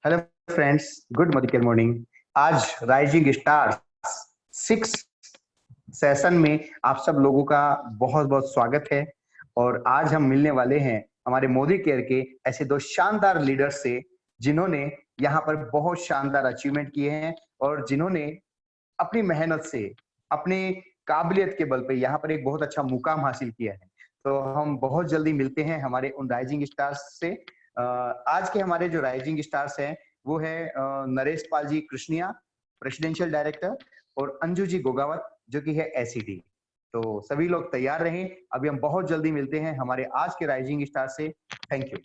Hello friends, good morning. आज rising stars 6 session में आप सब लोगों का बहुत बहुत स्वागत है। और आज हम मिलने वाले हैं हमारे मोदी केयर के ऐसे दो शानदार लीडर से, जिन्होंने यहाँ पर बहुत शानदार अचीवमेंट किए हैं और जिन्होंने अपनी मेहनत से, अपनी काबिलियत के बल पे यहाँ पर एक बहुत अच्छा मुकाम हासिल किया है। तो हम बहुत जल्दी मिलते हैं हमारे उन राइजिंग स्टार्स से। आज के हमारे जो राइजिंग स्टार्स हैं वो है नरेश पाल जी कृष्णिया, प्रेसिडेंशियल डायरेक्टर, और अंजू जी गोगावत जो कि है एसीडी। तो सभी लोग तैयार रहें, अभी हम बहुत जल्दी मिलते हैं हमारे आज के राइजिंग स्टार से। Thank you.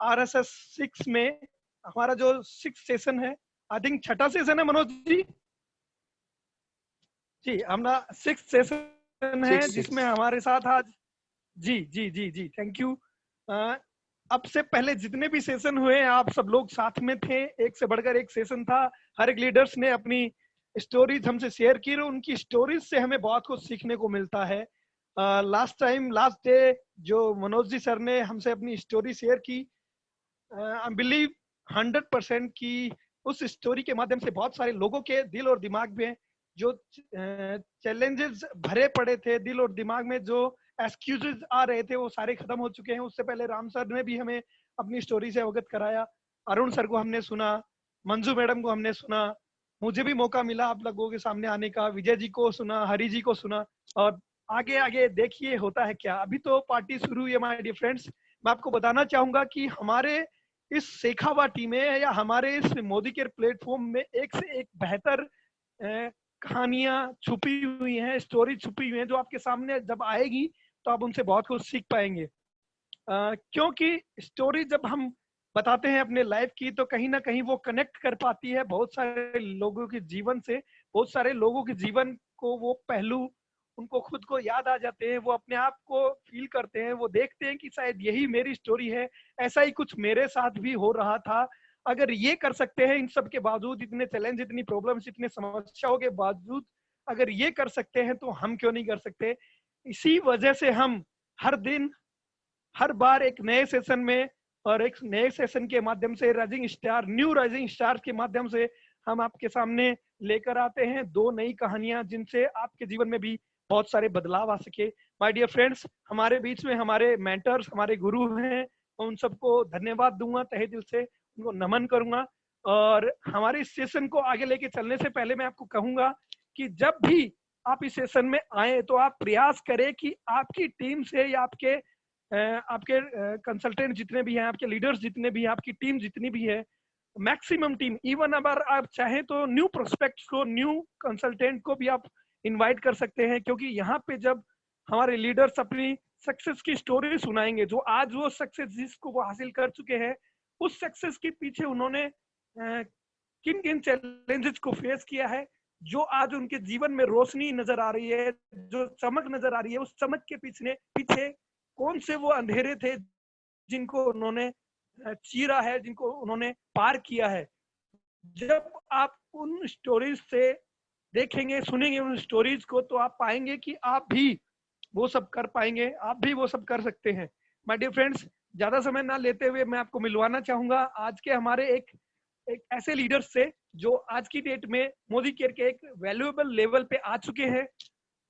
RSS 6 में हमारा जो 6 सेशन है, आई थिंक छठा सेशन है मनोज जी। जी हमारा 6 सेशन है जिसमें हमारे साथ आज जी जी जी जी थैंक यू। अब से पहले जितने भी सेशन हुए आप सब लोग साथ में थे, एक से बढ़कर एक सेशन था। हर एक लीडर्स ने अपनी स्टोरीज हमसे शेयर की और उनकी स्टोरीज से हमें बहुत कुछ सीखने को मिलता है। लास्ट डे जो मनोज जी सर ने हमसे अपनी स्टोरी शेयर की, आई बिलीव 100% की उस स्टोरी के माध्यम से बहुत सारे लोगों के दिल और दिमाग में जो चैलेंजेस भरे पड़े थे, दिल और दिमाग में जो एक्सक्यूजेस आ रहे थे, वो सारे खत्म हो चुके हैं। उससे पहले राम सर ने भी हमें अपनी स्टोरी से अवगत कराया, अरुण सर को हमने सुना, मंजू मैडम को हमने सुना, मुझे भी मौका मिला आप लोगों के सामने आने का, विजय जी को सुना, हरी जी को सुना। और आगे आगे देखिए होता है क्या। अभी तो पार्टी शुरू हुई है माय डियर फ्रेंड्स। मैं आपको बताना चाहूंगा कि हमारे इस शेखावा टीम में या हमारे इस मोदी केयर प्लेटफॉर्म में एक से एक बेहतर कहानियां छुपी हुई हैं, स्टोरी छुपी हुई हैं, जो आपके सामने जब आएगी तो आप उनसे बहुत कुछ सीख पाएंगे। क्योंकि स्टोरी जब हम बताते हैं अपने लाइफ की तो कहीं ना कहीं वो कनेक्ट कर पाती है बहुत सारे लोगों के जीवन से। बहुत सारे लोगों के जीवन को वो पहलू उनको खुद को याद आ जाते हैं, वो अपने आप को फील करते हैं, वो देखते हैं कि शायद यही मेरी स्टोरी है, ऐसा ही कुछ मेरे साथ भी हो रहा था। अगर ये कर सकते हैं इन सब के बावजूद, इतने चैलेंज, इतनी प्रॉब्लम्स, इतने समस्याओं के बावजूद अगर ये कर सकते हैं तो हम क्यों नहीं कर सकते। इसी वजह से हम हर दिन, हर बार एक नए सेशन में और एक नए सेशन के माध्यम से न्यू राइजिंग स्टार के माध्यम से हम आपके सामने लेकर आते हैं दो नई कहानियां, जिनसे आपके जीवन में भी बहुत सारे बदलाव आ सके। माय डियर फ्रेंड्स, हमारे बीच में हमारे मेंटर्स, हमारे गुरु हैं, उन सबको धन्यवाद दूंगा, तहे दिल से उनको नमन करूंगा। और हमारे इस सेशन को आगे लेके चलने से पहले मैं आपको कहूंगा कि जब भी आप इस सेशन में आए तो आप प्रयास करें कि आपकी टीम से या आपके कंसल्टेंट जितने भी हैं, आपके लीडर्स जितने भी हैं, आपकी टीम जितनी भी है, मैक्सिमम टीम, इवन अगर आप चाहें तो न्यू प्रोस्पेक्ट्स को, न्यू कंसल्टेंट को भी आप इनवाइट कर सकते हैं। क्योंकि यहाँ पे जब हमारे लीडर्स अपनी सक्सेस की स्टोरी सुनाएंगे, जो आज वो सक्सेस जिसको वो हासिल कर चुके हैं, उस सक्सेस के पीछे उन्होंने किन किन चैलेंजेस को फेस किया है, जो आज उनके जीवन में रोशनी नजर आ रही है, जो चमक नजर आ रही है, उस चमक के पीछे कौन से वो अंधेरे थे जिनको उन्होंने चीरा है, जिनको उन्होंने पार किया है। जब आप उन स्टोरीज से देखेंगे, सुनेंगे उन स्टोरीज को, तो आप पाएंगे कि आप भी वो सब कर पाएंगे, आप भी वो सब कर सकते हैं। माय डियर फ्रेंड्स, ज्यादा समय ना लेते हुए मैं आपको मिलवाना चाहूंगा आज के हमारे एक ऐसे लीडर्स से जो आज की डेट में मोदी केयर के एक वैल्यूएबल लेवल पे आ चुके हैं।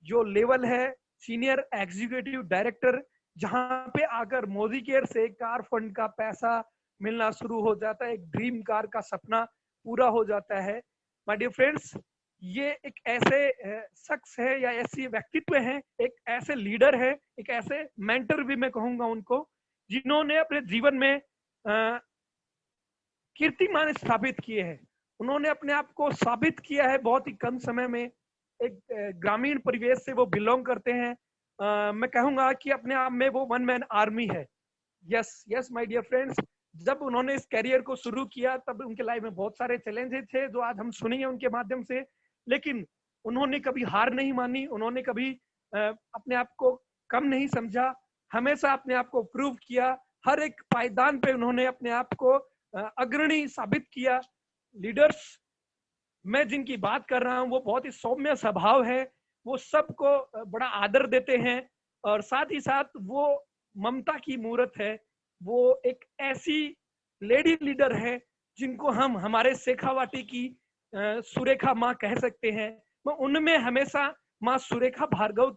जो लेवल है सीनियर एग्जीक्यूटिव डायरेक्टर, जहां पे आकर मोदी केयर से कार फंड का पैसा मिलना शुरू हो जाता है, एक ड्रीम कार का सपना पूरा हो जाता है। माय डियर फ्रेंड्स, ये एक ऐसे शख्स है या ऐसी व्यक्तित्व है, एक ऐसे लीडर है, एक ऐसे मेंटर भी मैं कहूंगा उनको, जिन्होंने अपने जीवन में कीर्तिमान स्थापित किए हैं। उन्होंने अपने आप को साबित किया है बहुत ही कम समय में। एक ग्रामीण परिवेश से वो बिलोंग करते हैं। मैं कहूंगा कि अपने आप में वो वन मैन आर्मी है। Yes yes my dear friends, जब उन्होंने इस करियर को शुरू किया तब उनके लाइफ में बहुत सारे चैलेंजेस थे जो आज हम सुनेंगे उनके माध्यम से। लेकिन उन्होंने कभी हार नहीं मानी, उन्होंने कभी अपने आप को कम नहीं समझा, हमेशा अपने आप को प्रूव किया। हर एक पायदान पे उन्होंने अपने आप को अग्रणी साबित किया। लीडर्स मैं जिनकी बात कर रहा हूँ वो बहुत ही सौम्य स्वभाव है, वो सबको बड़ा आदर देते हैं और साथ ही साथ वो ममता की मूर्त है। वो एक ऐसी लेडी लीडर है जिनको हम हमारे शेखावाटी की सुरेखा माँ कह सकते हैं। मैं उनमें हमेशा माँ सुरेखा भार्गव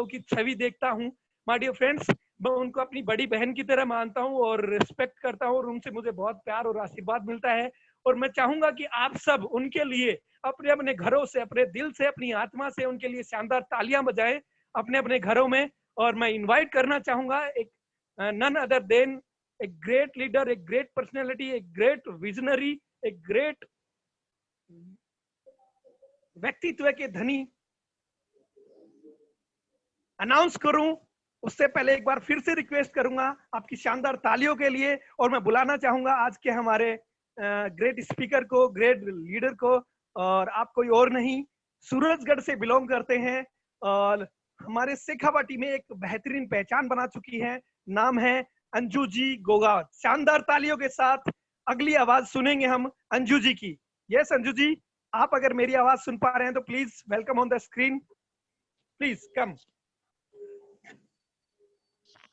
की छवि देखता हूँ। माय डियर फ्रेंड्स, मैं उनको अपनी बड़ी बहन की तरह मानता हूँ और रिस्पेक्ट करता हूँ, और उनसे मुझे बहुत प्यार और आशीर्वाद मिलता है। और मैं चाहूंगा कि आप सब उनके लिए अपने अपने घरों से, अपने दिल से, अपनी आत्मा से उनके लिए शानदार तालियां बजाएं अपने अपने घरों में। और मैं इनवाइट करना चाहूंगा एक none other than a great leader, a great personality, a great visionary, a great व्यक्तित्व के धनी अनाउंस करूं उससे पहले एक बार फिर से रिक्वेस्ट करूंगा आपकी शानदार तालियों के लिए, और मैं बुलाना चाहूंगा आज के हमारे ग्रेट स्पीकर को, ग्रेट लीडर को। और आप कोई और नहीं, सूरजगढ़ से बिलोंग करते हैं और हमारे शेखावाटी में एक बेहतरीन पहचान बना चुकी है। नाम है अंजू जी गोगावत। शानदार तालियों के साथ अगली आवाज सुनेंगे हम अंजू जी की। यस अंजू जी, आप अगर मेरी आवाज सुन पा रहे हैं तो please welcome on the screen, please come.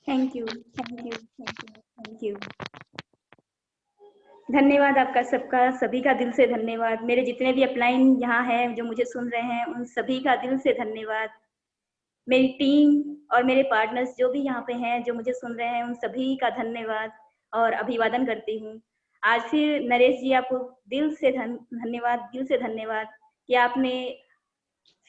Thank you, thank you, thank you, thank you. धन्यवाद आपका सबका, सभी का दिल से धन्यवाद। मेरे जितने भी अपलाइन यहाँ हैं जो मुझे सुन रहे हैं, उन सभी का दिल से धन्यवाद। मेरी टीम और मेरे पार्टनर्स जो भी यहाँ पे हैं जो मुझे सुन रहे हैं, उन सभी का धन्यवाद और अभिवादन करती हूँ। आज फिर नरेश जी, आपको दिल से धन्यवाद, दिल से धन्यवाद कि आपने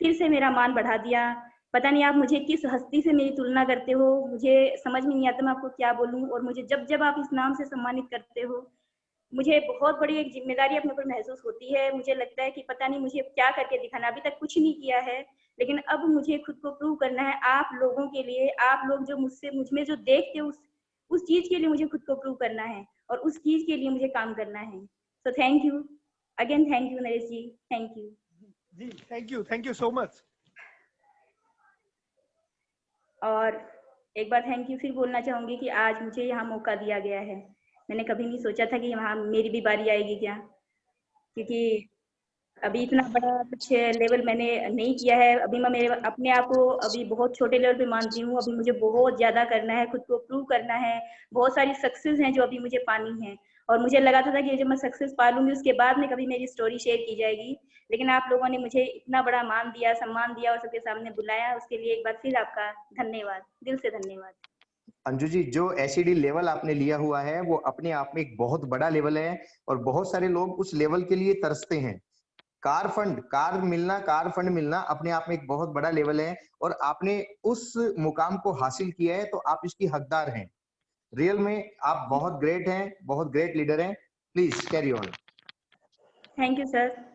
फिर से मेरा मान बढ़ा दिया। पता नहीं आप मुझे किस हस्ती से मेरी तुलना करते हो, मुझे समझ में नहीं आता मैं आपको क्या बोलूं। और मुझे जब जब आप इस नाम से सम्मानित करते हो, मुझे बहुत बड़ी एक जिम्मेदारी अपने ऊपर महसूस होती है। मुझे लगता है कि पता नहीं मुझे क्या करके दिखाना, अभी तक कुछ नहीं किया है, लेकिन अब मुझे खुद को प्रूव करना है आप लोगों के लिए। आप लोग जो मुझ में जो देखते हो, उस चीज के लिए मुझे खुद को प्रूव करना है और उस चीज के लिए मुझे काम करना है। So thank you again, thank you Naresh ji, thank you जी। Thank you so much. और एक बार थैंक यू फिर बोलना चाहूंगी कि आज मुझे यहाँ मौका दिया गया है। मैंने कभी नहीं सोचा था कि वहाँ मेरी भी बारी आएगी क्या, क्योंकि अभी इतना बड़ा कुछ लेवल मैंने नहीं किया है। अभी मैं मेरे अपने आप को अभी बहुत छोटे लेवल पे मानती हूँ। अभी मुझे बहुत ज्यादा करना है, खुद को प्रूव करना है। बहुत सारी सक्सेस हैं जो अभी मुझे पानी है, और मुझे लगा था कि जब मैं सक्सेस पा लूंगी उसके बाद में कभी मेरी स्टोरी शेयर की जाएगी। लेकिन आप लोगों ने मुझे इतना बड़ा मान दिया, सम्मान दिया और सबके सामने बुलाया, उसके लिए एक बार फिर आपका धन्यवाद, दिल से धन्यवाद। अंजू जी, जो एसईडी लेवल आपने लिया हुआ है वो अपने आप में एक बहुत बड़ा लेवल है और बहुत सारे लोग उस लेवल के लिए तरसते हैं। कार फंड मिलना अपने आप में एक बहुत बड़ा लेवल है और आपने उस मुकाम को हासिल किया है, तो आप इसकी हकदार हैं। रियल में आप बहुत ग्रेट हैं, बहुत ग्रेट लीडर हैं। Please carry on. Thank you sir.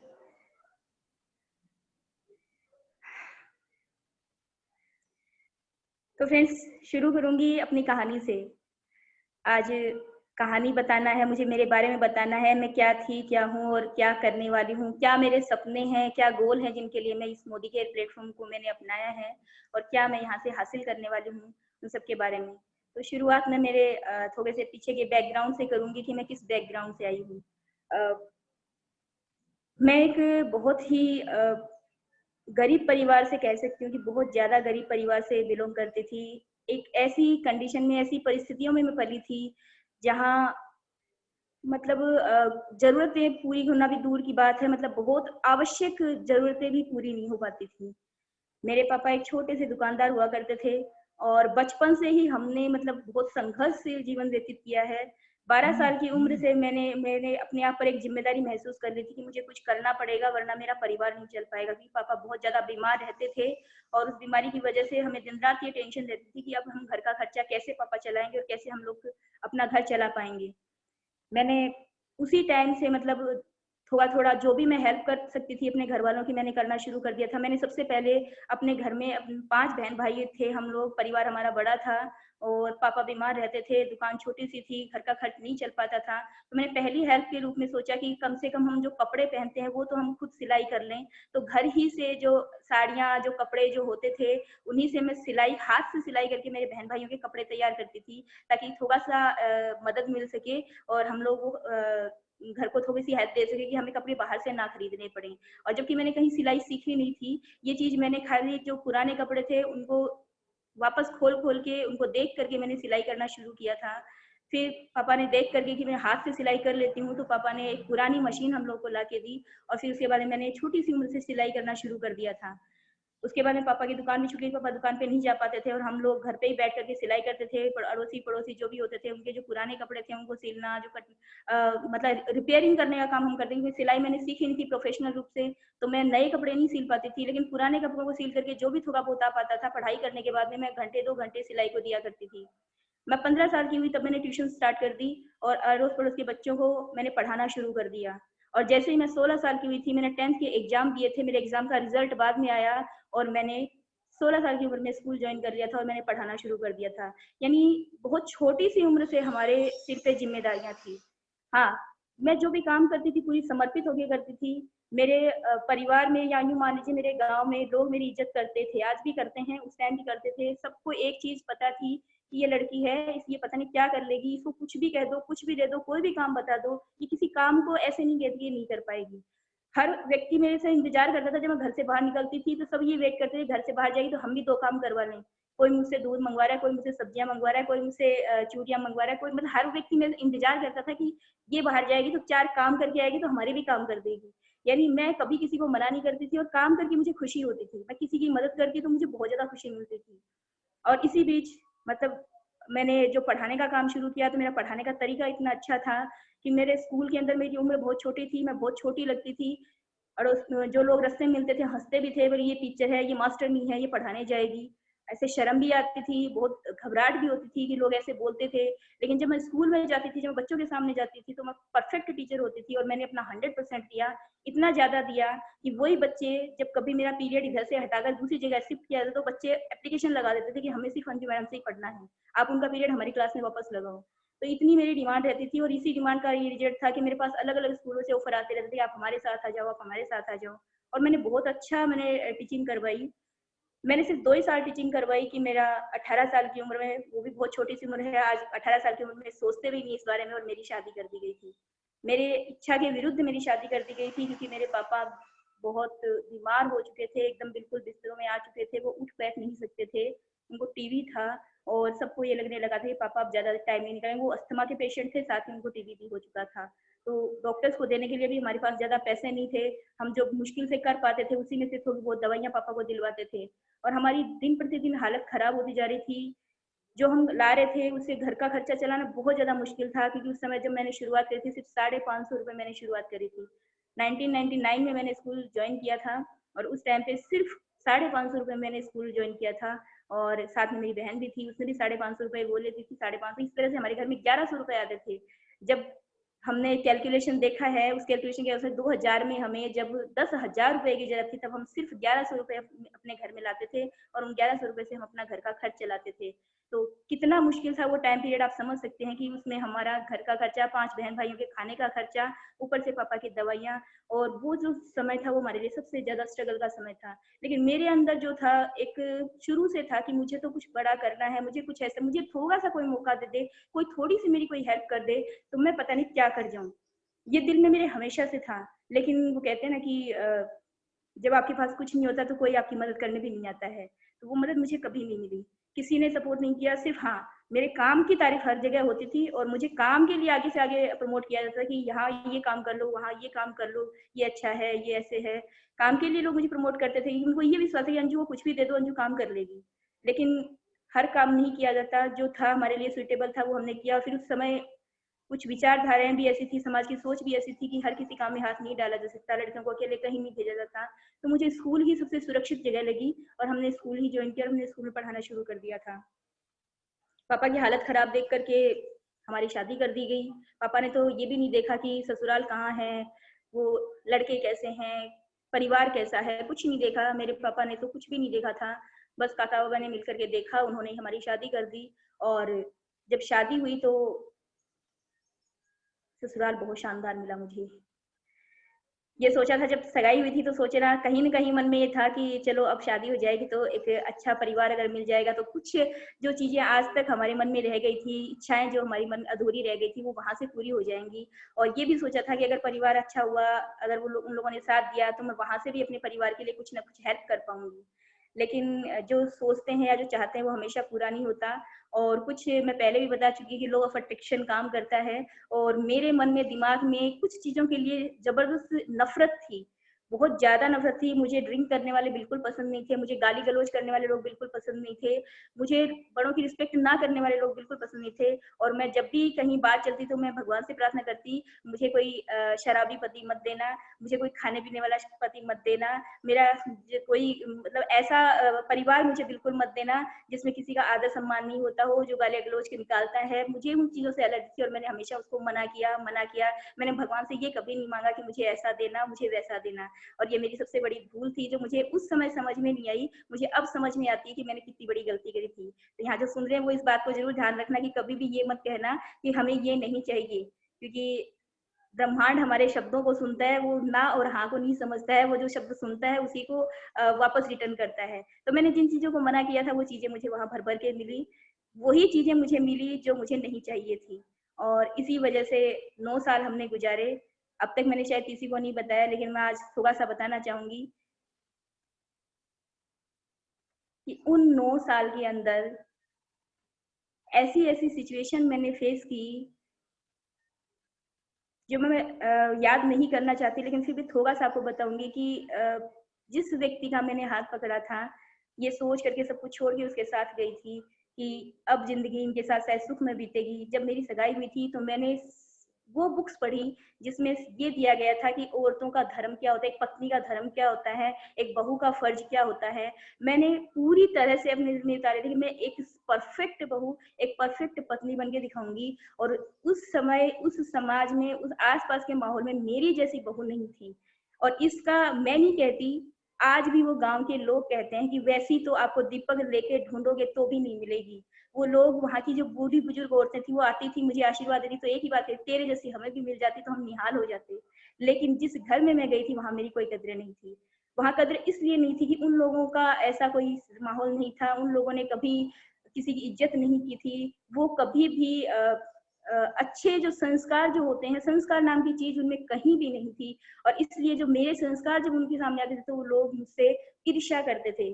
तो फ्रेंड्स, शुरू करूंगी अपनी कहानी से। आज कहानी बताना है मुझे, मेरे बारे में बताना है, मैं क्या थी, क्या हूँ और क्या करने वाली हूँ, क्या मेरे सपने हैं, क्या गोल हैं जिनके लिए मैं इस मोदी केयर प्लेटफॉर्म को मैंने अपनाया है, और क्या मैं यहाँ से हासिल करने वाली हूँ, उन सब के बारे में। तो शुरुआत में मेरे थोड़े से पीछे के बैकग्राउंड से करूंगी कि मैं किस बैकग्राउंड से आई हूँ। मैं एक बहुत ही गरीब परिवार से कह सकती हूँ कि बहुत ज्यादा गरीब परिवार से बिलोंग करती थी। एक ऐसी कंडीशन में, ऐसी परिस्थितियों में मैं पली थी जहाँ मतलब जरूरतें पूरी होना भी दूर की बात है, मतलब बहुत आवश्यक जरूरतें भी पूरी नहीं हो पाती थी। मेरे पापा एक छोटे से दुकानदार हुआ करते थे और बचपन से ही हमने मतलब बहुत संघर्ष से जीवन व्यतीत किया है। 12 साल की उम्र से मैंने अपने आप पर एक जिम्मेदारी महसूस कर ली थी कि मुझे कुछ करना पड़ेगा वरना मेरा परिवार नहीं चल पाएगा, क्योंकि पापा बहुत ज्यादा बीमार रहते थे और उस बीमारी की वजह से हमें दिन रात ये टेंशन रहती थी कि अब हम घर का खर्चा कैसे पापा चलाएंगे और कैसे हम लोग अपना घर चला पाएंगे। मैंने उसी टाइम से मतलब थोड़ा थोड़ा जो भी मैं हेल्प कर सकती थी अपने घर वालों की, मैंने करना शुरू कर दिया था। मैंने सबसे पहले अपने घर में 5 बहन भाई थे हम लोग, परिवार हमारा बड़ा था और पापा बीमार रहते थे, दुकान छोटी सी थी, घर का खर्च नहीं चल पाता था। तो मैंने पहली हेल्प के रूप में सोचा कि कम से कम हम जो कपड़े पहनते हैं वो तो हम खुद सिलाई कर लें। तो घर ही से जो साड़ियाँ, जो कपड़े जो होते थे, उन्हीं से मैं सिलाई, हाथ से सिलाई करके मेरे बहन भाइयों के कपड़े तैयार करती थी, ताकि थोड़ा सा मदद मिल सके और हम लोग घर को थोड़ी सी हेल्प दे सके कि हमें कपड़े बाहर से ना खरीदने पड़े। और जबकि मैंने कहीं सिलाई सीखी नहीं थी, ये चीज मैंने खाली जो पुराने कपड़े थे उनको वापस खोल खोल के उनको देख करके मैंने सिलाई करना शुरू किया था। फिर पापा ने देख करके कि मैं हाथ से सिलाई कर लेती हूँ, तो पापा ने एक पुरानी मशीन हम लोग को ला के दी और फिर उसके बाद मैंने छोटी सी उम्र से सिलाई करना शुरू कर दिया था। उसके बाद में पापा की दुकान भी, चूंकि पापा दुकान पे नहीं जा पाते थे और हम लोग घर पे ही बैठ करके सिलाई करते थे। अड़ोसी पड़ोसी जो भी होते थे उनके जो पुराने कपड़े थे उनको सिलना, जो मतलब रिपेयरिंग करने का काम हम करते थे, क्योंकि सिलाई मैंने सीखी नहीं थी प्रोफेशनल रूप से, तो मैं नए कपड़े नहीं सिल पाती थी, लेकिन पुराने कपड़ों को सिल करके जो भी थोड़ा बहुत आ पाता था, पढ़ाई करने के बाद में मैं घंटे 2 घंटे सिलाई को दिया करती थी। मैं 15 साल की हुई तब मैंने ट्यूशन स्टार्ट कर दी और अड़ोस पड़ोस के बच्चों को मैंने पढ़ाना शुरू कर दिया। और जैसे ही मैं 16 साल की हुई थी, मैंने 10th के एग्जाम दिए थे, मेरे एग्जाम का रिजल्ट बाद में आया और मैंने 16 साल की उम्र में स्कूल ज्वाइन कर लिया था और मैंने पढ़ाना शुरू कर दिया था। यानी बहुत छोटी सी उम्र से हमारे सिर पे जिम्मेदारियां थी। हाँ, मैं जो भी काम करती थी पूरी समर्पित होकर करती थी। मेरे परिवार में या यूं मान लीजिए मेरे गांव में लोग मेरी इज्जत करते थे, आज भी करते हैं, उस टाइम भी करते थे। सबको एक चीज पता थी कि ये लड़की है, ये पता नहीं क्या कर लेगी, इसको कुछ भी कह दो, कुछ भी दे दो, कोई भी काम बता दो, ये किसी काम को ऐसे नहीं कहती, ये नहीं कर पाएगी। हर व्यक्ति मेरे से इंतजार करता था। जब मैं घर से बाहर निकलती थी तो सब ये वेट करते थे घर से बाहर जाएगी तो हम भी 2 काम करवा लें। कोई मुझसे दूध मंगवा रहा है, कोई मुझसे सब्जियां मंगवा रहा है, कोई मुझसे चूड़ियां मंगवा रहा है, कोई, मतलब हर व्यक्ति मेरे इंतजार करता था कि ये बाहर जाएगी तो 4 काम करके आएगी तो हमारे भी काम कर देगी। यानी मैं कभी किसी को मना नहीं करती थी और काम करके मुझे खुशी होती थी। मैं किसी की मदद करती तो मुझे बहुत ज्यादा खुशी मिलती थी। और इसी बीच मतलब मैंने जो पढ़ाने का काम शुरू किया तो मेरा पढ़ाने का तरीका इतना अच्छा था कि मेरे स्कूल के अंदर मेरी उम्र बहुत छोटी थी, मैं बहुत छोटी लगती थी और जो लोग रास्ते में मिलते थे हंसते भी थे, बोले ये टीचर है, ये मास्टर नहीं है, ये पढ़ाने जाएगी। ऐसे शर्म भी आती थी, बहुत घबराहट भी होती थी कि लोग ऐसे बोलते थे। लेकिन जब मैं स्कूल में जाती थी, जब मैं बच्चों के सामने जाती थी तो मैं परफेक्ट टीचर होती थी और मैंने अपना 100% दिया। इतना ज्यादा दिया कि वही बच्चे, जब कभी मेरा पीरियड इधर से हटाकर दूसरी जगह शिफ्ट किया तो बच्चे एप्लीकेशन लगा देते थे कि हमें सिर्फ अंजू मैडम से ही पढ़ना है, आप उनका पीरियड हमारी क्लास में वापस लगाओ। तो इतनी मेरी डिमांड रहती थी और इसी डिमांड का ये रिजल्ट था कि मेरे पास अलग अलग स्कूलों से ऑफर आते रहते थे, आप हमारे साथ आ जाओ, आप हमारे साथ आ जाओ। और मैंने बहुत अच्छा टीचिंग करवाई। मैंने सिर्फ 2 ही साल टीचिंग करवाई कि मेरा 18 साल की उम्र में, वो भी बहुत छोटी सी उम्र है, आज 18 साल की उम्र में सोचते भी नहीं इस बारे में, और मेरी शादी कर दी गई थी। मेरे इच्छा के विरुद्ध मेरी शादी कर दी गई थी क्योंकि मेरे पापा बहुत बीमार हो चुके थे, एकदम बिल्कुल बिस्तरों में आ चुके थे, वो उठ बैठ नहीं सकते थे। उनको टीवी था और सबको ये लगने लगा था कि पापा अब ज्यादा टाइम नहीं निकालेंगे। वो अस्थमा के पेशेंट थे, साथ में उनको टीवी भी हो चुका था। तो डॉक्टर्स को देने के लिए भी हमारे पास ज्यादा पैसे नहीं थे। हम जो मुश्किल से कर पाते थे उसी में से थोड़ी बहुत दवाइयां पापा को दिलवाते थे और हमारी दिन प्रतिदिन हालत खराब होती जा रही थी। जो हम ला रहे थे उससे घर का खर्चा चलाना बहुत ज्यादा मुश्किल था क्योंकि उस समय जब मैंने शुरुआत करी थी सिर्फ 550 रुपए मैंने शुरुआत करी थी। 1999 में मैंने स्कूल ज्वाइन किया था और उस टाइम पे सिर्फ 550 रुपए मैंने स्कूल ज्वाइन किया था। और साथ में मेरी बहन भी थी, उसने भी 550 रुपए वो लेती थी, 550, इस तरह से हमारे घर में 1100 रुपए आते थे। जब हमने कैलकुलेशन देखा है, उस कैलकुलेशन के अनुसार 2000 में हमें जब 10,000 रुपए की जरूरत थी तब हम सिर्फ 1100 रुपए अपने घर में लाते थे और उन 1100 रुपए से हम अपना घर का खर्च चलाते थे। तो कितना मुश्किल था वो टाइम पीरियड, आप समझ सकते हैं कि उसमें हमारा घर का खर्चा, 5 बहन भाइयों के खाने का खर्चा, ऊपर से पापा की दवाइयाँ, और वो जो समय था वो हमारे लिए सबसे ज्यादा स्ट्रगल का समय था। लेकिन मेरे अंदर जो था एक शुरू से था कि मुझे तो कुछ बड़ा करना है, मुझे कुछ ऐसा, मुझे थोड़ा सा कोई मौका दे दे, कोई थोड़ी सी मेरी कोई हेल्प कर दे तो मैं पता नहीं क्या कर जाऊं। ये दिल में मेरे हमेशा से था। लेकिन वो कहते हैं ना कि जब आपके पास कुछ नहीं होता तो कोई आपकी मदद करने भी नहीं आता है, तो वो मदद मुझे कभी नहीं मिली, किसी ने सपोर्ट नहीं किया। सिर्फ हाँ, मेरे काम की तारीफ हर जगह होती थी और मुझे काम के लिए आगे से आगे प्रमोट किया जाता था कि यहाँ ये काम कर लो, वहाँ ये काम कर लो, ये अच्छा है, ये ऐसे है। काम के लिए लोग मुझे प्रमोट करते थे, उनको ये विश्वास है कि अंजू को कुछ भी दे दो, अंजू काम कर लेगी। लेकिन हर काम नहीं किया जाता, जो था हमारे लिए सुइटेबल था वो हमने किया। और फिर उस समय कुछ विचारधाराएं भी ऐसी थी, समाज की सोच भी ऐसी थी कि हर किसी काम में हाथ नहीं डाला जा सकता, लड़कियों को अकेले कहीं नहीं भेजा जाता। तो मुझे स्कूल ही सबसे सुरक्षित जगह लगी और हमने स्कूल ही ज्वाइन किया और हमने स्कूल में पढ़ाना शुरू कर दिया था। पापा की हालत खराब देख करके हमारी शादी कर दी गई। पापा ने तो ये भी नहीं देखा कि ससुराल कहाँ है, वो लड़के कैसे हैं, परिवार कैसा है, कुछ नहीं देखा। मेरे पापा ने तो कुछ भी नहीं देखा था, बस काका बाबा ने मिलकर के देखा, उन्होंने हमारी शादी कर दी। और जब शादी हुई तो ससुराल बहुत शानदार मिला मुझे। ये सोचा था, जब सगाई हुई थी तो सोचे ना कहीं मन में ये था कि चलो अब शादी हो जाएगी तो एक अच्छा परिवार अगर मिल जाएगा तो कुछ जो चीजें आज तक हमारे मन में रह गई थी, इच्छाएं जो हमारी मन अधूरी रह गई थी, वो वहां से पूरी हो जाएंगी। और ये भी सोचा था कि अगर परिवार अच्छा हुआ, अगर उन लोगों ने साथ दिया तो मैं वहां से भी अपने परिवार के लिए कुछ ना कुछ हेल्प कर पाऊंगी। लेकिन जो सोचते हैं या जो चाहते हैं वो हमेशा पूरा नहीं होता। और कुछ मैं पहले भी बता चुकी कि लॉ ऑफ अट्रैक्शन काम करता है, और मेरे मन में, दिमाग में कुछ चीज़ों के लिए ज़बरदस्त नफ़रत थी, बहुत ज़्यादा नफ़रत थी। मुझे ड्रिंक करने वाले बिल्कुल पसंद नहीं थे, मुझे गाली-गलौज करने वाले लोग बिल्कुल पसंद नहीं थे, मुझे बड़ों की रिस्पेक्ट ना करने वाले लोग बिल्कुल पसंद नहीं थे। और मैं जब भी कहीं बात चलती तो मैं भगवान से प्रार्थना करती, मुझे कोई शराबी पति मत देना, मुझे कोई खाने-पीने वाला पति मत देना, मेरा कोई मतलब ऐसा परिवार मुझे बिल्कुल मत देना जिसमें किसी का आदर सम्मान नहीं होता हो, जो गाली-गलौज के निकालता है। मुझे उन चीज़ों से एलर्जी थी और मैंने हमेशा उसको मना किया, मना किया। मैंने भगवान से ये कभी नहीं माँगा कि मुझे ऐसा देना, मुझे वैसा देना। और ये मेरी सबसे बड़ी भूल थी जो मुझे उस समय समझ में नहीं आई, मुझे अब समझ में आती है कि मैंने कितनी बड़ी गलती करी थी। तो यहाँ जो सुन रहे हैं वो इस बात को ज़रूर ध्यान रखना कि कभी भी ये मत कहना कि हमें ये नहीं चाहिए, क्योंकि ब्रह्मांड हमारे शब्दों को सुनता है, वो ना और हाँ को नहीं समझता है, वो जो शब्द सुनता है उसी को वापस रिटर्न करता है। तो मैंने जिन चीज़ों को मना किया था वो चीज़ें मुझे वहाँ भर-भर के मिली, वही चीज़ें मुझे मिली जो मुझे नहीं चाहिए थी। और इसी वजह से 9 साल हमने गुज़ारे। अब तक मैंने शायद किसी को नहीं बताया, लेकिन मैं आज थोड़ा-सा बताना चाहूँगी कि उन 9 साल के अंदर ऐसी-ऐसी सिचुएशन मैंने फेस की जो मैं याद नहीं करना चाहती, लेकिन फिर भी थोड़ा-सा आपको बताऊँगी कि जिस व्यक्ति का मैंने हाथ पकड़ा था, ये सोच करके सब कुछ छोड़ के उसके साथ गई थी कि अब ज़िंदगी इनके साथ शायद सुख में बीतेगी। जब मेरी सगाई हुई थी तो मैंने वो बुक्स पढ़ी जिसमें ये दिया गया था कि औरतों का धर्म क्या होता है, एक पत्नी का धर्म क्या होता है, एक बहू का फर्ज क्या होता है। मैंने पूरी तरह से अपनी ज़िंदगी उतारी थी कि मैं एक परफेक्ट बहू, एक परफेक्ट पत्नी बन के दिखाऊँगी। और उस समय, उस समाज में, उस आस-पास के माहौल में मेरी जैसी बहू नहीं थी। और इसका मैं नहीं कहती, आज भी वो गाँव के लोग कहते हैं कि वैसी तो आपको दीपक लेके ढूँढोगे तो भी नहीं मिलेगी। वो लोग, वहाँ की जो बूढ़ी-बुजुर्ग औरतें थी, वो आती थी, मुझे आशीर्वाद देती, तो एक ही बात है, तेरे जैसी हमें भी मिल जाती तो हम निहाल हो जाते। लेकिन जिस घर में मैं गई थी, वहाँ मेरी कोई कदर नहीं थी। वहाँ कदर इसलिए नहीं थी कि उन लोगों का ऐसा कोई माहौल नहीं था, उन लोगों ने कभी किसी की इज़्ज़त नहीं की थी। वो कभी भी अच्छे जो संस्कार जो होते हैं, संस्कार नाम की चीज़ उनमें कहीं भी नहीं थी। और इसलिए जो मेरे संस्कार जब उनके सामने आते थे, तो वो लोग मुझसे ईर्ष्या करते थे।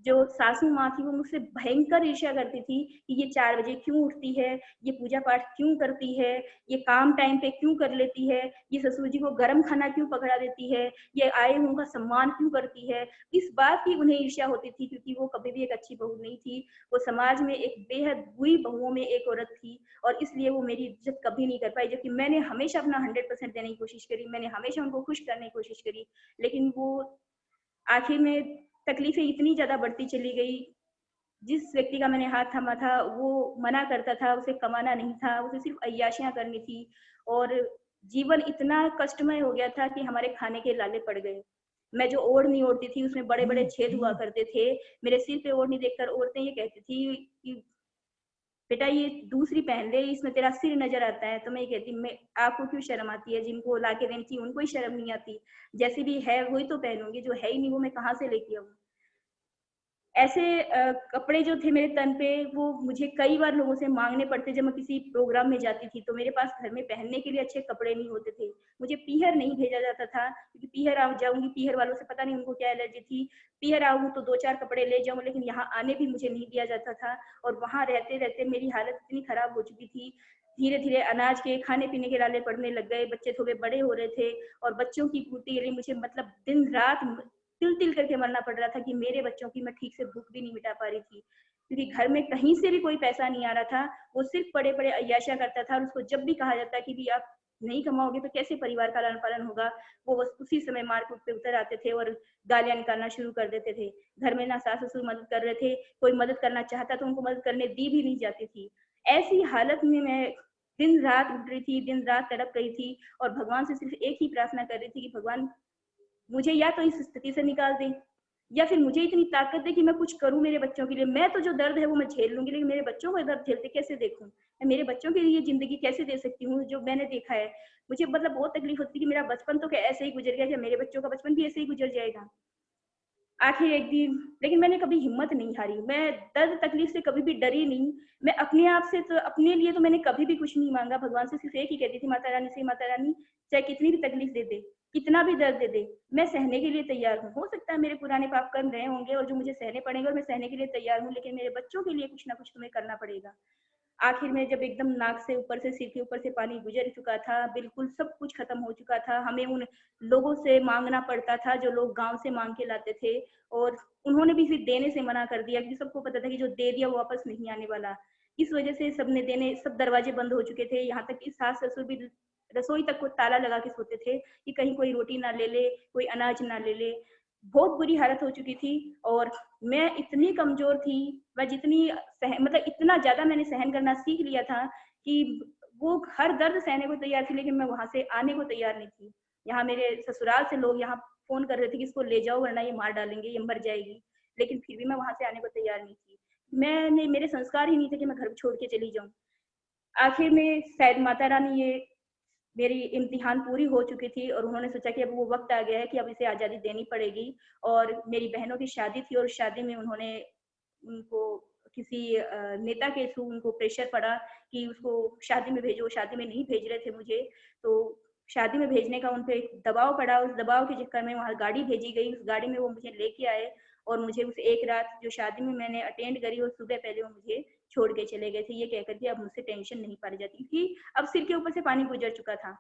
जो सासू माँ थी वो मुझसे भयंकर ईर्ष्या करती थी कि ये 4 बजे क्यों उठती है, ये पूजा-पाठ क्यों करती है, ये काम टाइम पे क्यों कर लेती है, ये ससुर जी को गरम खाना क्यों पकड़ा देती है, ये आए हुओं का सम्मान क्यों करती है। इस बात की उन्हें ईर्ष्या होती थी क्योंकि वो कभी भी एक अच्छी बहू नहीं थी। वो समाज में एक बेहद बुरी बहुओं में एक औरत थी और इसलिए वो मेरी इज़्ज़त कभी नहीं कर पाई। जबकि मैंने हमेशा अपना 100% देने की कोशिश करी, मैंने हमेशा उनको खुश करने की कोशिश करी, लेकिन वो आखिर में तकलीफ़ें इतनी ज़्यादा बढ़ती चली गई। जिस व्यक्ति का मैंने हाथ थामा था, वो मना करता था, उसे कमाना नहीं था, उसे सिर्फ़ अय्याशियाँ करनी थी और जीवन इतना कष्टमय हो गया था कि हमारे खाने के लाले पड़ गए। मैं जो ओढ़नी ओढ़ती थी, उसमें बड़े-बड़े छेद हुआ करते थे। मेरे सिर पे ओढ़नी देखकर औरतें ये कहती थी कि बेटा ये दूसरी पहन ले, इसमें तेरा सिर नज़र आता है। तो मैं ये कहती, मैं आपको क्यों शर्म आती है? जिनको ला के देनी चाहिए उनको ही शर्म नहीं आती। जैसी भी है वही तो पहनूँगी, जो है ही नहीं वो मैं कहाँ से लेके आऊँ? ऐसे कपड़े जो थे मेरे तन पे वो मुझे कई बार लोगों से माँगने पड़ते जब मैं किसी प्रोग्राम में जाती थी, तो मेरे पास घर में पहनने के लिए अच्छे कपड़े नहीं होते थे। मुझे पीहर नहीं भेजा जाता था क्योंकि पीहर जाऊँगी, पीहर वालों से पता नहीं उनको क्या एलर्जी थी। पीहर आऊँ तो 2-4 कपड़े ले जाऊँ, लेकिन यहाँ आने भी मुझे नहीं दिया जाता था और वहाँ रहते-रहते मेरी हालत इतनी खराब हो चुकी थी। धीरे-धीरे अनाज के, खाने-पीने के लाले पड़ने लग गए, बच्चे थोड़े बड़े हो रहे थे और बच्चों की पूर्ति के लिए मुझे मतलब दिन-रात तिल-तिल करके मरना पड़ रहा था कि मेरे बच्चों की मैं ठीक से भूख भी नहीं मिटा पा रही थी। क्योंकि घर में कहीं से भी कोई पैसा नहीं आ रहा था, वो सिर्फ़ पड़े-पड़े अय्याशा करता था और उसको जब भी कहा जाता कि भी आप नहीं कमाओगे तो कैसे परिवार का लालन-पालन होगा, वो बस उसी समय मार-कूट पे उतर आते थे और गालियाँ निकालना शुरू कर देते थे। घर में ना सास-ससुर मदद कर रहे थे, कोई मदद करना चाहता तो उनको मदद करने दी भी नहीं जाती थी। ऐसी हालत में मैं दिन-रात उठ रही थी, दिन-रात तड़प रही थी और भगवान से सिर्फ़ एक ही प्रार्थना कर रही थी कि भगवान मुझे या तो इस स्थिति से निकाल दे या फिर मुझे इतनी ताकत दे कि मैं कुछ करूँ मेरे बच्चों के लिए। मैं तो जो दर्द है वो मैं झेल लूँगी, लेकिन मेरे बच्चों को ये दर्द झेलते कैसे देखूँ? मैं मेरे बच्चों के लिए ज़िंदगी कैसे दे सकती हूँ जो मैंने देखा है? मुझे मतलब बहुत तकलीफ़ होती है कि मेरा बचपन तो क्या ऐसे ही गुज़र गया, क्या मेरे बच्चों का बचपन भी ऐसे ही गुज़र जाएगा? आखिर एक दिन लेकिन मैंने कभी हिम्मत नहीं हारी। मैं दर्द तकलीफ़ से कभी भी डरी नहीं। मैं अपने आप से तो अपने लिए तो मैंने कभी भी कुछ नहीं माँगा। भगवान से सिर्फ़ एक ही कहती थी, माता रानी से, माता रानी चाहे कितनी भी तकलीफ़ दे दे, कितना भी दर्द दे दे, मैं सहने के लिए तैयार हूँ। हो सकता है मेरे पुराने पाप कर्म रहे होंगे और जो मुझे सहने पड़ेंगे और मैं सहने के लिए तैयार हूँ, लेकिन मेरे बच्चों के लिए कुछ ना कुछ तुम्हें करना पड़ेगा। आखिर में जब एकदम नाक से ऊपर से, सिर के ऊपर से पानी गुजर चुका था, बिल्कुल सब कुछ खत्म हो चुका था, हमें उन लोगों से मांगना पड़ता था जो लोग गांव से मांग के लाते थे, और उन्होंने भी फिर देने से मना कर दिया क्योंकि सबको पता था कि जो दे दिया वो वापस नहीं आने वाला। इस वजह से सबने देने, सब दरवाजे बंद हो चुके थे, यहाँ तक कि सास ससुर भी रसोई तक को ताला लगा के सोते थे कि कहीं कोई रोटी ना ले ले, कोई अनाज ना ले ले। बहुत बुरी हालत हो चुकी थी और मैं इतनी कमजोर थी, मैं जितनी मतलब इतना ज्यादा मैंने सहन करना सीख लिया था कि वो हर दर्द सहने को तैयार थी, लेकिन मैं वहां से आने को तैयार नहीं थी। यहाँ मेरे ससुराल से लोग यहाँ फोन कर रहे थे कि इसको ले जाओ वरना ये मार डालेंगे, ये मर जाएगी, लेकिन फिर भी मैं वहां से आने को तैयार नहीं थी। मैंने, मेरे संस्कार ही नहीं थे कि मैं घर छोड़ के चली जाऊं। आखिर में शायद माता रानी, ये मेरी इम्तिहान पूरी हो चुकी थी और उन्होंने सोचा कि अब वो वक्त आ गया है कि अब इसे आज़ादी देनी पड़ेगी। और मेरी बहनों की शादी थी और शादी में उन्होंने उनको किसी नेता के थ्रू उनको प्रेशर पड़ा कि उसको शादी में भेजो, शादी में नहीं भेज रहे थे मुझे, तो शादी में भेजने का उन पर एक दबाव पड़ा। उस दबाव के चक्कर में वहाँ गाड़ी भेजी गई, उस गाड़ी में वो मुझे लेके आए और मुझे उस एक रात जो शादी में मैंने अटेंड करी और सुबह पहले वो मुझे छोड़ के चले गए थे, ये कहकर के अब मुझसे टेंशन नहीं पाई जाती, क्योंकि अब सिर के ऊपर से पानी गुजर चुका था।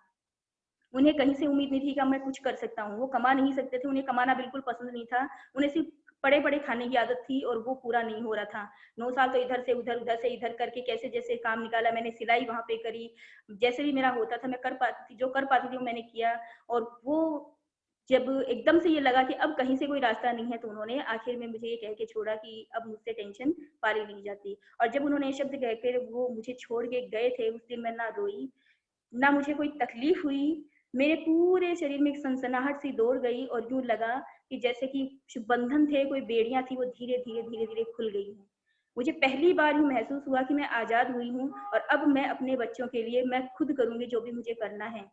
उन्हें कहीं से उम्मीद नहीं थी कि अब मैं कुछ कर सकता हूँ। वो कमा नहीं सकते थे, उन्हें कमाना बिल्कुल पसंद नहीं था, उन्हें सिर्फ पड़े पड़े खाने की आदत थी और वो पूरा नहीं हो रहा था। 9 साल तो इधर से उधर, उधर से इधर करके कैसे जैसे काम निकाला। मैंने सिलाई वहां पे करी, जैसे भी मेरा होता था मैं कर पाती थी, जो कर पाती थी वो मैंने किया। और वो जब एकदम से ये लगा कि अब कहीं से कोई रास्ता नहीं है, तो उन्होंने आखिर में मुझे ये कह के छोड़ा कि अब मुझसे टेंशन पारी नहीं जाती। और जब उन्होंने ये शब्द कह के वो मुझे छोड़ के गए थे, उस दिन मैं ना रोई ना मुझे कोई तकलीफ हुई। मेरे पूरे शरीर में एक सनसनाहट सी दौड़ गई और यूं लगा कि जैसे कि जो बंधन थे, कोई बेड़ियां थी, वो धीरे धीरे धीरे धीरे खुल गई हैं। मुझे पहली बार यूं महसूस हुआ कि मैं आजाद हुई हूँ और अब मैं अपने बच्चों के लिए मैं खुद करूंगी जो भी मुझे करना है।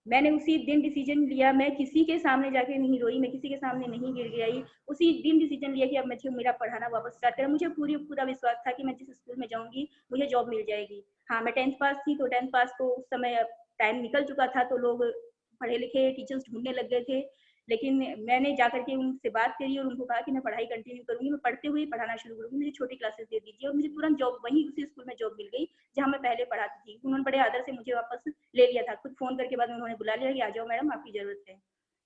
मैंने उसी दिन डिसीजन लिया, मैं किसी के सामने जाके नहीं रोई, मैं किसी के सामने नहीं गिड़ गई। उसी दिन डिसीजन लिया कि अब मुझे मेरा पढ़ाना वापस स्टार्ट करें। मुझे पूरा विश्वास था कि मैं जिस स्कूल में जाऊंगी मुझे जॉब मिल जाएगी। हाँ, मैं 10th पास थी, तो 10th पास को उस समय टाइम निकल चुका था, तो लोग पढ़े लिखे टीचर्स ढूंढने लग गए थे। लेकिन मैंने जाकर के उनसे बात करी और उनको कहा कि मैं पढ़ाई कंटिन्यू करूंगी, मैं पढ़ते हुए पढ़ाना शुरू करूंगी, मुझे छोटी क्लासेस दे दीजिए। और मुझे तुरंत जॉब वहीं उसी स्कूल में जॉब मिल गई जहाँ मैं पहले पढ़ाती थी। उन्होंने बड़े आदर से मुझे वापस ले लिया था, खुद फोन करके बाद में उन्होंने बुला लिया कि आ जाओ मैडम, आपकी जरूरत है।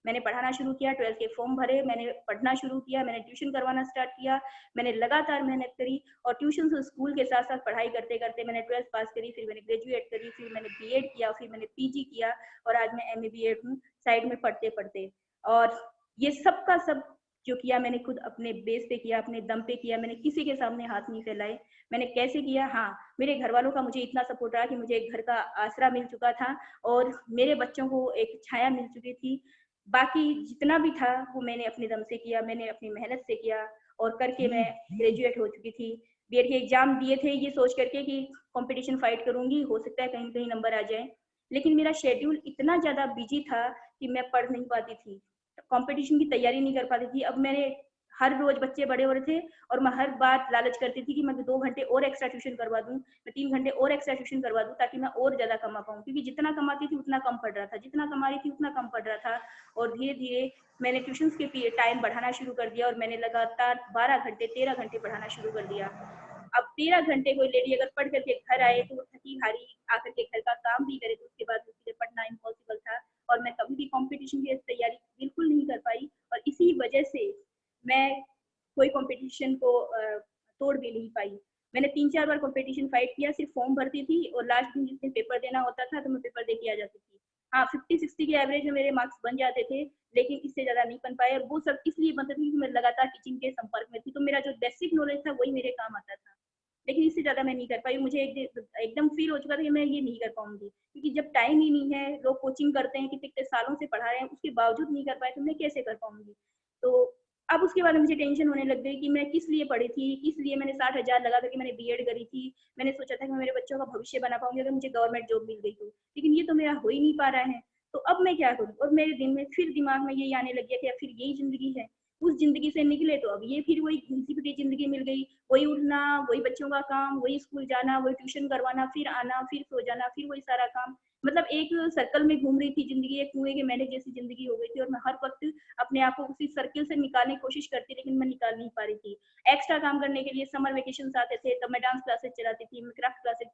मैंने पढ़ाना शुरू किया, 12th के फॉर्म भरे, मैंने पढ़ना शुरू किया, मैंने ट्यूशन करवाना स्टार्ट किया, मैंने लगातार मेहनत करी और ट्यूशन से स्कूल के साथ साथ पढ़ाई करते करते मैंने 12th पास करी, फिर मैंने ग्रेजुएट करी, फिर मैंने बीएड किया, फिर मैंने पीजी किया और आज मैं एमए बीएड हूँ साइड में पढ़ते पढ़ते। और ये सब का सब जो किया मैंने खुद अपने बेस पे किया, अपने दम पे किया, मैंने किसी के सामने हाथ नहीं फैलाए। मैंने कैसे किया? हाँ, मेरे घर वालों का मुझे इतना सपोर्ट रहा कि मुझे एक घर का आसरा मिल चुका था और मेरे बच्चों को एक छाया मिल चुकी थी। बाकी जितना भी था वो मैंने अपने दम से किया, मैंने अपनी मेहनत से किया और करके मैं ग्रेजुएट हो चुकी थी। बीएड के एग्जाम दिए थे ये सोच करके कि कंपटीशन फाइट करूंगी, हो सकता है कहीं कहीं नंबर आ जाए, लेकिन मेरा शेड्यूल इतना ज्यादा बिजी था कि मैं पढ़ नहीं पाती थी, कंपटीशन की तैयारी नहीं कर पाती थी। अब मैंने हर रोज बच्चे बड़े हो रहे थे और मैं हर बार लालच करती थी कि मैं 2 घंटे और एक्स्ट्रा ट्यूशन करवा दूं, मैं 3 घंटे और एक्स्ट्रा ट्यूशन करवा दूं ताकि मैं और ज्यादा कमा पाऊं, क्योंकि जितना कमाती थी उतना कम पड़ रहा था, जितना कमा रही थी उतना कम पड़ रहा था। और धीरे धीरे मैंने ट्यूशन के टाइम बढ़ाना शुरू कर दिया और मैंने लगातार 12 घंटे 13 घंटे पढ़ाना शुरू कर दिया। अब 13 घंटे कोई लेडी अगर पढ़ करके घर आए तो वो थकी हारी आकर के घर का काम भी करे तो उसके बाद उसके लिए पढ़ना इम्पॉसिबल था और मैं कभी भी कंपटीशन की तैयारी बिल्कुल नहीं कर पाई। और इसी वजह से मैं कोई कंपटीशन को तोड़ भी नहीं पाई। मैंने 3-4 बार कंपटीशन फाइट किया, सिर्फ फॉर्म भरती थी और लास्ट दिन जिस दिन पेपर देना होता था तो मैं पेपर दे के आ जाती थी। हाँ, 50-60 के एवरेज में मेरे मार्क्स बन जाते थे, लेकिन इससे ज्यादा नहीं बन पाए और वो सब इसलिए बनते थे कि मैं लगातार टीचिंग के संपर्क में थी, तो मेरा जो बेसिक नॉलेज था वही मेरे काम आता था। लेकिन इससे ज्यादा मैं नहीं कर पाई। मुझे एकदम फील हो चुका था कि मैं ये नहीं कर पाऊंगी, क्योंकि जब टाइम ही नहीं है, लोग कोचिंग करते हैं, कितने सालों से पढ़ा रहे हैं, उसके बावजूद नहीं कर पाए तो मैं कैसे कर पाऊंगी। तो अब उसके बाद मुझे टेंशन होने लग गई कि मैं किस लिए पढ़ी थी, किस लिए मैंने 60,000 लगा करके मैंने बीएड करी थी। मैंने सोचा था कि मैं मेरे बच्चों का भविष्य बना पाऊंगी अगर मुझे गवर्नमेंट जॉब मिल गई तो, लेकिन ये तो मेरा हो ही नहीं पा रहा है। तो अब मैं क्या करूं? और मेरे दिन में फिर दिमाग में यही आने लग गया कि फिर यही जिंदगी है, उस जिंदगी से निकले तो अब ये फिर वही घिसी-पिटी जिंदगी मिल गई। वही उठना, वही बच्चों का काम, वही स्कूल जाना, वही ट्यूशन करवाना, फिर आना, फिर सो जाना, फिर वही सारा काम। मतलब एक सर्कल में घूम रही थी जिंदगी, एक कुएं के मेंढक जैसी जिंदगी हो गई थी और मैं हर वक्त अपने आप को उसी सर्किल से निकालने की कोशिश करती, लेकिन मैं निकाल नहीं पा रही थी। एक्स्ट्रा काम करने के लिए समर वेकेशन आते थे, तब मैं डांस क्लासेस चलाती थी, मैं क्राफ्ट क्लासेस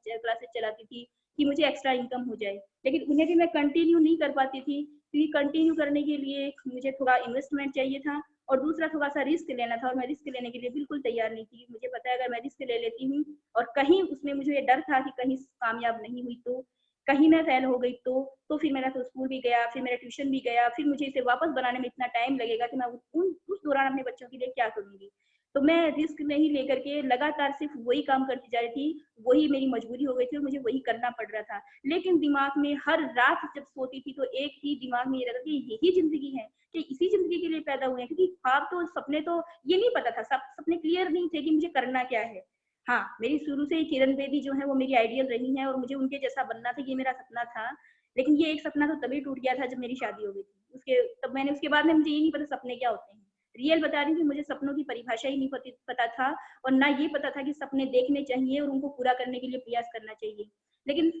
चलाती थी कि मुझे एक्स्ट्रा इनकम हो जाए, लेकिन उन्हें भी मैं कंटिन्यू नहीं कर पाती थी, क्योंकि कंटिन्यू करने के लिए मुझे थोड़ा इन्वेस्टमेंट चाहिए था और दूसरा थोड़ा-सा रिस्क लेना था और मैं रिस्क लेने के लिए बिल्कुल तैयार नहीं थी। मुझे पता है अगर मैं रिस्क ले लेती हूँ और कहीं उसमें मुझे ये डर था कि कहीं कामयाब नहीं हुई तो, कहीं मैं फेल हो गई तो फिर मेरा तो स्कूल भी गया, फिर मेरा ट्यूशन भी गया, फिर मुझे इसे वापस बनाने में इतना टाइम लगेगा कि मैं उस दौरान अपने बच्चों के लिए क्या करूँगी? तो मैं रिस्क नहीं लेकर के लगातार सिर्फ वही काम करती जा रही थी, वही मेरी मजबूरी हो गई थी और मुझे वही करना पड़ रहा था। लेकिन दिमाग में हर रात जब सोती थी तो एक ही दिमाग में ये रहता कि यही ज़िंदगी है, कि इसी ज़िंदगी के लिए पैदा हुए हैं, क्योंकि ख्वाब तो सपने तो ये नहीं पता था, सपने क्लियर नहीं थे कि मुझे करना क्या है। हाँ, मेरी शुरू से ही किरण बेदी जो है वो मेरी आइडियल रही हैं और मुझे उनके जैसा बनना था, ये मेरा सपना था। लेकिन ये एक सपना तो तभी टूट गया था जब मेरी शादी हो गई थी। उसके बाद में मुझे ये नहीं पता सपने क्या होते हैं। रियल बता रही हूँ कि मुझे सपनों की परिभाषा ही नहीं पता था और ना ये पता था कि सपने देखने चाहिए और उनको पूरा करने के लिए प्रयास करना चाहिए। लेकिन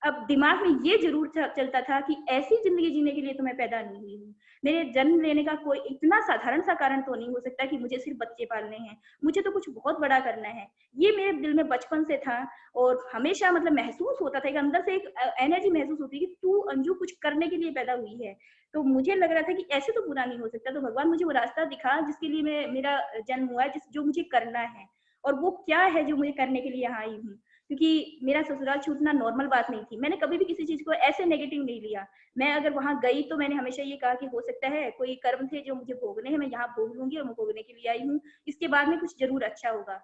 अब दिमाग में ये ज़रूर चलता था कि ऐसी ज़िंदगी जीने के लिए तो मैं पैदा नहीं हुई हूँ। मेरे जन्म लेने का कोई इतना साधारण सा कारण तो नहीं हो सकता कि मुझे सिर्फ़ बच्चे पालने हैं। मुझे तो कुछ बहुत बड़ा करना है। ये मेरे दिल में बचपन से था और हमेशा मतलब महसूस होता था कि अंदर से एक एनर्जी महसूस होती है कि तू अंजू कुछ करने के लिए पैदा हुई है। तो मुझे लग रहा था कि ऐसे तो पूरा नहीं हो सकता। तो भगवान मुझे वो रास्ता दिखा जिसके लिए मेरा जन्म हुआ है, जो मुझे करना है। और वो क्या है जो मुझे करने के लिए यहाँ आई हूँ। क्योंकि मेरा ससुराल छूटना नॉर्मल बात नहीं थी। मैंने कभी भी किसी चीज़ को ऐसे नेगेटिव नहीं लिया। मैं अगर वहाँ गई तो मैंने हमेशा ये कहा कि हो सकता है कोई कर्म थे जो मुझे भोगने हैं, मैं यहाँ भोग लूँगी और मैं भोगने के लिए आई हूँ। इसके बाद में कुछ ज़रूर अच्छा होगा।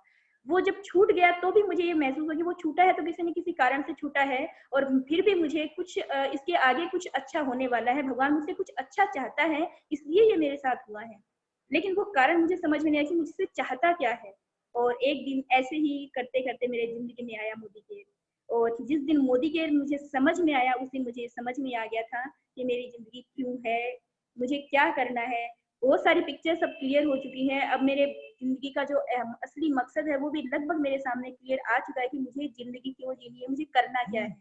वो जब छूट गया तो भी मुझे ये महसूस हुआ कि वो छूटा है तो किसी न किसी कारण से छूटा है और फिर भी मुझे कुछ इसके आगे कुछ अच्छा होने वाला है। भगवान मुझसे कुछ अच्छा चाहता है, इसलिए ये मेरे साथ हुआ है। लेकिन वो कारण मुझे समझ में नहीं आया कि मुझसे चाहता क्या है? और एक दिन ऐसे ही करते-करते मेरे ज़िंदगी में आया मोदी केयर और जिस दिन मोदी केयर मुझे समझ में आया, उस दिन मुझे समझ में आ गया था कि मेरी ज़िंदगी क्यों है, मुझे क्या करना है। बहुत सारी पिक्चर्स अब क्लियर हो चुकी हैं। अब मेरे ज़िंदगी का जो असली मकसद है, वो भी लगभग मेरे सामने क्लियर आ चुका है कि मुझे ज़िंदगी क्यों जीनी है, मुझे करना क्या है।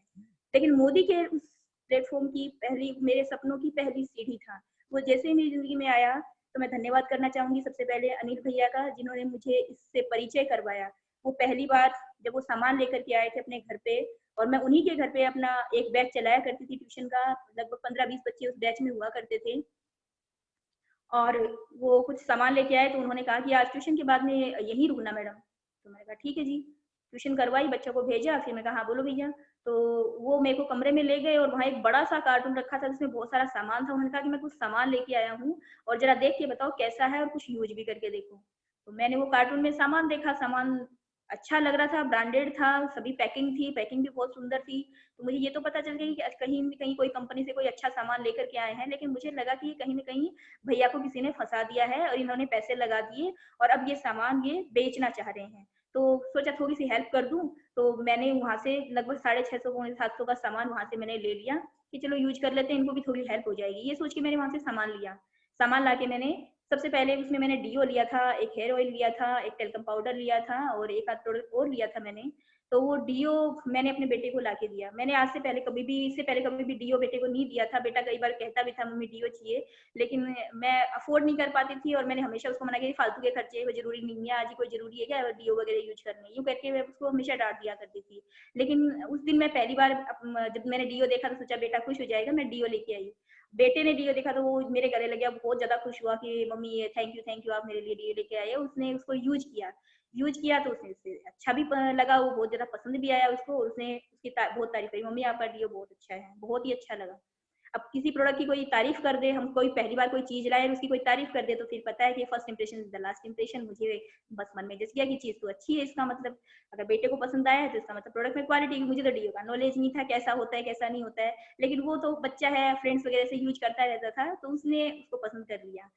लेकिन मोदी केयर उस प्लेटफ़ॉर्म की पहली मेरे सपनों की पहली सीढ़ी था। वो जैसे ही मेरी ज़िंदगी में आया तो मैं धन्यवाद करना चाहूँगी सबसे पहले अनिल भैया का, जिन्होंने मुझे इससे परिचय करवाया। वो पहली बार जब वो सामान लेकर के आए थे अपने घर पे और मैं उन्हीं के घर पे अपना एक बैच चलाया करती थी ट्यूशन का, लगभग 15-20 बच्चे उस बैच में हुआ करते थे। और वो कुछ सामान लेके आए तो उन्होंने कहा कि आज ट्यूशन के बाद में यहीं रुकना मैडम। तो मैंने कहा ठीक है जी। ट्यूशन करवाई, बच्चों को भेजा, फिर मैं कहा हाँ बोलो भैया। तो वो मेरे को कमरे में ले गए और वहाँ एक बड़ा-सा कार्टून रखा था जिसमें बहुत सारा सामान था। उन्होंने कहा कि मैं कुछ सामान लेके आया हूँ और ज़रा देख के बताओ कैसा है और कुछ यूज़ भी करके देखो। तो मैंने वो कार्टून में सामान देखा, सामान अच्छा लग रहा था, ब्रांडेड था, सभी पैकिंग थी, पैकिंग भी बहुत सुंदर थी। तो मुझे ये तो पता चल गया कि कहीं न कहीं कोई कंपनी से कोई अच्छा सामान लेकर के आए हैं, लेकिन मुझे लगा कि ये कहीं न कहीं भैया को किसी ने फँसा दिया है और इन्होंने पैसे लगा दिए और अब ये सामान ये बेचना चाह रहे हैं। तो सोचा थोड़ी-सी हेल्प कर दूँ, तो मैंने वहाँ से लगभग 650 पौने 700 का सामान वहाँ से मैंने ले लिया कि चलो यूज़ कर लेते हैं, इनको भी थोड़ी हेल्प हो जाएगी। ये सोच के मैंने वहाँ से सामान लिया। सामान लाके मैंने सबसे पहले उसमें मैंने डीओ लिया था, एक हेयर ऑयल लिया था, एक टेल्कम पाउडर लिया था और एक आध प्रोडक्ट और लिया था मैंने। तो वो डीओ मैंने अपने बेटे को लाके दिया। मैंने आज से पहले कभी भी इससे पहले कभी भी डीओ बेटे को नहीं दिया था। बेटा कई बार कहता भी था मम्मी डीओ चाहिए, लेकिन मैं अफ़ोर्ड नहीं कर पाती थी और मैंने हमेशा उसको मना किया कि फालतू के खर्चे वो ज़रूरी नहीं है, आज ही कोई ज़रूरी है क्या डीओ वगैरह यूज़ करने? यूँ करके मैं उसको हमेशा डाँट दिया करती थी। लेकिन उस दिन मैं पहली बार जब मैंने डीओ देखा तो सोचा बेटा खुश हो जाएगा, मैं डीओ लेके आई। बेटे ने डीओ देखा तो वो मेरे गले लग गया, बहुत ज़्यादा खुश हुआ कि मम्मी ये थैंक यू आप मेरे लिए डीओ लेके आए हो। उसने उसको यूज़ किया तो उसे अच्छा भी लगा, वो बहुत ज़्यादा पसंद भी आया उसको और उसने उसकी बहुत तारीफ़ करी, मम्मी आपका डीओ बहुत अच्छा है, बहुत ही अच्छा लगा। अब किसी प्रोडक्ट की कोई तारीफ़ कर दे, हम कोई पहली बार कोई चीज़ लाए और उसकी कोई तारीफ़ कर दे तो फिर पता है कि first impression is the last impression. मुझे बस मन में जच गया कि चीज़ तो अच्छी है, इसका मतलब अगर बेटे को पसंद आया है तो इसका मतलब प्रोडक्ट में क्वालिटी। मुझे तो डीओ का नॉलेज नहीं था कैसा होता है, कैसा नहीं होता है, लेकिन वो तो बच्चा है, फ्रेंड्स वगैरह से यूज़ करता रहता था तो उसने उसको पसंद कर लिया।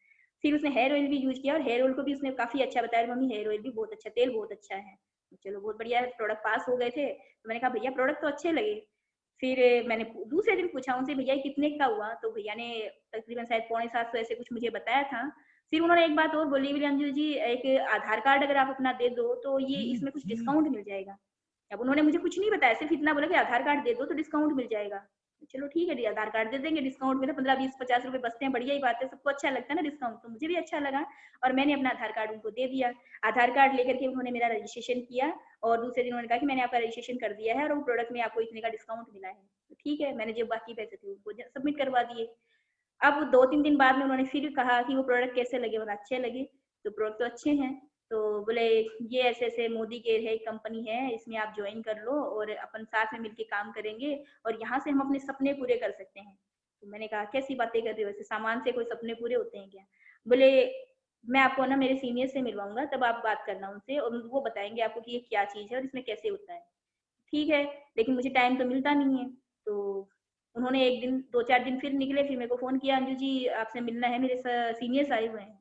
फिर उसने हेयर ऑयल भी यूज़ किया और हेयर ऑयल को भी उसने काफ़ी अच्छा बताया, मम्मी हेयर ऑयल भी बहुत अच्छा, तेल बहुत अच्छा है। चलो बहुत बढ़िया है, प्रोडक्ट पास हो गए थे। तो मैंने कहा भैया प्रोडक्ट तो अच्छे लगे। फिर मैंने दूसरे दिन पूछा उनसे भैया ये कितने का हुआ? तो भैया ने तकरीबन शायद पौने 700 ऐसे कुछ मुझे बताया था। फिर उन्होंने एक बात और बोली, बोले अंजू जी एक आधार कार्ड अगर आप अपना दे दो तो ये इसमें कुछ डिस्काउंट मिल जाएगा। अब उन्होंने मुझे कुछ नहीं बताया, सिर्फ इतना बोला कि आधार कार्ड दे दो तो डिस्काउंट मिल जाएगा। चलो ठीक है, आधार कार्ड दे देंगे, डिस्काउंट में तो 15-20-50 रुपए बचते हैं, बढ़िया ही बात है, सबको अच्छा लगता है ना डिस्काउंट, तो मुझे भी अच्छा लगा और मैंने अपना आधार कार्ड उनको दे दिया। आधार कार्ड लेकर के उन्होंने मेरा रजिस्ट्रेशन किया और दूसरे दिन उन्होंने कहा कि मैंने आपका रजिस्ट्रेशन कर दिया है और वो प्रोडक्ट में आपको इतने का डिस्काउंट मिला है। तो ठीक है, मैंने जो बाकी पैसे थे उनको सबमिट करवा दिए। अब 2-3 दिन बाद में उन्होंने फिर कहा कि वो प्रोडक्ट कैसे लगे, बोला अच्छे लगे, तो प्रोडक्ट तो अच्छे हैं, तो बोले ये ऐसे ऐसे मोदी केयर है, कंपनी है, इसमें आप ज्वाइन कर लो और अपन साथ में मिलके काम करेंगे और यहाँ से हम अपने सपने पूरे कर सकते हैं। तो मैंने कहा कैसी बातें कर रहे हो, वैसे सामान से कोई सपने पूरे होते हैं क्या? बोले मैं आपको ना मेरे सीनियर से मिलवाऊंगा, तब आप बात करना उनसे और वो बताएंगे आपको कि ये क्या चीज है और इसमें कैसे होता है। ठीक है, लेकिन मुझे टाइम तो मिलता नहीं है। तो उन्होंने एक दिन 2-4 दिन फिर निकले, फिर मेरे को फोन किया, अंजू जी आपसे मिलना है, मेरे सीनियर्स आए हुए हैं।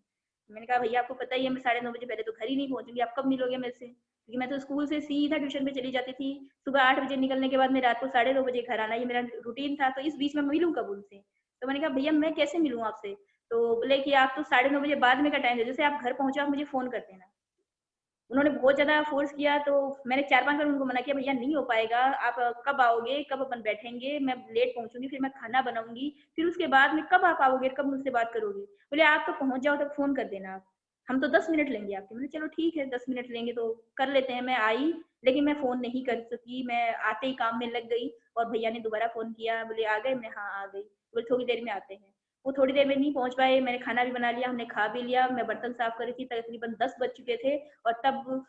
मैंने कहा भैया आपको पता ही है मैं 9:30 बजे पहले तो घर ही नहीं पहुंचूंगी, आप कब मिलोगे मेरे से? क्योंकि मैं तो स्कूल से सीधा ट्यूशन पे चली जाती थी, सुबह 8 बजे निकलने के बाद मैं रात को 9:30 बजे घर आना, ये मेरा रूटीन था, तो इस बीच में मिलूं कब उनसे? तो मैंने कहा भैया मैं कैसे मिलूं आपसे? तो बोले कि आप तो 9:30 बजे बाद में का टाइम है, जैसे आप घर पहुंचो आप मुझे फोन कर देना। उन्होंने बहुत ज़्यादा फ़ोर्स किया, तो मैंने 4-5 बार उनको मना किया, भैया नहीं हो पाएगा, आप कब आओगे, कब अपन बैठेंगे, मैं लेट पहुँचूँगी, फिर मैं खाना बनाऊँगी, फिर उसके बाद में कब आप आओगे, कब मुझसे बात करोगे? बोले आप तो पहुँच जाओ तब फ़ोन कर देना आप, हम तो 10 मिनट लेंगे आपके। मैंने चलो ठीक है 10 मिनट लेंगे तो कर लेते हैं। मैं आई, लेकिन मैं फ़ोन नहीं कर सकी, मैं आते ही काम में लग गई और भैया ने दोबारा फ़ोन किया, बोले आ गए? मैं हाँ, आ गई। बोले थोड़ी देर में आते हैं। वो थोड़ी देर में नहीं पहुँच पाए, मैंने खाना भी बना लिया, हमने खा भी लिया, मैं बर्तन साफ़ कर रही थी, तकरीबन 10 बज चुके थे और तब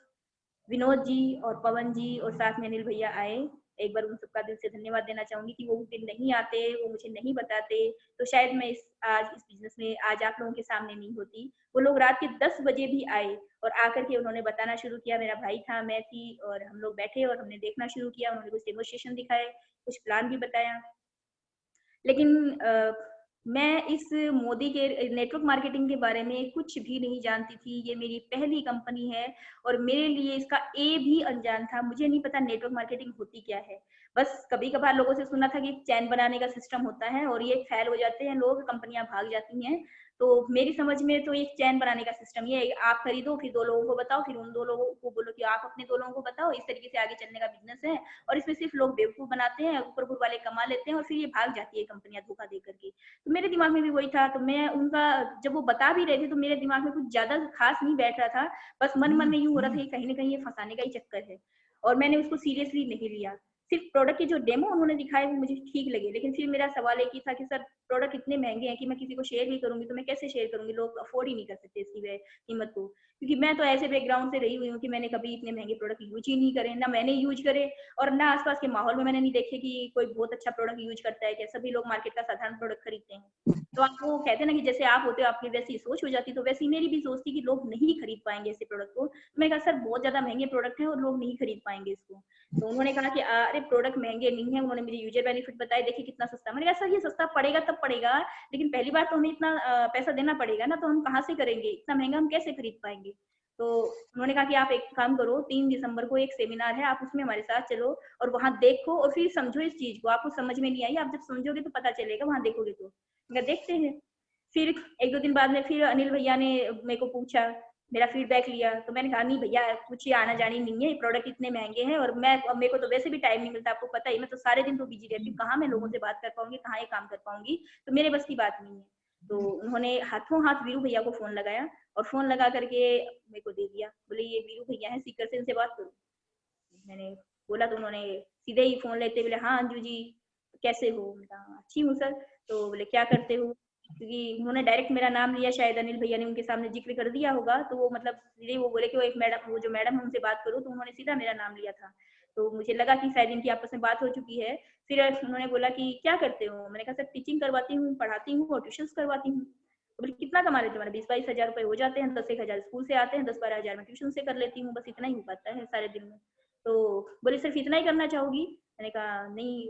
विनोद जी और पवन जी और साथ में अनिल भैया आए। एक बार उन सबका दिल से धन्यवाद देना चाहूंगी कि वो उस दिन नहीं आते, वो मुझे नहीं बताते, तो शायद मैं इस बिजनेस में आज आप लोगों के सामने नहीं होती। वो लोग रात के 10 बजे भी आए और आकर के उन्होंने बताना शुरू किया, मेरा भाई था, मैं थी और हम लोग बैठे और हमने देखना शुरू किया। उन्होंने कुछ डेमोस्ट्रेशन दिखाए, कुछ प्लान भी बताया। लेकिन मैं इस मोदी के नेटवर्क मार्केटिंग के बारे में कुछ भी नहीं जानती थी। ये मेरी पहली कंपनी है और मेरे लिए इसका ए भी अनजान था। मुझे नहीं पता नेटवर्क मार्केटिंग होती क्या है। बस कभी-कभार लोगों से सुना था कि चैन बनाने का सिस्टम होता है और ये फेल हो जाते हैं लोग, कंपनियां भाग जाती हैं। तो मेरी समझ में तो एक चैन बनाने का सिस्टम ये है, आप खरीदो, फिर 2 लोगों को बताओ, फिर उन 2 लोगों को बोलो कि आप अपने 2 लोगों को बताओ। इस तरीके से आगे चलने का बिजनेस है और इसमें सिर्फ लोग बेवकूफ बनाते हैं, ऊपर-ऊपर वाले कमा लेते हैं और फिर ये भाग जाती है कंपनियां धोखा दे करके। तो मेरे दिमाग में भी वही था, तो मैं उनका जब वो बता भी रहे थे तो मेरे दिमाग में कुछ ज्यादा खास नहीं बैठ रहा था। बस मन-मन में यूँ हो रहा था कि कहीं न कहीं ये फँसाने का ही चक्कर है और मैंने उसको सीरियसली नहीं लिया। सिर्फ प्रोडक्ट के जो डेमो उन्होंने दिखाए वो मुझे ठीक लगे, लेकिन फिर मेरा सवाल एक ही था कि सर प्रोडक्ट इतने महँगे हैं कि मैं किसी को शेयर भी करूँगी तो मैं कैसे शेयर करूँगी? लोग अफोर्ड ही नहीं कर सकते इसकी कीमत को। क्योंकि मैं तो ऐसे बैकग्राउंड से रही हुई हूँ कि मैंने कभी इतने महँगे प्रोडक्ट यूज़ ही नहीं करे, ना मैंने यूज़ करे और ना आस-पास के माहौल में मैंने नहीं देखे कि कोई बहुत अच्छा प्रोडक्ट यूज़ करता है क्या? सभी लोग मार्केट का साधारण प्रोडक्ट खरीदते हैं। तो आप वो कहते हैं ना कि जैसे आप होते हो आपकी वैसी सोच हो जाती, तो वैसी मेरी भी सोच थी कि लोग नहीं खरीद पाएँगे ऐसे प्रोडक्ट को। तो मैंने कहा सर बहुत ज़्यादा महँगे प्रोडक्ट हैं और लोग नहीं खरीद पाएँगे इसको। तो उन्होंने कहा कि अरे प्रोडक्ट महँगे नहीं है, उन्होंने मुझे यूज़र बेनिफिट बताए, देखिए कितना सस्ता। मैंने कहा सर ये सस्ता पड़ेगा तब पड़ेगा, लेकिन पहली बार तो हमें इतना पैसा देना पड़ेगा ना, तो हम कहाँ से करेंगे? इतना महँगा हम कैसे खरीद पाएँगे? तो उन्होंने कहा कि आप एक काम करो, 3 दिसंबर को एक सेमिनार है, आप उसमें हमारे साथ चलो और वहाँ देखो और फिर समझो इस चीज़ को। आपको समझ में नहीं आई, आप जब समझोगे तो पता चलेगा, वहाँ देखोगे तो। मैं कहा देखते हैं। फिर 1-2 दिन बाद में फिर अनिल भैया ने मेरे को पूछा, मेरा फीडबैक लिया, तो मैंने कहा नहीं भैया कुछ ये आना-जानी नहीं है, ये प्रोडक्ट इतने महँगे हैं और मेरे को तो वैसे भी टाइम नहीं मिलता, आपको पता ही है, मैं तो सारे दिन तो बिज़ी रहती हूँ, कहाँ मैं लोगों से बात कर पाऊँगी, कहाँ ये काम कर पाऊँगी, तो मेरे बस की बात नहीं है। तो उन्होंने हाथों-हाथ वीरू भैया को फ़ोन लगाया और फ़ोन लगा करके मेरे को दे दिया। बोले ये वीरू भैया हैं सीकर से, इनसे बात करो। मैंने बोला तो उन्होंने सीधे ही फ़ोन लेते बोले हाँ अंजू जी कैसे हो? मैंने कहा अच्छी हूँ सर। तो बोले क्या करते हो? क्योंकि उन्होंने डायरेक्ट मेरा नाम लिया, शायद अनिल भैया ने उनके सामने ज़िक्र कर दिया होगा, तो वो मतलब सीधे वो बोले कि वो एक मैडम, वो जो मैडम है उनसे बात करो, तो उन्होंने सीधा मेरा नाम लिया था। तो मुझे लगा कि शायद इनकी आपस में बात हो चुकी है। फिर उन्होंने बोला कि क्या करते हो? मैंने कहा सर टीचिंग करवाती हूँ, पढ़ाती हूँ और ट्यूशन्स करवाती हूँ। तो बोले कितना कमा लेते हो? मैंने 20-22 हज़ार रुपए हो जाते हैं, 10-1 हज़ार स्कूल से आते हैं, 10-12 हज़ार मैं ट्यूशन से कर लेती हूँ, बस इतना ही हो पाता है सारे दिन में। तो बोले सिर्फ इतना ही करना चाहोगी? मैंने कहा नहीं,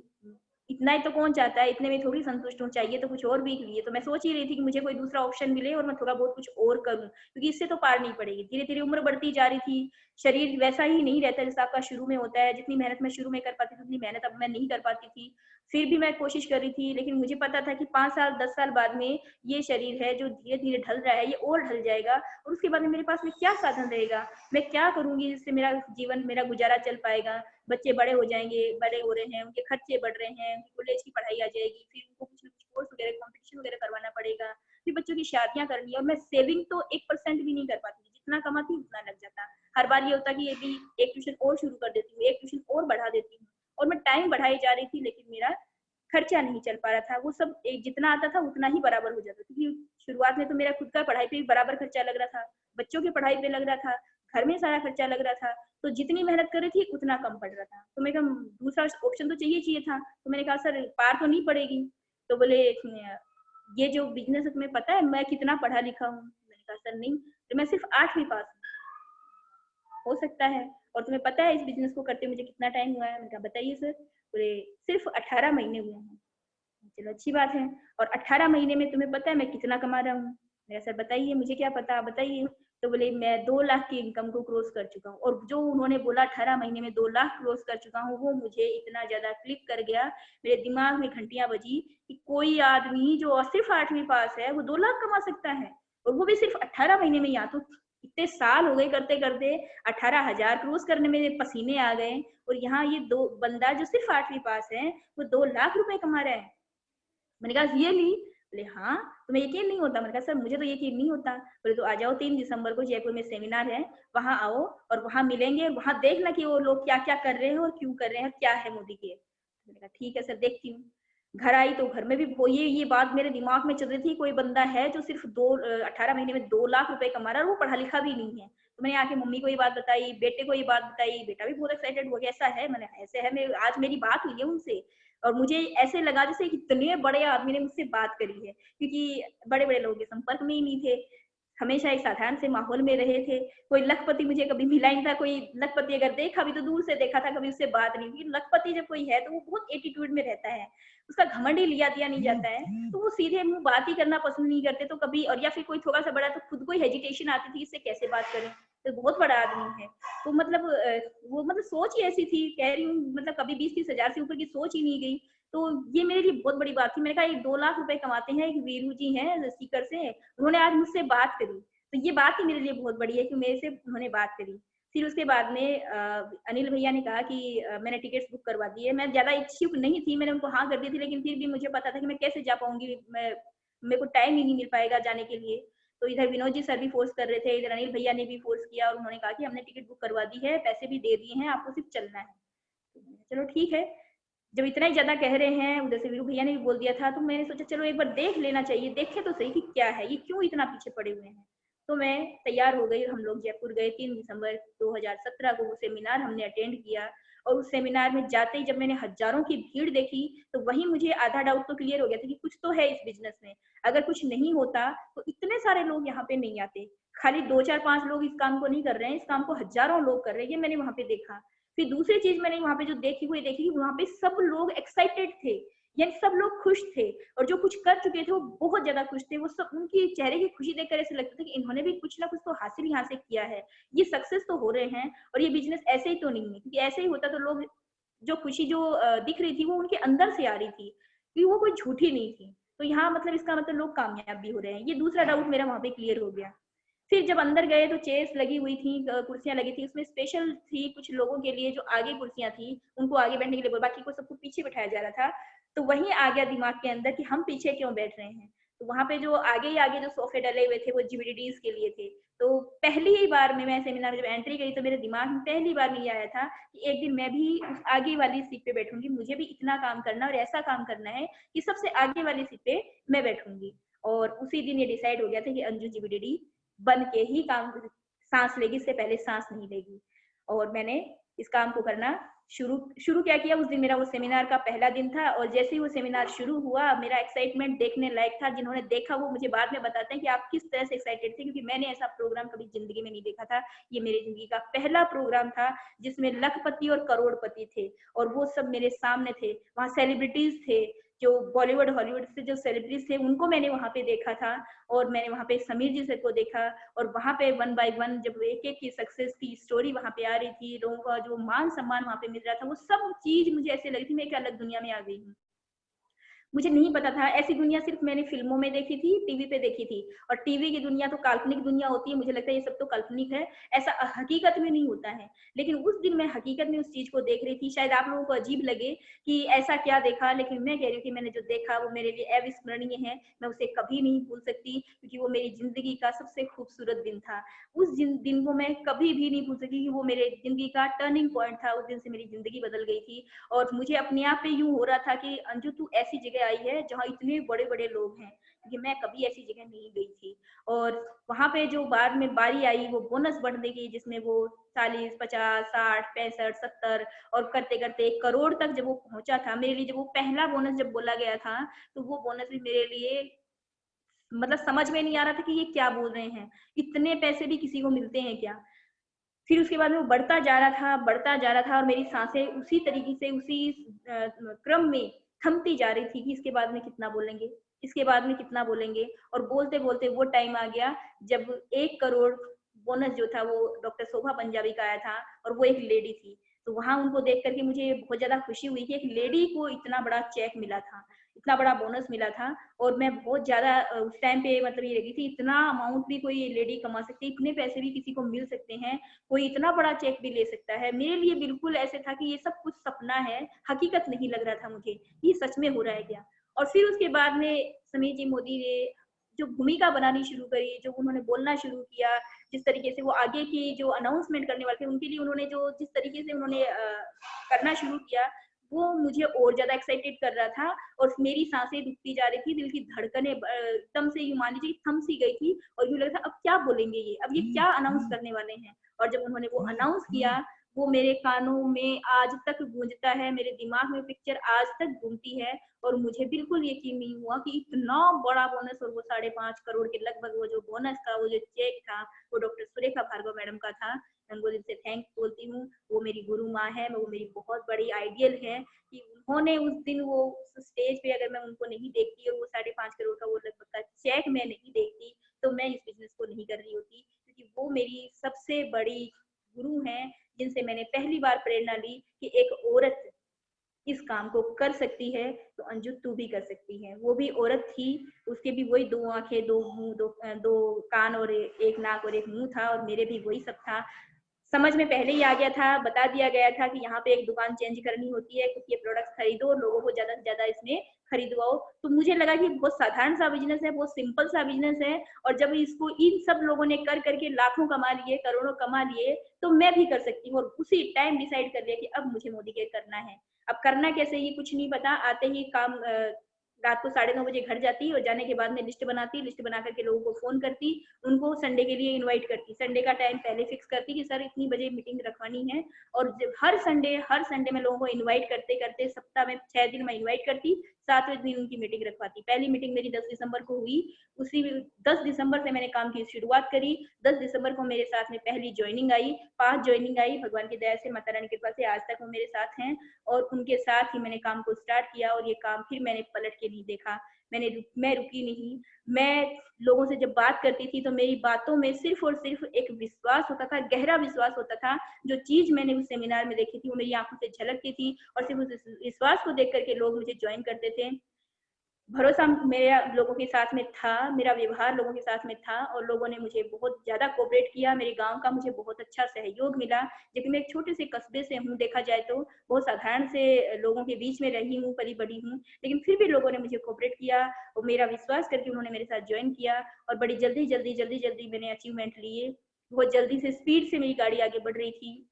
इतना ही तो कौन चाहता है, इतने में थोड़ी संतुष्ट हूँ, चाहिए तो कुछ और भी लिए। तो मैं सोच ही रही थी कि मुझे कोई दूसरा ऑप्शन मिले और मैं थोड़ा बहुत कुछ और करूँ, क्योंकि इससे तो पार नहीं पड़ेगी। धीरे-धीरे उम्र बढ़ती जा रही थी, शरीर वैसा ही नहीं रहता जैसा आपका शुरू में होता है। जितनी मेहनत मैं शुरू में कर पाती थी, उतनी मेहनत अब मैं नहीं कर पाती थी। फिर भी मैं कोशिश कर रही थी, लेकिन मुझे पता था कि 5 साल 10 साल बाद में ये शरीर है जो धीरे-धीरे ढल रहा है, ये और ढल जाएगा और उसके बाद में मेरे पास में क्या साधन रहेगा? मैं क्या करूँगी जिससे मेरा जीवन, मेरा गुज़ारा चल पाएगा? बच्चे बड़े हो जाएँगे, बड़े हो रहे हैं, उनके खर्चे बढ़ रहे हैं, उनकी कॉलेज की पढ़ाई आ जाएगी, फिर उनको कुछ न कुछ कोर्स वगैरह, कॉम्पिटिशन वगैरह करवाना पड़ेगा, फिर बच्चों की शादियाँ करनी है और मैं सेविंग तो 1% भी नहीं कर पाती थी, जितना कमाती उतना लग जाता। हर बार ये होता कि यदि एक ट्यूशन और शुरू कर देती हूँ, एक ट्यूशन और बढ़ा देती हूँ और मैं टाइम बढ़ाई जा रही थी, लेकिन मेरा खर्चा नहीं चल पा रहा था। वो सब एक जितना आता था उतना ही बराबर हो जाता था, क्योंकि शुरुआत में तो मेरा खुद का पढ़ाई पे भी बराबर खर्चा लग रहा था, बच्चों की पढ़ाई पे लग रहा था, घर में सारा खर्चा लग रहा था, तो जितनी मेहनत कर रही थी उतना कम पड़ रहा था। तो मैं कहा दूसरा ऑप्शन तो चाहिए था, तो मैंने कहा सर पार तो नहीं पड़ेगी। तो बोले ये जो बिजनेस है तुम्हें पता है मैं कितना पढ़ा लिखा हूँ? मैंने कहा सर नहीं, तो मैं सिर्फ 8वीं पास हो सकता है, और तुम्हें पता है इस बिजनेस को करते मुझे कितना टाइम हुआ है? मैंने कहा बताइए सर। बोले सिर्फ 18 महीने हुए हैं। चलो अच्छी बात है, और 18 महीने में तुम्हें पता है मैं कितना कमा रहा हूँ? मैंने कहा सर बताइए, मुझे क्या पता, आप बताइए। तो बोले मैं 2 लाख की इनकम को क्रॉस कर चुका हूँ, और जो उन्होंने बोला 18 महीने में 2 लाख क्रॉस कर चुका हूँ, वो मुझे इतना ज्यादा क्लिक कर गया, मेरे दिमाग में घंटियां बजी कि कोई आदमी जो सिर्फ 8वीं पास है वो 2 लाख कमा सकता है, और वो भी सिर्फ 18 महीने में। यहाँ तो इतने साल हो गए करते करते, 18,000 क्रॉस करने में पसीने आ गए, और यहाँ ये दो बंदा जो सिर्फ 8वीं पास है वो 2 लाख रुपए कमा रहा है। मैंने कहा रियली? बोले हाँ, तुम्हें यकीन नहीं होता? मैंने कहा सर मुझे तो यकीन नहीं होता। बोले तो आ जाओ 3 दिसंबर को जयपुर में सेमिनार है, वहां आओ और वहां मिलेंगे, वहां देखना कि वो लोग क्या क्या कर रहे हैं और क्यों कर रहे हैं, क्या है मोदी के। मैंने कहा ठीक है सर, देखती हूँ। घर आई तो घर में भी वो ये बात मेरे दिमाग में चल रही थी, कोई बंदा है जो सिर्फ 18 महीने में 2 लाख रुपए कमा रहा है और वो पढ़ा लिखा भी नहीं है। तो मैंने आके मम्मी को ये बात बताई, बेटे को ये बात बताई, बेटा भी बहुत एक्साइटेड हो गया, ऐसा है? मैंने ऐसे है, मैं आज मेरी बात हुई है उनसे, और मुझे ऐसे लगा जैसे इतने बड़े आदमी ने मुझसे बात करी है, क्योंकि बड़े बड़े लोगों के संपर्क में ही नहीं थे, हमेशा एक साधारण से माहौल में रहे थे। कोई लखपति मुझे कभी मिला नहीं था, कोई लखपति अगर देखा भी तो दूर से देखा था, कभी उससे बात नहीं हुई। लखपति जब कोई है तो वो बहुत एटीट्यूड में रहता है, उसका घमंड ही लिया दिया नहीं जाता है, तो वो सीधे मुंह बात ही करना पसंद नहीं करते। तो कभी, और या फिर कोई थोड़ा सा बड़ा तो खुद को हेजिटेशन आती थी इससे कैसे बात करें, तो बहुत बड़ा आदमी है। तो मतलब वो मतलब सोच ही ऐसी थी, कह रही हूँ, मतलब कभी 20-30 हजार से ऊपर की सोच ही नहीं गई। तो ये मेरे लिए बहुत बड़ी बात थी। मैंने कहा ये 2 लाख रुपए कमाते हैं, एक वीरू जी हैं सीकर से, उन्होंने आज मुझसे बात करी, तो ये बात ही मेरे लिए बहुत बड़ी है कि मेरे से उन्होंने बात करी। फिर उसके बाद में अनिल भैया ने कहा कि मैंने टिकट्स बुक करवा दी है। मैं ज्यादा इच्छुक नहीं थी, मैंने उनको हाँ कर दी थी, लेकिन फिर भी मुझे पता था कि मैं कैसे जा पाऊंगी, मेरे को टाइम ही नहीं मिल पाएगा जाने के लिए। तो इधर विनोद जी सर भी फोर्स कर रहे थे, इधर अनिल भैया ने भी फोर्स किया, और उन्होंने कहा कि हमने टिकट बुक करवा दी है, पैसे भी दे दिए हैं, आपको सिर्फ चलना है। तो चलो ठीक है, जब इतना ही ज्यादा कह रहे हैं, उधर से वीरू भैया ने भी बोल दिया था, तो मैंने सोचा चलो एक बार देख लेना चाहिए, देखे तो सही कि क्या है, ये क्यों इतना पीछे पड़े हुए हैं। तो मैं तैयार हो गई, हम लोग जयपुर गए। 3 दिसंबर 2017 को वो सेमिनार हमने अटेंड किया, और उस सेमिनार में जाते ही जब मैंने हजारों की भीड़ देखी, तो वही मुझे आधा डाउट तो क्लियर हो गया था कि कुछ तो है इस बिजनेस में। अगर कुछ नहीं होता तो इतने सारे लोग यहाँ पे नहीं आते, खाली 2-4-5 लोग इस काम को नहीं कर रहे हैं, इस काम को हजारों लोग कर रहे हैं, ये मैंने वहां पे देखा। फिर दूसरी चीज मैंने वहां पे जो देखी, वो ये देखी कि वहां पे सब लोग एक्साइटेड थे, यानी सब लोग खुश थे, और जो कुछ कर चुके थे वो बहुत ज्यादा खुश थे। वो सब, उनकी चेहरे की खुशी देखकर ऐसे लगता था कि इन्होंने भी कुछ ना कुछ तो हासिल यहाँ से किया है, ये सक्सेस तो हो रहे हैं, और ये बिजनेस ऐसे ही तो नहीं है, क्योंकि ऐसे ही होता तो लोग, जो खुशी जो दिख रही थी वो उनके अंदर से आ रही थी, क्योंकि वो कोई झूठी नहीं थी। तो यहाँ मतलब इसका मतलब लोग कामयाब भी हो रहे हैं, ये दूसरा डाउट मेरा वहां पे क्लियर हो गया। फिर जब अंदर गए तो चेयर्स लगी हुई थी, कुर्सियां लगी थी, उसमें स्पेशल थी कुछ लोगों के लिए, जो आगे कुर्सियां थी उनको आगे बैठने के लिए बोला, बाकी को सबको पीछे बैठाया जा रहा था। तो वहीं आ गया दिमाग के अंदर कि हम पीछे क्यों बैठ रहे हैं। तो वहां पे जो आगे ही आगे जो सोफे डले हुए थे वो जीबीडीज के लिए थे। तो पहली ही बार में मैं सेमिनार में जब एंट्री करी, तो मेरे दिमाग में पहली बार में ये आया था कि एक दिन मैं भी उस आगे वाली सीट पे बैठूंगी, मुझे भी इतना काम करना और ऐसा काम करना है कि सबसे आगे वाली सीट पे मैं बैठूंगी। और उसी दिन ये डिसाइड हो गया था कि अंजू जीबीडी बन के ही काम, सांस लेगी, इससे पहले सांस नहीं लेगी। और मैंने इस काम को करना शुरू क्या किया। उस दिन मेरा वो सेमिनार का पहला दिन था, और जैसे ही वो सेमिनार शुरू हुआ, मेरा एक्साइटमेंट देखने लायक था। जिन्होंने देखा वो मुझे बाद में बताते हैं कि आप किस तरह से एक्साइटेड थे, क्योंकि मैंने ऐसा प्रोग्राम कभी जिंदगी में नहीं देखा था। ये मेरी जिंदगी का पहला प्रोग्राम था जिसमें लखपति और करोड़पति थे, और वो सब मेरे सामने थे। वहाँ सेलिब्रिटीज थे, जो बॉलीवुड हॉलीवुड से जो सेलिब्रिटीज थे उनको मैंने वहां पे देखा था, और मैंने वहां पे समीर जी सर को देखा। और वहां पे 1 बाय 1 जब एक एक की सक्सेस की स्टोरी वहां पे आ रही थी, लोगों का जो मान सम्मान वहां पे मिल रहा था, वो सब चीज मुझे ऐसे लगी थी मैं एक अलग दुनिया में आ गई हूँ। मुझे नहीं पता था। ऐसी दुनिया सिर्फ मैंने फिल्मों में देखी थी, टीवी पे देखी थी, और टीवी की दुनिया तो काल्पनिक दुनिया होती है। मुझे लगता है ये सब तो काल्पनिक है, ऐसा हकीकत में नहीं होता है। लेकिन उस दिन मैं हकीकत में उस चीज को देख रही थी। शायद आप लोगों को अजीब लगे कि ऐसा क्या देखा, लेकिन मैं कह रही हूँ कि मैंने जो देखा वो मेरे लिए अविस्मरणीय है। मैं उसे कभी नहीं भूल सकती, क्योंकि वो मेरी जिंदगी का सबसे खूबसूरत दिन था। उस दिन को मैं कभी भी नहीं भूल सकती कि वो मेरे जिंदगी का टर्निंग पॉइंट था। उस दिन से मेरी जिंदगी बदल गई थी, और मुझे अपने आप पे यूं हो रहा था कि अंजू तू ऐसी जगह आई है जहाँ इतने बड़े बड़े लोग हैं, क्योंकि मैं कभी ऐसी जगह नहीं गई थी। और वहां पे जो बाद में बारी आई वो बोनस बढ़ने की, जिसमें वो 40, 50, 60, 65, 70 और करते करते 1 करोड़ तक जब वो पहुंचा था मेरे लिए, जब वो पहला बोनस जब बोला गया था, तो वो बोनस भी मेरे लिए मतलब समझ में नहीं आ रहा था कि ये क्या बोल रहे हैं, इतने पैसे भी किसी को मिलते हैं क्या। फिर उसके बाद में वो बढ़ता जा रहा था, बढ़ता जा रहा था, और मेरी सांसें उसी तरीके से उसी क्रम में थमती जा रही थी कि इसके बाद में कितना बोलेंगे, इसके बाद में कितना बोलेंगे। और बोलते बोलते वो टाइम आ गया जब 1 करोड़ बोनस जो था वो डॉक्टर शोभा पंजाबी का आया था, और वो एक लेडी थी। तो वहां उनको देख करके मुझे बहुत ज्यादा खुशी हुई कि एक लेडी को इतना बड़ा चेक मिला था, इतना बड़ा बोनस मिला था। और मैं बहुत ज्यादा उस टाइम पे मतलब ये लगी थी, इतना अमाउंट भी कोई लेडी कमा सकती है, इतने पैसे भी किसी को मिल सकते हैं, कोई इतना बड़ा चेक भी ले सकता है। मेरे लिए बिल्कुल ऐसे था कि ये सब कुछ सपना है, हकीकत नहीं लग रहा था मुझे, ये सच में हो रहा है क्या। और फिर उसके बाद में समीर जी मोदी ने जो भूमिका बनानी शुरू करी, जो उन्होंने बोलना शुरू किया, जिस तरीके से वो आगे की जो अनाउंसमेंट करने वाले थे उनके लिए उन्होंने जो जिस तरीके से उन्होंने करना शुरू किया, वो मुझे और ज्यादा एक्साइटेड कर रहा था। और मेरी सांसें रुकती जा रही थी, दिल की धड़कनें एकदम से यूं मान लीजिए थम सी गई थी, और यूं लग रहा था अब क्या बोलेंगे ये, अब ये क्या अनाउंस करने वाले हैं। और जब उन्होंने वो अनाउंस किया, वो मेरे कानों में आज तक गूंजता है, मेरे दिमाग में पिक्चर आज तक घूमती है। और मुझे बिल्कुल यकीन नहीं हुआ कि इतना बड़ा बोनस, और वो 5.5 करोड़ के लगभग वो जो बोनस था, वो जो चेक था, वो डॉक्टर सुरेखा भार्गव मैडम का था। मैं उनको दिल से थैंक बोलती हूँ। वो मेरी गुरु माँ है, वो मेरी बहुत बड़ी आइडियल है कि उन्होंने उस दिन वो स्टेज पे, अगर मैं उनको नहीं देखती और वो 5.5 करोड़ का वो लगभग का चेक मैं नहीं देखती, तो मैं इस बिजनेस को नहीं कर रही होती। क्योंकि वो मेरी सबसे बड़ी गुरु हैं, जिनसे मैंने पहली बार प्रेरणा ली कि एक औरत इस काम को कर सकती है, तो अंजू तू भी कर सकती है। वो भी औरत थी, उसके भी वही 2 आंखें, 2 मुंह, 2 कान और 1 नाक और 1 मुंह था, और मेरे भी वही सब था। समझ में पहले ही आ गया था, बता दिया गया था कि यहाँ पे एक दुकान चेंज करनी होती है, कुछ ये प्रोडक्ट्स खरीदो और लोगों को ज्यादा से ज्यादा इसमें खरीदवाओ। तो मुझे लगा कि बहुत साधारण सा बिजनेस है, बहुत सिंपल सा बिजनेस है, और जब इसको इन सब लोगों ने कर करके लाखों कमा लिए, करोड़ों कमा लिए, तो मैं भी कर सकती हूँ। और उसी टाइम डिसाइड कर लिया कि अब मुझे मोदी केयर करना है। अब करना कैसे ये कुछ नहीं पता, आते ही काम रात को 9:30 बजे घर जाती, और जाने के बाद में लिस्ट बनाती, लिस्ट बना करके लोगों को फोन करती, उनको संडे के लिए इनवाइट करती, संडे का टाइम पहले फिक्स करती कि सर इतनी बजे मीटिंग रखवानी है। और हर संडे में लोगों को इनवाइट करते करते सप्ताह में 6 दिन मैं इनवाइट करती, 7वें दिन उनकी मीटिंग रखवाती। पहली मीटिंग मेरी 10 दिसंबर को हुई, उसी 10 दिसंबर से मैंने काम की शुरुआत करी। 10 दिसंबर को मेरे साथ में पहली ज्वाइनिंग आई, 5 ज्वाइनिंग आई, भगवान की दया से, माता रानी की कृपा से आज तक वो मेरे साथ हैं। और उनके साथ ही मैंने काम को स्टार्ट किया, और ये काम फिर मैंने पलट के नहीं देखा। मैं रुकी नहीं। मैं लोगों से जब बात करती थी तो मेरी बातों में सिर्फ और सिर्फ एक विश्वास होता था, गहरा विश्वास होता था। जो चीज मैंने उस सेमिनार में देखी थी वो मेरी आंखों से झलकती थी, और सिर्फ उस विश्वास को देख करके लोग मुझे ज्वाइन करते थे। भरोसा मेरा लोगों के साथ में था, मेरा व्यवहार लोगों के साथ में था, और लोगों ने मुझे बहुत ज्यादा कोऑपरेट किया। मेरे गांव का मुझे बहुत अच्छा सहयोग मिला, लेकिन मैं एक छोटे से कस्बे से हूँ, देखा जाए तो बहुत साधारण से लोगों के बीच में रही हूँ, पली बड़ी हूँ, लेकिन फिर भी लोगों ने मुझे कोऑपरेट किया और मेरा विश्वास करके उन्होंने मेरे साथ ज्वाइन किया। और बड़ी जल्दी जल्दी जल्दी जल्दी मैंने अचीवमेंट लिए। बहुत जल्दी से स्पीड से मेरी गाड़ी आगे बढ़ रही थी।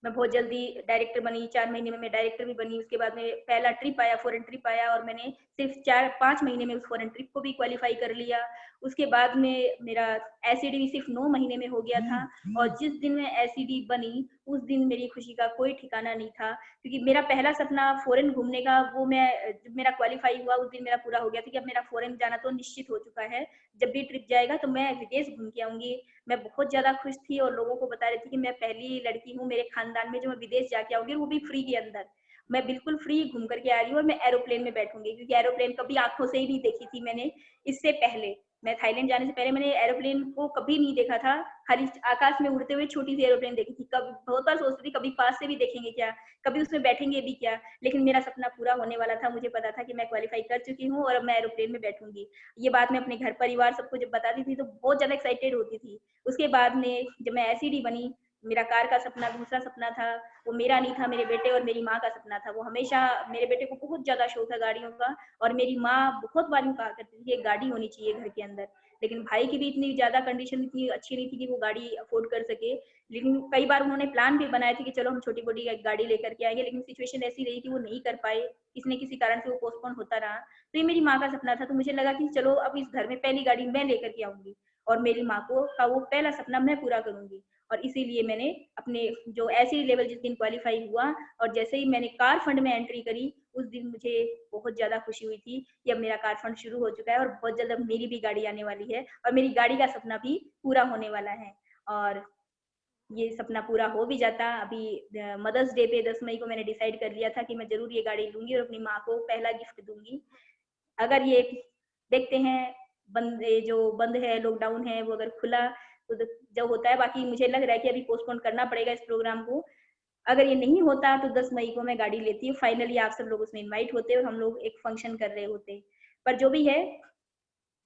मैं बहुत जल्दी डायरेक्टर बनी, 4 महीने में मैं डायरेक्टर भी बनी। उसके बाद में पहला ट्रिप आया, फॉरेन ट्रिप आया, और मैंने सिर्फ 4-5 महीने में उस फॉरेन ट्रिप को भी क्वालिफाई कर लिया। उसके बाद में मेरा एसईडी भी सिर्फ 9 महीने में हो गया था, और जिस दिन मैं एसईडी बनी उस दिन मेरी खुशी का कोई ठिकाना नहीं था, क्योंकि मेरा पहला सपना फॉरेन घूमने का, वो मैं जब मेरा क्वालिफाई हुआ उस दिन मेरा पूरा हो गया था कि अब मेरा फॉरेन जाना तो निश्चित हो चुका है। जब भी ट्रिप जाएगा तो मैं विदेश घूम के आऊंगी। मैं बहुत ज्यादा खुश थी और लोगों को बता रही थी कि मैं पहली लड़की हूँ मेरे खानदान में जो मैं विदेश जाके आऊंगी, वो भी फ्री के अंदर। मैं बिल्कुल फ्री घूम करके आ रही हूँ, और मैं एरोप्लेन में बैठूंगी, क्योंकि एरोप्लेन कभी आंखों से ही नहीं देखी थी मैंने इससे पहले। मैं थाईलैंड जाने से पहले मैंने एरोप्लेन को कभी नहीं देखा था, खाली आकाश में उड़ते हुए छोटी सी एरोप्लेन देखी थी। कभी बहुत बार सोचती थी कभी पास से भी देखेंगे क्या, कभी उसमें बैठेंगे भी क्या, लेकिन मेरा सपना पूरा होने वाला था। मुझे पता था कि मैं क्वालिफाई कर चुकी हूँ और अब मैं एरोप्लेन में बैठूंगी। ये बात मैं अपने घर परिवार सबको जब बताती थी तो बहुत ज्यादा एक्साइटेड होती थी। उसके बाद में जब मैं एसईडी बनी, मेरा कार का सपना दूसरा सपना था, वो मेरा नहीं था, मेरे बेटे और मेरी माँ का सपना था। वो हमेशा, मेरे बेटे को बहुत ज्यादा शौक है गाड़ियों का, और मेरी माँ बहुत बार यूँ कहा करती थी एक गाड़ी होनी चाहिए घर के अंदर। लेकिन भाई की भी इतनी ज्यादा कंडीशन इतनी अच्छी नहीं थी कि वो गाड़ी अफोर्ड कर सके। लेकिन कई बार उन्होंने प्लान भी बनाए थे कि चलो हम छोटी मोटी गाड़ी लेकर के आएंगे, लेकिन सिचुएशन ऐसी रही कि वो नहीं कर पाए, किसी न किसी कारण से वो पोस्टपोन होता रहा। तो ये मेरी माँ का सपना था, तो मुझे लगा कि चलो अब इस घर में पहली गाड़ी मैं लेकर के आऊंगी और मेरी माँ को का वो पहला सपना मैं पूरा करूंगी। और इसीलिए मैंने अपने जो ऐसे लेवल जिस दिन क्वालिफाई हुआ और जैसे ही मैंने कार फंड में एंट्री करी, उस दिन मुझे बहुत ज्यादा खुशी हुई थी कि अब मेरा कार फंड शुरू हो चुका है और बहुत जल्द अब मेरी भी गाड़ी आने वाली है और मेरी गाड़ी का सपना भी पूरा होने वाला है। और ये सपना पूरा हो भी जाता। अभी मदर्स डे पे 10 मई को मैंने डिसाइड कर लिया था कि मैं जरूर ये गाड़ी लूंगी और अपनी माँ को पहला गिफ्ट दूंगी। अगर ये देखते हैं जो बंद है, लॉकडाउन है, वो अगर खुला तो जब होता है, बाकी मुझे लग रहा है कि अभी पोस्टपोन करना पड़ेगा इस प्रोग्राम को। अगर ये नहीं होता तो 10 मई को मैं गाड़ी लेती हूँ। फाइनली आप सब लोग उसमें इनवाइट होते और हम लोग एक फंक्शन कर रहे होते। पर जो भी है,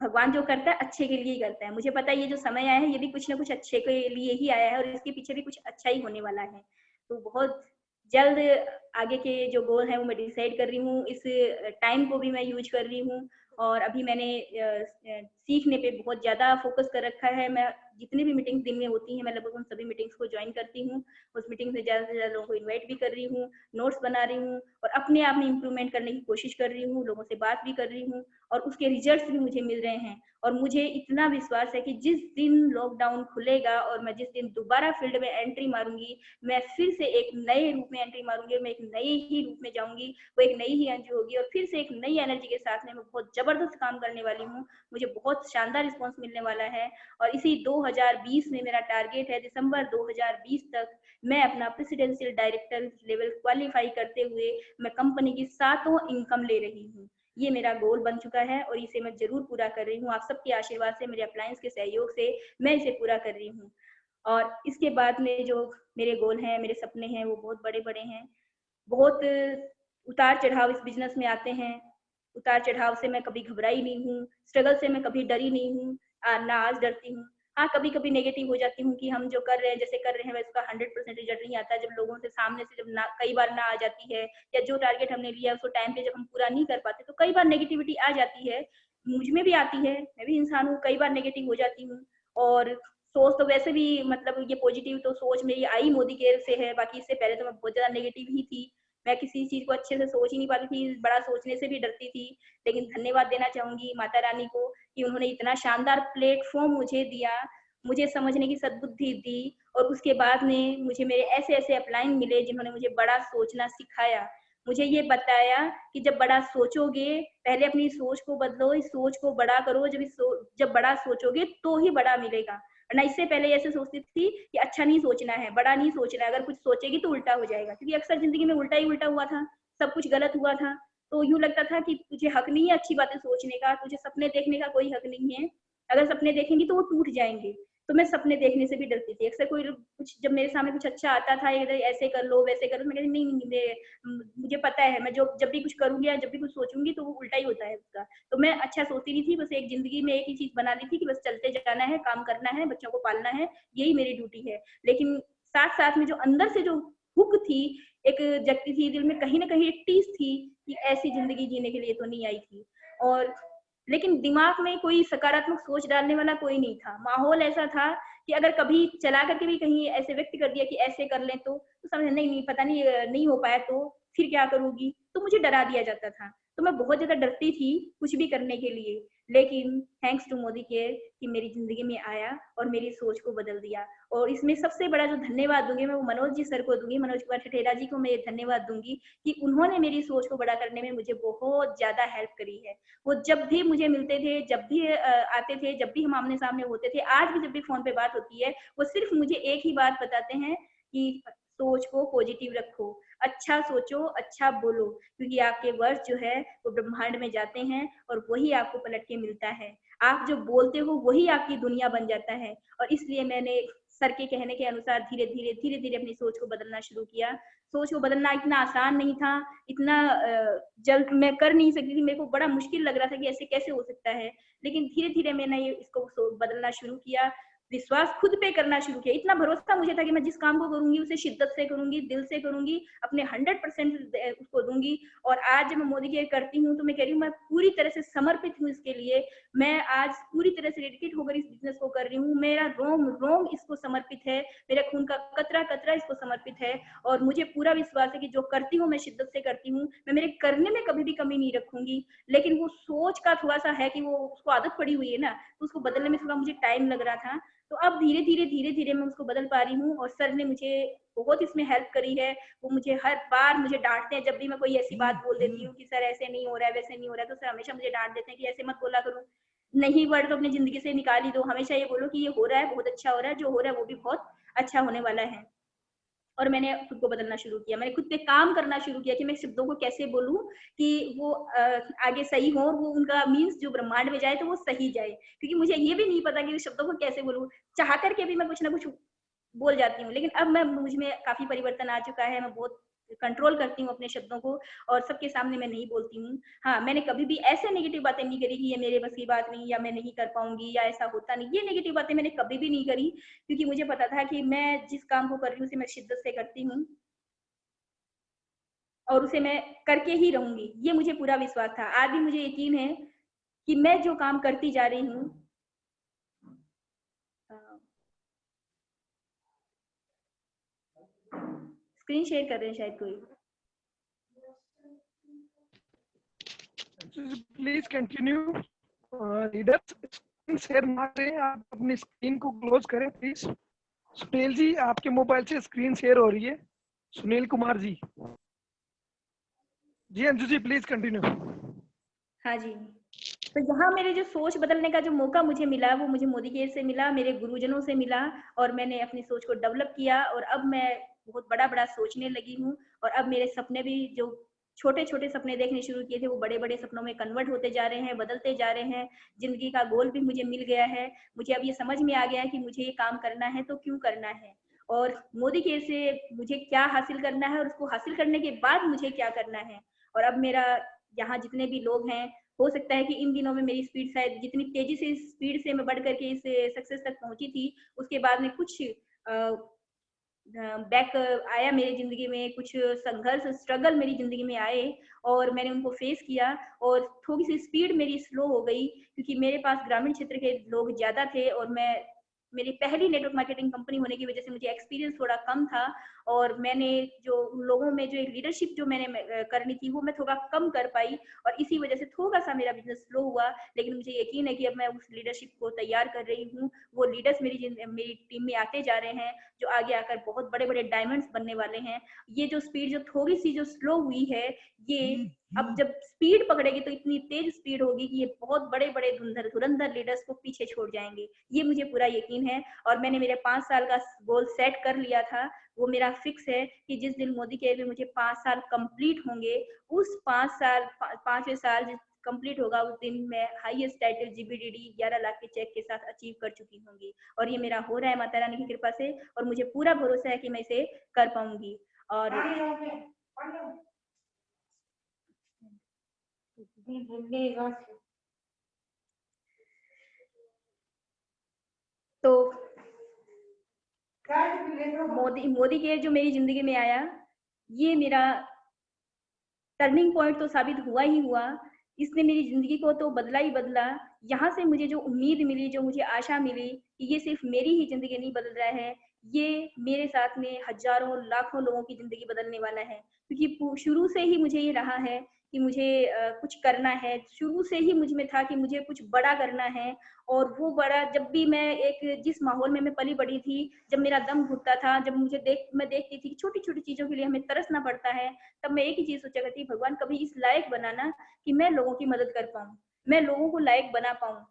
भगवान जो करता है अच्छे के लिए ही करता है। मुझे पता है ये जो समय आया है ये भी कुछ ना कुछ अच्छे के लिए ही आया है और इसके पीछे भी कुछ अच्छा ही होने वाला है। तो बहुत जल्द आगे के जो गोल है वो मैं डिसाइड कर रही हूँ। इस टाइम को भी मैं यूज कर रही हूँ और अभी मैंने सीखने पे बहुत ज्यादा फोकस कर रखा है। मैं जितनी भी मीटिंग्स दिन में होती हैं मैं लगभग उन सभी मीटिंग्स को ज्वाइन करती हूँ। उस मीटिंग में ज्यादा से ज्यादा लोगों को इन्वाइट भी कर रही हूँ, नोट्स बना रही हूँ और अपने आप में इम्प्रूवमेंट करने की कोशिश कर रही हूँ, लोगों से बात भी कर रही हूँ और उसके रिजल्ट्स भी मुझे मिल रहे हैं। और मुझे इतना विश्वास है कि जिस दिन लॉकडाउन खुलेगा और मैं जिस दिन दोबारा फील्ड में एंट्री मारूंगी, मैं फिर से एक नए रूप में एंट्री मारूंगी, मैं एक नए ही रूप में जाऊंगी, वो एक नई ही एनजीओ होगी और फिर से एक नई एनर्जी के साथ में मैं बहुत जबरदस्त काम करने वाली हूँ। मुझे बहुत शानदार रिस्पॉन्स मिलने वाला है और इसी 2020 में मेरा टारगेट है दिसंबर 2020 तक मैं अपना प्रेसिडेंशियल डायरेक्टर लेवल क्वालिफाई करते हुए मैं कंपनी की 7 इनकम ले रही हूँ। ये मेरा गोल बन चुका है और इसे मैं जरूर पूरा कर रही हूँ। आप सबके आशीर्वाद से, मेरे अप्लायंस के सहयोग से मैं इसे पूरा कर रही हूँ। और इसके बाद में जो मेरे गोल हैं, मेरे सपने हैं, वो बहुत बड़े बड़े हैं। बहुत उतार चढ़ाव इस बिजनेस में आते हैं। उतार चढ़ाव से मैं कभी घबराई नहीं हूँ, स्ट्रगल से मैं कभी डरी नहीं हूँ, ना आज डरती हूँ। हाँ, कभी कभी नेगेटिव हो जाती हूँ कि हम जो कर रहे हैं, जैसे कर रहे हैं वैसे 100% रिजल्ट नहीं आता। जब लोगों से सामने से जब ना कई बार ना आ जाती है या जो टारगेट हमने लिया उसको टाइम पे जब हम पूरा नहीं कर पाते तो कई बार नेगेटिविटी आ जाती है। मुझ में भी आती है, मैं भी इंसान हूँ, कई बार नेगेटिव हो जाती हूँ। और सोच तो वैसे भी मतलब ये पॉजिटिव तो सोच मेरी आई मोदी केयर से है, बाकी इससे पहले तो मैं बहुत ज्यादा नेगेटिव ही थी। मैं किसी चीज को अच्छे से सोच ही नहीं पाती थी, बड़ा सोचने से भी डरती थी। लेकिन धन्यवाद देना चाहूंगी माता रानी को कि उन्होंने इतना शानदार प्लेटफॉर्म मुझे दिया, मुझे समझने की सद्बुद्धि दी और उसके बाद में मुझे मेरे ऐसे ऐसे अपलाइन मिले जिन्होंने मुझे बड़ा सोचना सिखाया। मुझे ये बताया कि जब बड़ा सोचोगे, पहले अपनी सोच को बदलो, इस सोच को बड़ा करो। जब बड़ा सोचोगे तो ही बड़ा मिलेगा। वरना इससे पहले ऐसे सोचती थी कि अच्छा नहीं सोचना है, बड़ा नहीं सोचना है, अगर कुछ सोचेगी तो उल्टा हो जाएगा, क्योंकि अक्सर जिंदगी में उल्टा ही उल्टा हुआ था, सब कुछ गलत हुआ था। तो यूं लगता था कि तुझे हक नहीं है अच्छी बातें सोचने का, तुझे सपने देखने का कोई हक नहीं है, अगर सपने देखेंगी तो वो टूट जाएंगे। तो मैं सपने देखने से भी डरती थी। अक्सर कोई कुछ जब मेरे सामने कुछ अच्छा आता था, ऐसे कर लो वैसे कर लो, मैं कहती नहीं नहीं, मुझे पता है, मैं जो जब भी कुछ करूंगी या जब भी कुछ सोचूंगी तो वो उल्टा ही होता है उसका। तो मैं अच्छा सोचती नहीं थी, बस एक जिंदगी में एक ही चीज बना ली थी कि बस चलते जाना है, काम करना है, बच्चों को पालना है, यही मेरी ड्यूटी है। लेकिन साथ साथ में जो अंदर से जो हुक थी, एक जगती थी दिल में, कहीं ना कहीं एक टीस थी कि ऐसी जिंदगी जीने के लिए तो नहीं आई थी। और लेकिन दिमाग में कोई सकारात्मक सोच डालने वाला कोई नहीं था। माहौल ऐसा था कि अगर कभी चला करके भी कहीं ऐसे व्यक्त कर दिया कि ऐसे कर लें तो समझ नहीं नहीं पता नहीं नहीं हो पाया तो फिर क्या करूंगी, तो मुझे डरा दिया जाता था। तो मैं बहुत ज्यादा डरती थी कुछ भी करने के लिए। लेकिन थैंक्स टू मोदी केयर कि मेरी जिंदगी में आया और मेरी सोच को बदल दिया। और इसमें सबसे बड़ा जो धन्यवाद दूंगी मैं वो मनोज जी सर को दूंगी, मनोज कुमार ठठेरा जी को मैं ये धन्यवाद दूंगी कि उन्होंने मेरी सोच को बड़ा करने में मुझे बहुत ज्यादा हेल्प करी है। वो जब भी मुझे मिलते थे, जब भी आते थे, जब भी हम आमने सामने होते थे, आज भी जब भी फोन पे बात होती है, वो सिर्फ मुझे एक ही बात बताते हैं कि सोच को पॉजिटिव रखो, अच्छा सोचो, अच्छा बोलो, क्योंकि आपके वर्ड्स जो है वो ब्रह्मांड में जाते हैं और वही आपको पलट के मिलता है। आप जो बोलते हो वही आपकी दुनिया बन जाता है। और इसलिए मैंने सर के कहने के अनुसार धीरे-धीरे अपनी सोच को बदलना शुरू किया। सोच को बदलना इतना आसान नहीं था, इतना जल्द मैं कर नहीं सकती थी, मेरे को बड़ा मुश्किल लग रहा था कि ऐसे कैसे हो सकता है। लेकिन धीरे-धीरे मैंने इसको बदलना शुरू किया, विश्वास खुद पे करना शुरू किया। इतना भरोसा मुझे था कि मैं जिस काम को करूँगी उसे शिद्दत से करूँगी, दिल से करूँगी, अपने 100% उसको दूँगी। और आज जब मैं मोदी केयर करती हूँ तो मैं कह रही हूँ मैं पूरी तरह से समर्पित हूँ इसके लिए। मैं आज पूरी तरह से डेडिकेट होकर इस बिज़नेस को कर रही हूँ। मेरा रोम-रोम इसको समर्पित है, मेरे खून का कतरा-कतरा इसको समर्पित है। और मुझे पूरा विश्वास है कि जो करती हूँ मैं शिद्दत से करती हूँ, मैं मेरे करने में कभी भी कमी नहीं रखूँगी। लेकिन वो सोच का थोड़ा-सा है कि वो उसको आदत पड़ी हुई है ना, तो उसको बदलने में थोड़ा मुझे टाइम लग रहा था। तो अब धीरे-धीरे मैं उसको बदल पा रही हूँ और सर ने मुझे बहुत इसमें हेल्प करी है। वो मुझे हर बार मुझे डाँटते हैं जब भी मैं कोई ऐसी बात बोल देती हूँ कि सर ऐसे नहीं हो रहा है, वैसे नहीं हो रहा है, तो सर हमेशा मुझे डाँट देते हैं कि ऐसे मत बोला करो। नहीं वर्ड तो अपनी ज़िंदगी से निकाल ही दो, हमेशा ये बोलो कि ये हो रहा है, बहुत अच्छा हो रहा है, जो हो रहा है वो भी बहुत अच्छा होने वाला है। और मैंने खुद को बदलना शुरू किया, मैंने खुद पे काम करना शुरू किया कि मैं शब्दों को कैसे बोलूँ कि वो आगे सही हो और वो उनका मीन्स जो ब्रह्मांड में जाए तो वो सही जाए। क्योंकि मुझे ये भी नहीं पता कि शब्दों को कैसे बोलूँ, चाह कर के भी मैं कुछ ना कुछ बोल जाती हूँ। लेकिन अब मैं मुझ में काफ़ी परिवर्तन आ चुका है, मैं बहुत कंट्रोल करती हूँ अपने शब्दों को और सबके सामने मैं नहीं बोलती हूँ। हाँ, मैंने कभी भी ऐसे नेगेटिव बातें नहीं करी कि ये मेरे बस की बात नहीं या मैं नहीं कर पाऊँगी या ऐसा होता नहीं। ये नेगेटिव बातें मैंने कभी भी नहीं करी क्योंकि मुझे पता था कि मैं जिस काम को कर रही हूँ उसे मैं शिद्दत से करती हूँ और उसे मैं करके ही रहूँगी। ये मुझे पूरा विश्वास था। आज भी मुझे यकीन है कि मैं जो काम करती जा रही हूँ स्क्रीन शेयर कर रहे हैं शायद कोई। Please continue. Leaders screen share ना करें, आप अपनी स्क्रीन को क्लोज करें प्लीज। सुनील जी आपके मोबाइल से स्क्रीन शेयर हो रही है। सुनील कुमार जी। जी अंजू जी प्लीज कंटिन्यू। हाँ जी, तो यहाँ मेरे जो सोच बदलने का जो मौका मुझे मिला वो मुझे मोदी केयर से मिला, मेरे गुरुजनों से मिला और मैंने अपनी सोच को डेवलप किया और अब मैं बहुत बड़ा-बड़ा सोचने लगी हूँ और अब मेरे सपने भी जो छोटे-छोटे सपने देखने शुरू किए थे वो बड़े-बड़े सपनों में कन्वर्ट होते जा रहे हैं, बदलते जा रहे हैं। ज़िंदगी का गोल भी मुझे मिल गया है। मुझे अब ये समझ में आ गया है कि मुझे ये काम करना है तो क्यों करना है और मोदी केयर से मुझे क्या हासिल करना है और उसको हासिल करने के बाद मुझे क्या करना है। और अब मेरा यहाँ जितने भी लोग हैं हो सकता है कि इन दिनों में मेरी स्पीड शायद जितनी तेजी से इस स्पीड से मैं बढ़ करके इस सक्सेस तक पहुंची थी उसके बाद में कुछ बैक आया मेरी जिंदगी में, कुछ संघर्ष स्ट्रगल मेरी जिंदगी में आए और मैंने उनको फेस किया और थोड़ी सी स्पीड मेरी स्लो हो गई क्योंकि मेरे पास ग्रामीण क्षेत्र के लोग ज्यादा थे और मैं मेरी पहली नेटवर्क मार्केटिंग कंपनी होने की वजह से मुझे एक्सपीरियंस थोड़ा कम था और मैंने जो लोगों में जो एक लीडरशिप जो मैंने करनी थी वो मैं थोड़ा कम कर पाई और इसी वजह से थोड़ा सा मेरा बिजनेस स्लो हुआ। लेकिन मुझे यकीन है कि अब मैं उस लीडरशिप को तैयार कर रही हूँ, वो लीडर्स मेरी टीम में आते जा रहे हैं जो आगे आकर बहुत बड़े बड़े डायमंड्स बनने वाले हैं। ये जो स्पीड जो थोड़ी सी जो स्लो हुई है ये अब जब स्पीड पकड़ेगी तो इतनी तेज स्पीड होगी कि ये बहुत बड़े बड़े धुरंधर लीडर्स को पीछे छोड़ जाएंगे, ये मुझे पूरा यकीन है। और मैंने मेरे 5 साल का गोल सेट कर लिया था, वो मेरा फिक्स है कि जिस दिन मोदी केयर में मुझे 5 साल कंप्लीट होंगे उस 5वें साल कंप्लीट होगा उस दिन मैं हाईएस्ट टाइटल जीबीडीडी 11 लाख के चेक के साथ अचीव कर चुकी होंगी और ये मेरा हो रहा है माता रानी की कृपा से और मुझे पूरा भरोसा है कि मैं इसे कर पाऊंगी। और तो मोदी केयर जो मेरी जिंदगी में आया ये मेरा टर्निंग पॉइंट तो साबित हुआ ही हुआ। इसने मेरी जिंदगी को तो बदला ही बदला। यहाँ से मुझे जो उम्मीद मिली, जो मुझे आशा मिली कि ये सिर्फ मेरी ही जिंदगी नहीं बदल रहा है, ये मेरे साथ में हजारों लाखों लोगों की जिंदगी बदलने वाला है। क्योंकि शुरू से ही मुझे ये रहा है कि मुझे कुछ करना है, शुरू से ही मुझ में था कि मुझे कुछ बड़ा करना है। और वो बड़ा जब भी मैं एक जिस माहौल में मैं पली बड़ी थी, जब मेरा दम घुटता था, जब मैं देखती थी कि छोटी छोटी चीजों के लिए हमें तरसना पड़ता है, तब मैं एक ही चीज सोचा करती, भगवान कभी इस लायक बनाना कि मैं लोगों की मदद कर पाऊं, मैं लोगों को लायक बना पाऊं।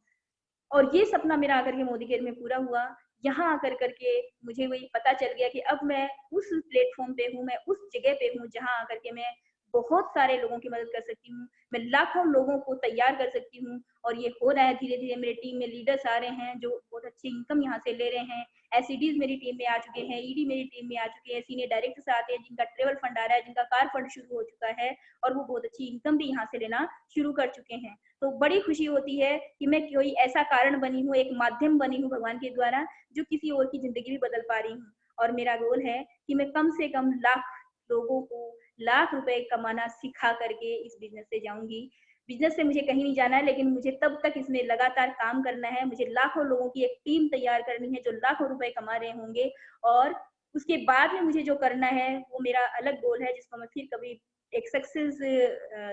और ये सपना मेरा आकर के मोदी केयर में पूरा हुआ। यहाँ आकर करके मुझे वही पता चल गया कि अब मैं उस प्लेटफॉर्म पे हूँ, मैं उस जगह पे हूँ जहाँ आकर के मैं बहुत सारे लोगों की मदद कर सकती हूँ, मैं लाखों लोगों को तैयार कर सकती हूँ। और ये हो रहा है धीरे धीरे। मेरे टीम में लीडर्स आ रहे हैं जो बहुत अच्छी इनकम यहाँ से ले रहे हैं। एसईडीज मेरी टीम में आ चुके हैं, ईडी मेरी टीम में आ चुके हैं, सीनियर डायरेक्टर्स आते हैं जिनका ट्रेवल फंड आ रहा है, जिनका कार फंड शुरू हो चुका है और वो बहुत अच्छी इनकम भी यहाँ से लेना शुरू कर चुके हैं। तो बड़ी खुशी होती है कि मैं कोई ऐसा कारण बनी हूँ, एक माध्यम बनी हूँ भगवान के द्वारा, जो किसी और की जिंदगी भी बदल पा रही हूँ। और मेरा गोल है कि मैं कम से कम लाख लोगों को लाख रुपए कमाना सिखा करके इस बिजनेस से जाऊंगी। बिजनेस से मुझे कहीं नहीं जाना है, लेकिन मुझे तब तक इसमें लगातार काम करना है। मुझे लाखों लोगों की एक टीम तैयार करनी है जो लाखों रुपए कमा रहे होंगे, और उसके बाद में मुझे जो करना है वो मेरा अलग गोल है, जिसको मैं फिर कभी एक सक्सेस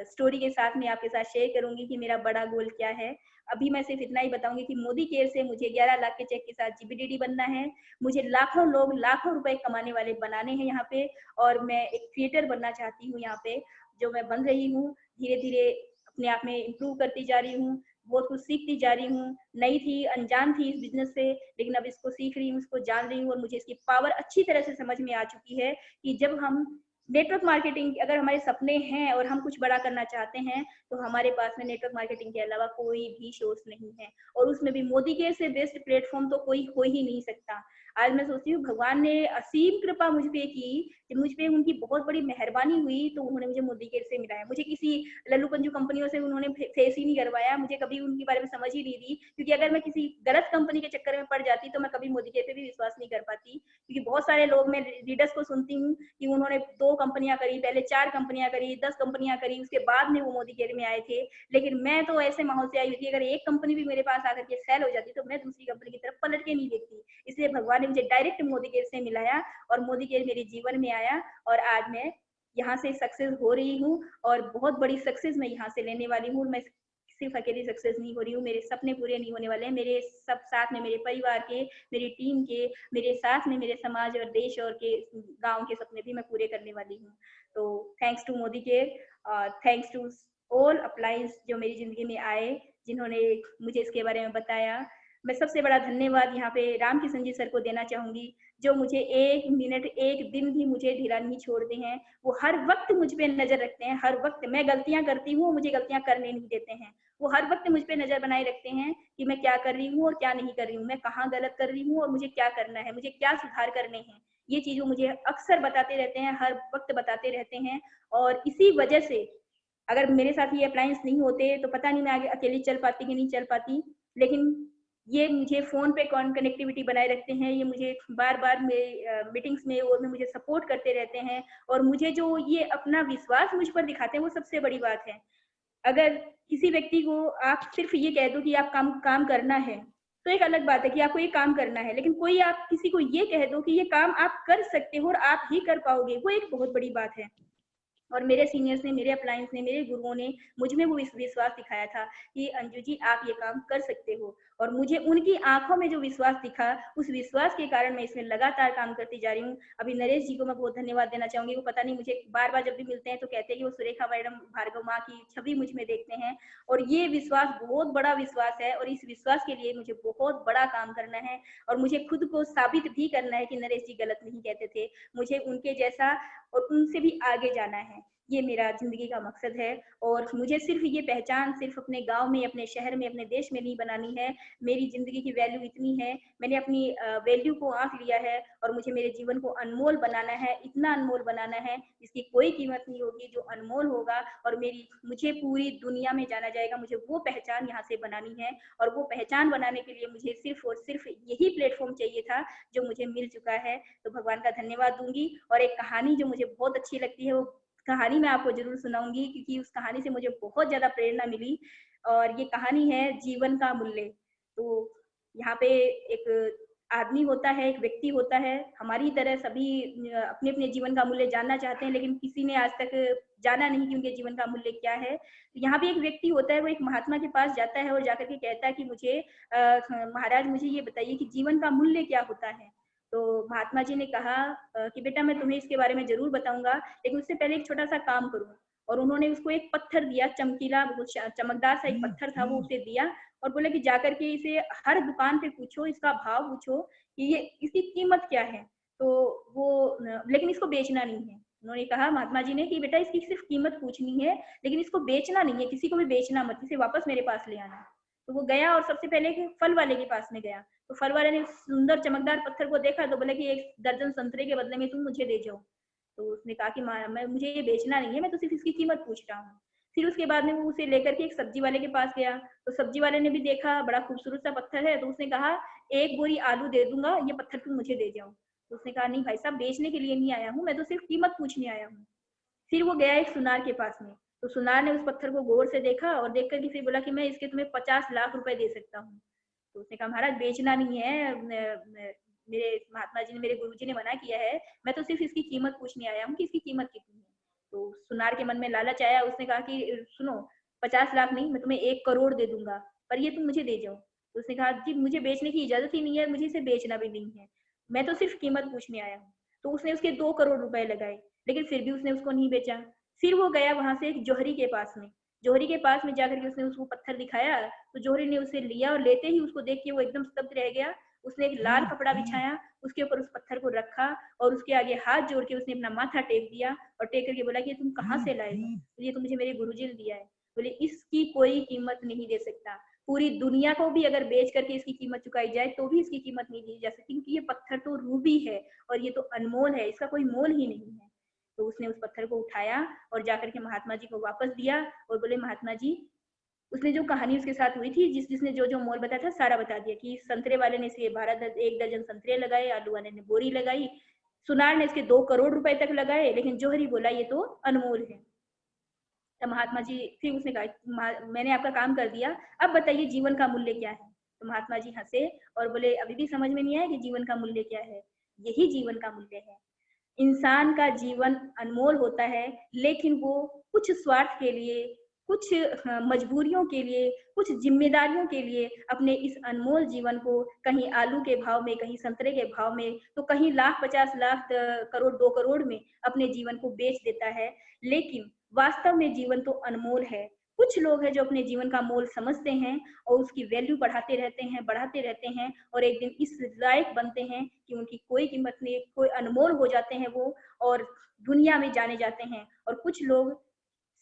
स्टोरी के साथ में आपके साथ शेयर करूंगी कि मेरा बड़ा गोल क्या है। अभी मैं सिर्फ इतना ही बताऊंगी कि मोदी केयर से मुझे 11 लाख के चेक के साथ जीबीडीडी बनना है। मुझे लाखों लोग लाखों रुपए कमाने वाले बनाने हैं यहाँ पे, और मैं एक क्रिएटर बनना चाहती हूँ यहाँ पे, जो मैं बन रही हूँ। धीरे धीरे अपने आप में इम्प्रूव करती जा रही हूँ, बहुत कुछ सीखती जा रही हूँ। नई थी, अनजान थी इस बिजनेस से, लेकिन अब इसको सीख रही हूँ, इसको जान रही हूँ, और मुझे इसकी पावर अच्छी तरह से समझ में आ चुकी है कि जब हम नेटवर्क मार्केटिंग, अगर हमारे सपने हैं और हम कुछ बड़ा करना चाहते हैं, तो हमारे पास में नेटवर्क मार्केटिंग के अलावा कोई भी सोर्स नहीं है। और उसमें भी मोदी के से बेस्ट प्लेटफॉर्म तो कोई हो ही नहीं सकता। आज मैं सोचती हूँ भगवान ने असीम कृपा मुझ पे की, कि मुझ पे उनकी बहुत बड़ी मेहरबानी हुई, तो उन्होंने मुझे मोदी केयर से मिलाया। मुझे किसी लल्लू पंजू कंपनियों से उन्होंने फेस ही नहीं करवाया, मुझे कभी उनके बारे में समझ ही नहीं दी, क्योंकि अगर मैं किसी गलत कंपनी के चक्कर में पड़ जाती तो मैं कभी मोदी केयर पे भी विश्वास नहीं कर पाती। क्योंकि बहुत सारे लोग, मैं लीडर्स को सुनती हूँ कि उन्होंने 2 कंपनियां करी, पहले 4 कंपनियां करी, 10 कंपनियां करी, उसके बाद में वो मोदी केयर में आए थे। लेकिन मैं तो ऐसे माहौल से आई हुई थी, अगर एक कंपनी भी मेरे पास आकर के सेल हो जाती तो मैं दूसरी कंपनी की तरफ पलट के नहीं देखती। इसलिए भगवान ने मुझे डायरेक्ट मोदी केयर से मिलाया, और मोदी केयर मेरे जीवन में आया, और आज मैं यहाँ से सक्सेस हो रही हूँ, और बहुत बड़ी सक्सेस मैं यहाँ से लेने वाली हूँ। मैं सिर्फ अकेली सक्सेस नहीं हो रही हूँ, मेरे सपने पूरे नहीं होने वाले हैं, मेरे सब साथ में मेरे परिवार के, मेरी टीम के, मेरे साथ में मेरे समाज और देश और के गांव के सपने भी मैं पूरे करने वाली हूँ। तो thanks to Modi care, thanks to all appliance जो मेरी जिंदगी में आए, जिन्होंने मुझे इसके बारे में बताया। मैं सबसे बड़ा धन्यवाद यहाँ पे राम किशन जी सर को देना चाहूंगी, जो मुझे 1 मिनट 1 दिन भी मुझे ढीला नहीं छोड़ते हैं। वो हर वक्त मुझ पे नजर रखते हैं, हर वक्त मैं गलतियां करती हूँ, मुझे गलतियां करने नहीं देते हैं। वो हर वक्त मुझ पे नजर बनाए रखते हैं कि मैं क्या कर रही हूँ और क्या नहीं कर रही हूँ, मैं कहाँ गलत कर रही हूँ और मुझे क्या करना है, मुझे क्या सुधार करने हैं। ये चीज वो मुझे अक्सर बताते रहते हैं, हर वक्त बताते रहते हैं। और इसी वजह से अगर मेरे साथ ये अप्लायंस नहीं होते तो पता नहीं मैं आगे अकेली चल पाती कि नहीं चल पाती। लेकिन ये मुझे फोन पे कनेक्टिविटी बनाए रखते हैं, ये मुझे बार बार मीटिंग्स में और में मुझे सपोर्ट करते रहते हैं, और मुझे जो ये अपना विश्वास मुझ पर दिखाते हैं वो सबसे बड़ी बात है। अगर किसी व्यक्ति को आप सिर्फ ये कह दो कि आप काम करना है, तो एक अलग बात है कि आपको ये काम करना है, लेकिन कोई आप किसी को ये कह दो कि ये काम आप कर सकते हो और आप ही कर पाओगे, वो एक बहुत बड़ी बात है। और मेरे सीनियर्स ने, मेरे अप्लायंस ने, मेरे गुरुओं ने मुझ में वो विश्वास दिखाया था कि अंजू जी आप ये काम कर सकते हो, और मुझे उनकी आंखों में जो विश्वास दिखा, उस विश्वास के कारण मैं इसमें लगातार काम करती जा रही हूँ। अभी नरेश जी को मैं बहुत धन्यवाद देना चाहूंगी। वो पता नहीं मुझे बार बार जब भी मिलते हैं तो कहते हैं कि वो सुरेखा मैडम, भार्गव माँ की छवि मुझ में देखते हैं, और ये विश्वास बहुत बड़ा विश्वास है, और इस विश्वास के लिए मुझे बहुत बड़ा काम करना है, और मुझे खुद को साबित भी करना है कि नरेश जी गलत नहीं कहते थे। मुझे उनके जैसा और उनसे भी आगे जाना है, ये मेरा जिंदगी का मकसद है। और मुझे सिर्फ ये पहचान सिर्फ अपने गांव में, अपने शहर में, अपने देश में नहीं बनानी है। मेरी जिंदगी की वैल्यू इतनी है, मैंने अपनी वैल्यू को आंक लिया है, और मुझे मेरे जीवन को अनमोल बनाना है, इतना अनमोल बनाना है जिसकी कोई कीमत नहीं होगी, जो अनमोल होगा, और मुझे पूरी दुनिया में जाना जाएगा। मुझे वो पहचान यहाँ से बनानी है, और वो पहचान बनाने के लिए मुझे सिर्फ और सिर्फ यही प्लेटफॉर्म चाहिए था जो मुझे मिल चुका है। तो भगवान का धन्यवाद दूंगी। और एक कहानी जो मुझे बहुत अच्छी लगती है, वो कहानी मैं आपको जरूर सुनाऊंगी, क्योंकि उस कहानी से मुझे बहुत ज्यादा प्रेरणा मिली, और ये कहानी है जीवन का मूल्य। तो यहाँ पे एक आदमी होता है, एक व्यक्ति होता है, हमारी तरह सभी अपने अपने जीवन का मूल्य जानना चाहते हैं, लेकिन किसी ने आज तक जाना नहीं कि उनके जीवन का मूल्य क्या है। तो यहाँ पे एक व्यक्ति होता है, वो एक महात्मा के पास जाता है और जाकर के कहता है कि मुझे महाराज मुझे ये बताइए कि जीवन का मूल्य क्या होता है। तो महात्मा जी ने कहा कि बेटा मैं तुम्हें इसके बारे में जरूर बताऊंगा, लेकिन उससे पहले एक छोटा सा काम करो। और उन्होंने उसको एक पत्थर दिया, चमकीला, बहुत चमकदार सा एक पत्थर था, वो उसे दिया, और बोले कि जाकर के इसे हर दुकान पे पूछो, इसका भाव पूछो कि ये इसकी कीमत क्या है। तो वो, लेकिन इसको बेचना नहीं है, उन्होंने कहा महात्मा जी ने कि बेटा इसकी सिर्फ कीमत पूछनी है, लेकिन इसको बेचना नहीं है, किसी को भी बेचना मत, इसे वापस मेरे पास ले आना। तो वो गया और सबसे पहले फल वाले के पास में गया। तो फल वाले ने सुंदर चमकदार पत्थर को देखा तो बोला कि 1 दर्जन संतरे के बदले में तुम मुझे दे जाओ। तो उसने कहा कि मैं मुझे ये बेचना नहीं है, मैं तो सिर्फ इसकी कीमत पूछ रहा हूँ। फिर उसके बाद में वो उसे लेकर के एक सब्जी वाले के पास गया। तो सब्जी वाले ने भी देखा बड़ा खूबसूरत सा पत्थर है, तो उसने कहा 1 बोरी आलू दे दूंगा, ये पत्थर तुम मुझे दे जाओ। तो उसने कहा नहीं भाई साहब, बेचने के लिए नहीं आया हूँ, मैं तो सिर्फ कीमत पूछने आया हूँ। फिर वो गया एक सुनार के पास में। तो सुनार ने उस पत्थर को गौर से देखा और देख करके फिर बोला कि मैं इसके तुम्हें 50 लाख रुपए दे सकता हूँ। तो उसने कहा महाराज बेचना नहीं है, मेरे महात्मा जी ने, मेरे गुरुजी ने मना किया है, मैं तो सिर्फ इसकी कीमत पूछने आया हूँ कि इसकी कीमत कितनी है। तो सुनार के मन में लालच आया, उसने कहा कि सुनो 50 लाख नहीं, मैं तुम्हें 1 करोड़ दे दूंगा, पर ये तुम मुझे दे जाओ। तो उसने कहा जी मुझे बेचने की इजाजत ही नहीं है, मुझे इसे बेचना भी नहीं है, मैं तो सिर्फ कीमत पूछने आया हूँ। तो उसने उसके 2 करोड़ रुपए लगाए, लेकिन फिर भी उसने उसको नहीं बेचा। फिर वो गया वहां से एक जौहरी के पास में। जौहरी के पास में जाकर के उसने उसको पत्थर दिखाया, तो जौहरी ने उसे लिया और लेते ही उसको देख के वो एकदम स्तब्ध रह गया। उसने एक लाल कपड़ा बिछाया, उसके ऊपर उस पत्थर को रखा और उसके आगे हाथ जोड़ के उसने अपना माथा टेक दिया और टेक करके बोला कि ये तुम कहाँ से लाए हो? तो ये तो मुझे मेरे गुरुजी ने दिया है। बोले इसकी कोई कीमत नहीं दे सकता, पूरी दुनिया को भी अगर बेच करके इसकी कीमत चुकाई जाए तो भी इसकी कीमत नहीं दी जा सकती, क्योंकि ये पत्थर तो रूबी है और ये तो अनमोल है, इसका कोई मोल ही नहीं है। तो उसने उस पत्थर को उठाया और जाकर के महात्मा जी को वापस दिया और बोले महात्मा जी, उसने जो कहानी उसके साथ हुई थी, जिसने जो जो मोल बताया था सारा बता दिया कि संतरे वाले ने इसे 1 दर्जन संतरे लगाए, आलू वाले ने बोरी लगाई, सुनार ने इसके 2 करोड़ रुपए तक लगाए, लेकिन जौहरी बोला ये तो अनमोल है। तो महात्मा जी, फिर उसने कहा मैंने आपका काम कर दिया, अब बताइए जीवन का मूल्य क्या है? तो महात्मा जी हंसे और बोले अभी भी समझ में नहीं आया कि जीवन का मूल्य क्या है? यही जीवन का मूल्य है। इंसान का जीवन अनमोल होता है, लेकिन वो कुछ स्वार्थ के लिए, कुछ मजबूरियों के लिए, कुछ जिम्मेदारियों के लिए अपने इस अनमोल जीवन को कहीं आलू के भाव में, कहीं संतरे के भाव में, तो कहीं लाख 50 लाख करोड़ 2 करोड़ में अपने जीवन को बेच देता है। लेकिन वास्तव में जीवन तो अनमोल है। कुछ लोग हैं जो अपने जीवन का मोल समझते हैं और उसकी वैल्यू बढ़ाते रहते हैं और एक दिन इस लायक बनते हैं कि उनकी कोई कीमत नहीं, कोई अनमोल हो जाते हैं वो और दुनिया में जाने जाते हैं। और कुछ लोग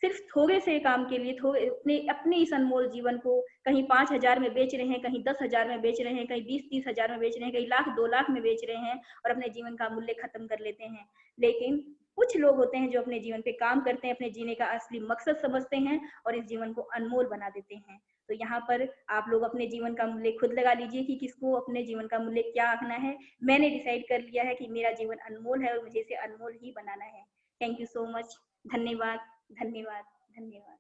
सिर्फ थोड़े से काम के लिए थोड़े अपने अपने इस अनमोल जीवन को कहीं 5,000 में बेच रहे हैं, कहीं 10,000 में बेच रहे हैं, कहीं 20-30 हजार में बेच रहे हैं, कहीं लाख 2 लाख में बेच रहे हैं और अपने जीवन का मूल्य खत्म कर लेते हैं। लेकिन कुछ लोग होते हैं जो अपने जीवन पे काम करते हैं, अपने जीने का असली मकसद समझते हैं और इस जीवन को अनमोल बना देते हैं। तो यहाँ पर आप लोग अपने जीवन का मूल्य खुद लगा लीजिए कि किसको अपने जीवन का मूल्य क्या आंकना है। मैंने डिसाइड कर लिया है कि मेरा जीवन अनमोल है और मुझे इसे अनमोल ही बनाना है। Thank you so much. धन्यवाद, धन्यवाद, धन्यवाद।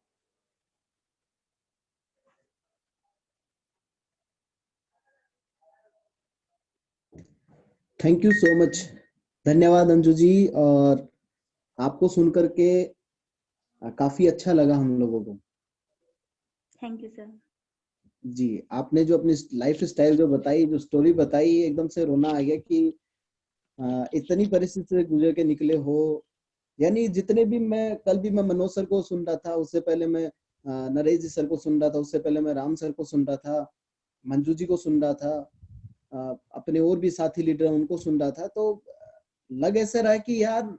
Thank you so much. धन्यवाद अंजू जी। और आपको सुनकर के काफी अच्छा लगा हम लोगों को। Thank you sir. जी, आपने जो अपनी लाइफ स्टाइल जो बताई, जो स्टोरी बताई, एकदम से रोना आ गया कि इतनी परिस्थिति से गुजर के निकले हो। यानी जितने भी कल भी मैं मनोज सर को सुन रहा था, उससे पहले मैं नरेश जी सर को सुन रहा था, उससे पहले मैं राम सर को सुन रहा था, मंजू जी को सुन रहा था, अपने और भी साथी लीडर हैं उनको सुन रहा था, तो लग ऐसे रहा है कि यार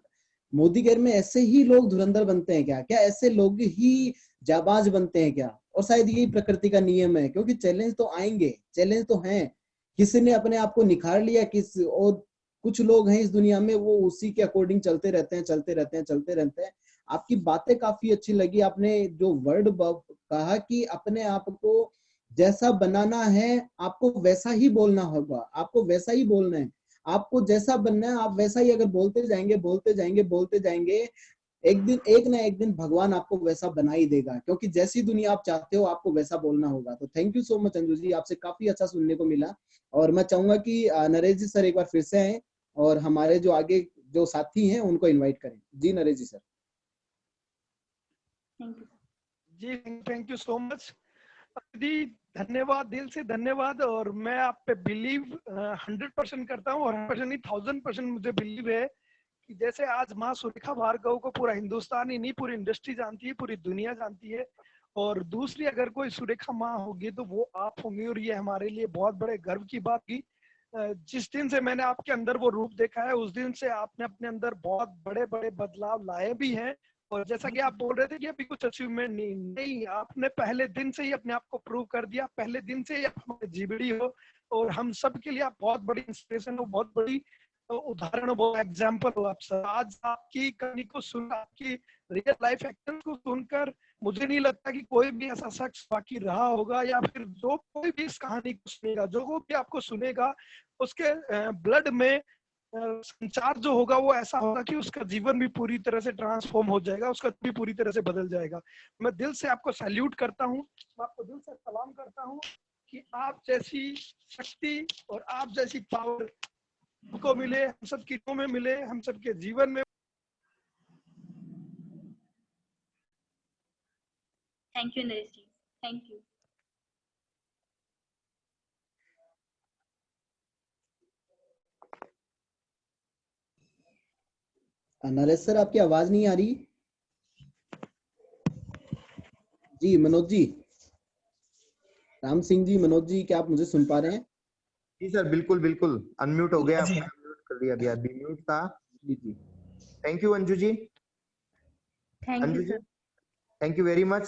मोदी केयर में ऐसे ही लोग धुरंधर बनते हैं क्या? क्या ऐसे लोग ही जाबाज बनते हैं क्या? और शायद यही प्रकृति का नियम है, क्योंकि चैलेंज तो आएंगे, चैलेंज तो हैं। किसी ने अपने आप को निखार लिया, और कुछ लोग हैं इस दुनिया में वो उसी के अकॉर्डिंग चलते रहते हैं। आपकी बातें काफी अच्छी लगी। आपने जो वर्ड कहा कि अपने आप को जैसा बनाना है आपको वैसा ही बोलना होगा, आपको वैसा ही बोलना है, आपको जैसा बनना है आप वैसा ही अगर बोलते जाएंगे, एक ना एक दिन भगवान आपको वैसा बना ही देगा, क्योंकि जैसी दुनिया आप चाहते हो आपको वैसा बोलना होगा। तो thank you so much Anju ji, आपसे काफी अच्छा सुनने को मिला। और मैं चाहूंगा कि नरेश जी सर एक बार फिर से आए और हमारे जो आगे जो साथी हैं उनको इन्वाइट करें। जी नरेश जी सर। जी थैंक यू सो मच दीदी, धन्यवाद, दिल से धन्यवाद। और मैं आप पे बिलीव 100% करता हूँ और 1,000% मुझे बिलीव है कि जैसे आज माँ सुरेखा भार्गव को पूरा हिंदुस्तान ही नहीं पूरी इंडस्ट्री जानती है, पूरी दुनिया जानती है, और दूसरी अगर कोई सुरेखा माँ होगी तो वो आप होंगी, और ये हमारे लिए बहुत बड़े गर्व की बात की। जिस दिन से मैंने आपके अंदर वो रूप देखा है, उस दिन से आपने अपने अंदर बहुत बड़े बड़े बदलाव लाए भी हैं। और जैसा कि आप बोल रहे थे कि अभी कुछ अचीवमेंट नहीं, आपने पहले दिन से ही अपने आप को प्रूव कर दिया, पहले दिन से ही आप हमारे जीबीडी हो, और हम सब के लिए आप बहुत बड़ी इंस्पिरेशन हो, बहुत बड़ी उदाहरण हो, बहुत एग्जाम्पल हो आप सर। आज आपकी कहानी को सुन, आपकी रियल लाइफ एक्शन को सुनकर मुझे नहीं लगता कि कोई भी ऐसा शख्स बाकी रहा होगा, या फिर जो कोई भी इस कहानी को सुनेगा, जो कोई भी आपको सुनेगा, उसके ब्लड में संचार जो होगा वो ऐसा होगा कि उसका जीवन भी पूरी तरह से ट्रांसफॉर्म हो जाएगा, उसका भी पूरी तरह से बदल जाएगा। मैं दिल से आपको सैल्यूट करता हूँ, मैं आपको दिल से सलाम करता हूँ कि आप जैसी शक्ति और आप जैसी पावर को मिले, हम सब की में मिले, हम सबके जीवन में। Thank you Naresh ji, thank you. Naresh sir, आपकी आवाज नहीं आ रही जी। मनोज जी, राम सिंह जी, मनोज जी, क्या आप मुझे सुन पा रहे हैं? जी सर, बिल्कुल बिल्कुल, अनम्यूट हो गया, अनम्यूट कर दिया गया, अभी म्यूट था। जी जी, thank you Anju ji. Thank Anju you ji, sir. Thank you very much.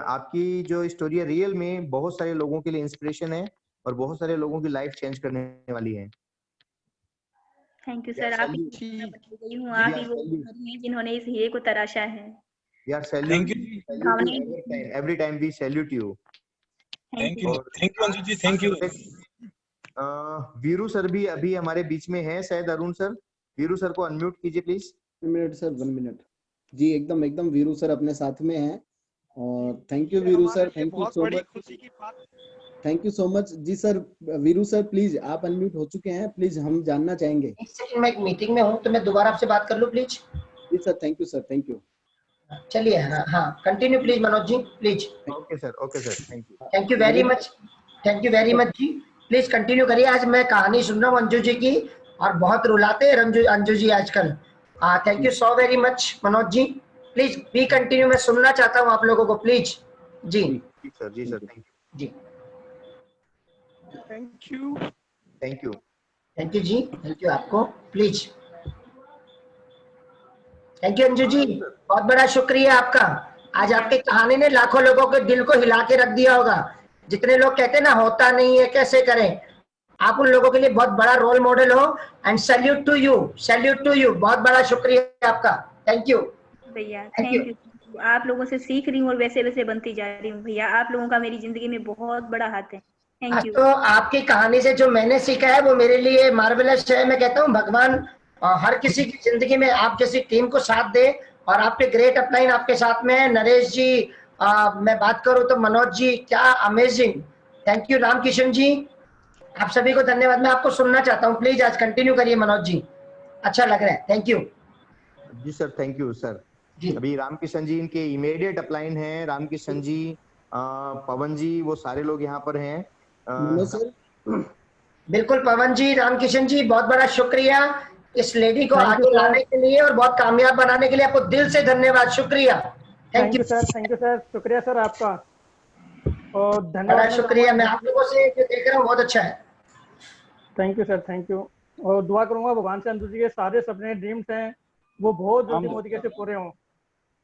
आपकी जो स्टोरी है रियल में बहुत सारे लोगों के लिए इंस्पिरेशन है और बहुत सारे लोगों की लाइफ चेंज करने वाली है। Thank you sir. आप ही गई हूँ, आप ही वो हैं जिन्होंने इस हीरे को तराशा है। यार salute, every time we salute you. Thank you Anju ji, thank you. Veeru sir भी अभी हमारे बीच में है शायद। अरुण सर, वीरू सर को अनम्यूट कीजिए प्लीज। 1 मिनट सर, 1 मिनट जी। एकदम एकदम वीरू सर अपने साथ में हैं। और thank you Veeru sir, thank you so much, thank you so much जी सर। वीरू सर प्लीज, आप अनम्यूट हो चुके हैं, प्लीज हम जानना चाहेंगे। एक सेकंड, मैं एक मीटिंग में हूँ तो मैं दोबारा आपसे बात कर लूँ प्लीज। जी sir, thank you sir, thank you. चलिए, हाँ continue please Manoj ji, please. Okay sir, thank you, thank you very much, thank you very much जी। प्लीज कंटिन्यू करिए। आज मैं कहानी सुन रहा हूँ अंजू जी की, और बहुत रुलाते हैं अंजू जी आजकल। Thank you so very much Manoj ji. Please be continue, मैं सुनना चाहता हूँ आप लोगों को, प्लीज जी। जी सर, जी सर, थैंक यू जी, thank you, thank you, thank you जी, थैंक यू आपको, please. Thank you Anju ji, बहुत बड़ा शुक्रिया आपका। आज आपकी कहानी ने लाखों लोगों के दिल को हिला के रख दिया होगा। जितने लोग कहते हैं ना होता नहीं है, कैसे करें, आप उन लोगों के लिए बहुत बड़ा रोल मॉडल हो। And salute to you, salute to you, बहुत बड़ा शुक्रिया आपका। थैंक यू भैया, थैंक यू। आप लोगों से सीख रही हूँ और वैसे वैसे बनती जा रही हूँ भैया। आप लोगों का मेरी जिंदगी में बहुत बड़ा हाथ है। Thank you. तो आपकी कहानी से जो मैंने सीखा है वो मेरे लिए मार्वेलस है। मैं कहता हूँ भगवान हर किसी की जिंदगी में आप जैसी टीम को साथ दे, और आपके ग्रेट अपलाइन आपके साथ में है। नरेश जी, मैं बात करूं तो मनोज जी, क्या amazing. Thank you Ram Kishan ji, आप सभी को धन्यवाद। मैं आपको सुनना चाहता हूं, प्लीज आज कंटिन्यू करिए मनोज जी, अच्छा लग रहा है। Thank you ji sir, thank you sir. अभी रामकिशन जी इनके इमीडिएट अपलाइन हैं। रामकिशन जी, पवन जी, वो सारे लोग यहाँ पर हैं। बिल्कुल पवन जी, रामकिशन जी, बहुत बड़ा शुक्रिया इस लेडी को आगे लाने के लिए और बहुत कामयाब बनाने के लिए। आपको दिल से धन्यवाद, शुक्रिया। Thank you sir, thank you sir, शुक्रिया सर आपका, और धन्यवाद। बड़ा शुक्रिया, मैं आप लोगों से जो देख रहा हूँ बहुत अच्छा है। Thank you sir, thank you. और दुआ करूंगा भगवान से अंजू जी के सारे सपने, ड्रीम्स हैं, वो बहुत जल्दी मोदी के से पूरे हों।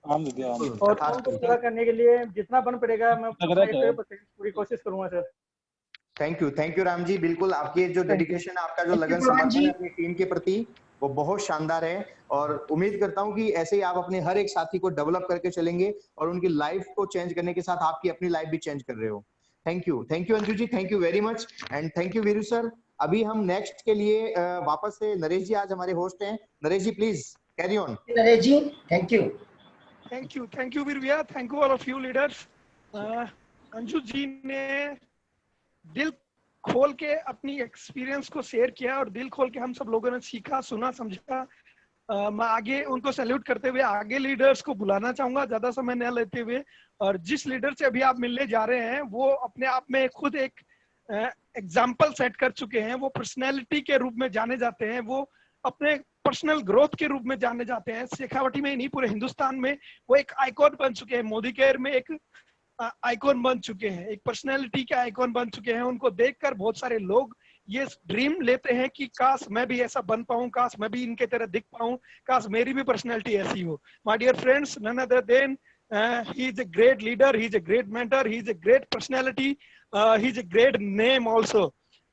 और उनको पूरा करने के लिए जितना बन पड़ेगा मैं पूरी कोशिश करूंगा sir. Thank you Ram ji. बिल्कुल, आपकी जो डेडिकेशन है, आपका जो लगन समर्पण है अपनी टीम के प्रति, वो बहुत शानदार है। और उम्मीद करता हूं कि ऐसे ही आप अपने हर एक साथी को डेवलप करके चलेंगे और उनकी लाइफ को चेंज करने के साथ आपकी अपनी लाइफ भी चेंज कर रहे हो। Thank you Anju ji, thank you very much, and thank you Veeru sir. अभी हम नेक्स्ट के लिए वापस से नरेश जी आज हमारे होस्ट हैं। Naresh ji please carry on. Naresh ji, thank you Veer भैया, thank you all of you leaders. Anju ji ने दिल खोल के अपनी एक्सपीरियंस को शेयर किया और दिल खोल के हम सब लोगों ने सीखा, सुना, समझा। मैं आगे उनको सैल्यूट करते हुए आगे लीडर्स को बुलाना चाहूंगा, ज्यादा समय न लेते हुए। और जिस लीडर से अभी आप मिलने जा रहे हैं वो अपने आप में खुद एक एग्जाम्पल सेट कर चुके हैं। वो पर्सनैलिटी के रूप में जाने जाते हैं, वो अपने पर्सनल ग्रोथ के रूप में जाने जाते हैं। शेखावटी में ही नहीं, पूरे हिंदुस्तान में वो एक आइकॉन बन चुके हैं। मोदी केयर में एक आइकॉन बन चुके हैं, एक पर्सनैलिटी के आइकॉन बन चुके हैं। उनको देखकर बहुत सारे लोग ये ड्रीम लेते हैं कि काश मैं भी ऐसा बन पाऊं, काश मैं भी इनके तरह दिख पाऊं, काश मेरी भी पर्सनैलिटी ऐसी हो। My dear friends, none other than he is a great leader, he is a great mentor, he is a great personality, he is a great name also.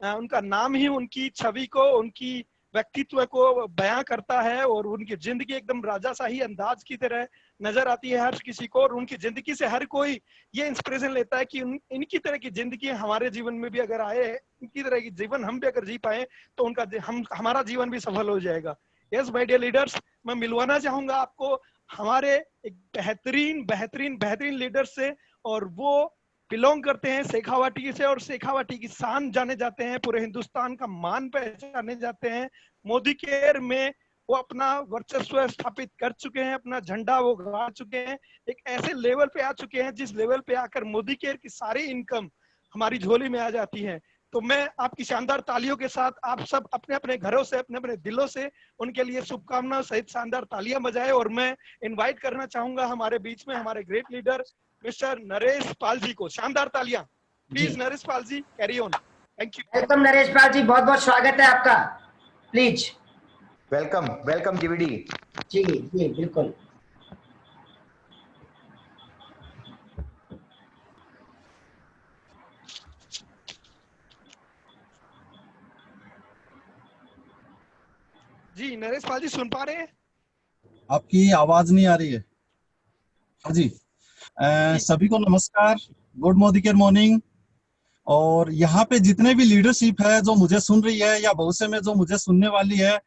उनका नाम ही उनकी छवि को, उनकी व्यक्तित्व को बयां करता है और उनकी जिंदगी एकदम राजाशाही अंदाज की तरह नजर आती है हर किसी को, और उनकी जिंदगी से हर कोई ये इंस्पिरेशन लेता है कि इनकी तरह की जिंदगी हमारे जीवन में भी अगर आए, इनकी तरह की जीवन हम भी अगर जी पाए तो उनका हमारा जीवन भी सफल हो जाएगा। यस माय डियर लीडर्स, मैं मिलवाना चाहूंगा आपको हमारे एक बेहतरीन लीडर से, और वो बिलोंग करते हैं शेखावाटी से, और शेखावाटी की शान जाने जाते हैं, पूरे हिंदुस्तान का मान पहचाने जाते हैं। मोदी केयर में वो अपना वर्चस्व स्थापित कर चुके हैं, अपना झंडा वो गाड़ चुके हैं, एक ऐसे लेवल पे आ चुके हैं जिस लेवल पे आकर मोदी केयर की सारी इनकम हमारी झोली में आ जाती है। तो मैं आपकी शानदार तालियों के साथ आप सब अपने अपने घरों से, अपने अपने दिलों से उनके लिए शुभकामनाओं सहित शानदार तालियां बजाएं, और मैं इनवाइट करना चाहूंगा हमारे बीच में हमारे great leader mister Naresh Pal ji को। शानदार तालियां please. Naresh Pal ji, carry on. Thank you. Welcome Naresh Pal ji, बहुत बहुत स्वागत है आपका। Please welcome GVD ji. जी बिल्कुल। जी नरेश पाल जी, सुन पा रहे हैं? आपकी आवाज नहीं आ रही है। हाँ जी, सभी को नमस्कार, गुड मोदी मॉर्निंग। और यहाँ पे जितने भी लीडरशिप है जो मुझे सुन रही है या भविष्य में जो मुझे सुनने वाली है,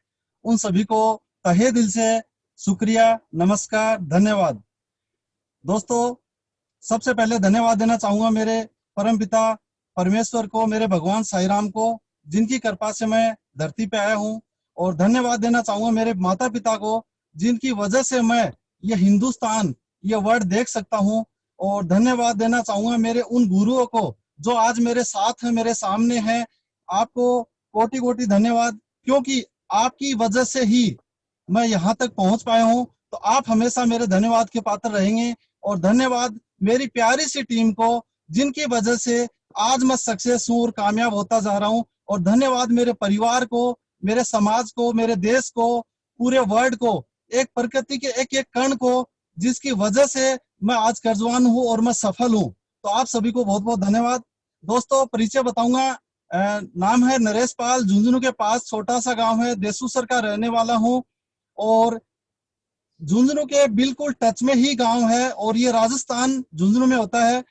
उन सभी को तहे दिल से शुक्रिया, नमस्कार, धन्यवाद। दोस्तों, सबसे पहले धन्यवाद देना चाहूंगा मेरे परम पिता परमेश्वर को, मेरे भगवान साईं राम को, जिनकी कृपा से मैं धरती पे आया हूँ। और धन्यवाद देना चाहूंगा मेरे माता पिता को, जिनकी वजह से मैं ये हिंदुस्तान, ये वर्ल्ड देख सकता हूँ। और धन्यवाद देना चाहूंगा मेरे उन गुरुओं को जो आज मेरे साथ हैं, मेरे सामने हैं। आपको कोटि कोटि धन्यवाद, क्योंकि आपकी वजह से ही मैं यहाँ तक पहुंच पाया हूँ। तो आप हमेशा मेरे धन्यवाद के पात्र रहेंगे। और धन्यवाद मेरी प्यारी सी टीम को, जिनकी वजह से आज मैं सक्सेस हूँ और कामयाब होता जा रहा हूँ। और धन्यवाद मेरे परिवार को, मेरे समाज को, मेरे देश को, पूरे वर्ल्ड को, एक प्रकृति के एक एक कण को, जिसकी वजह से मैं आज कर्जवान हूँ और मैं सफल हूँ। तो आप सभी को बहुत बहुत धन्यवाद। दोस्तों, परिचय बताऊंगा। नाम है नरेश पाल, झुंझुनू के पास छोटा सा गांव है, देसूसर का रहने वाला हूँ। और झुंझुनू के बिल्कुल टच में ही गांव है, और ये राजस्थान झुंझुनू में होता है।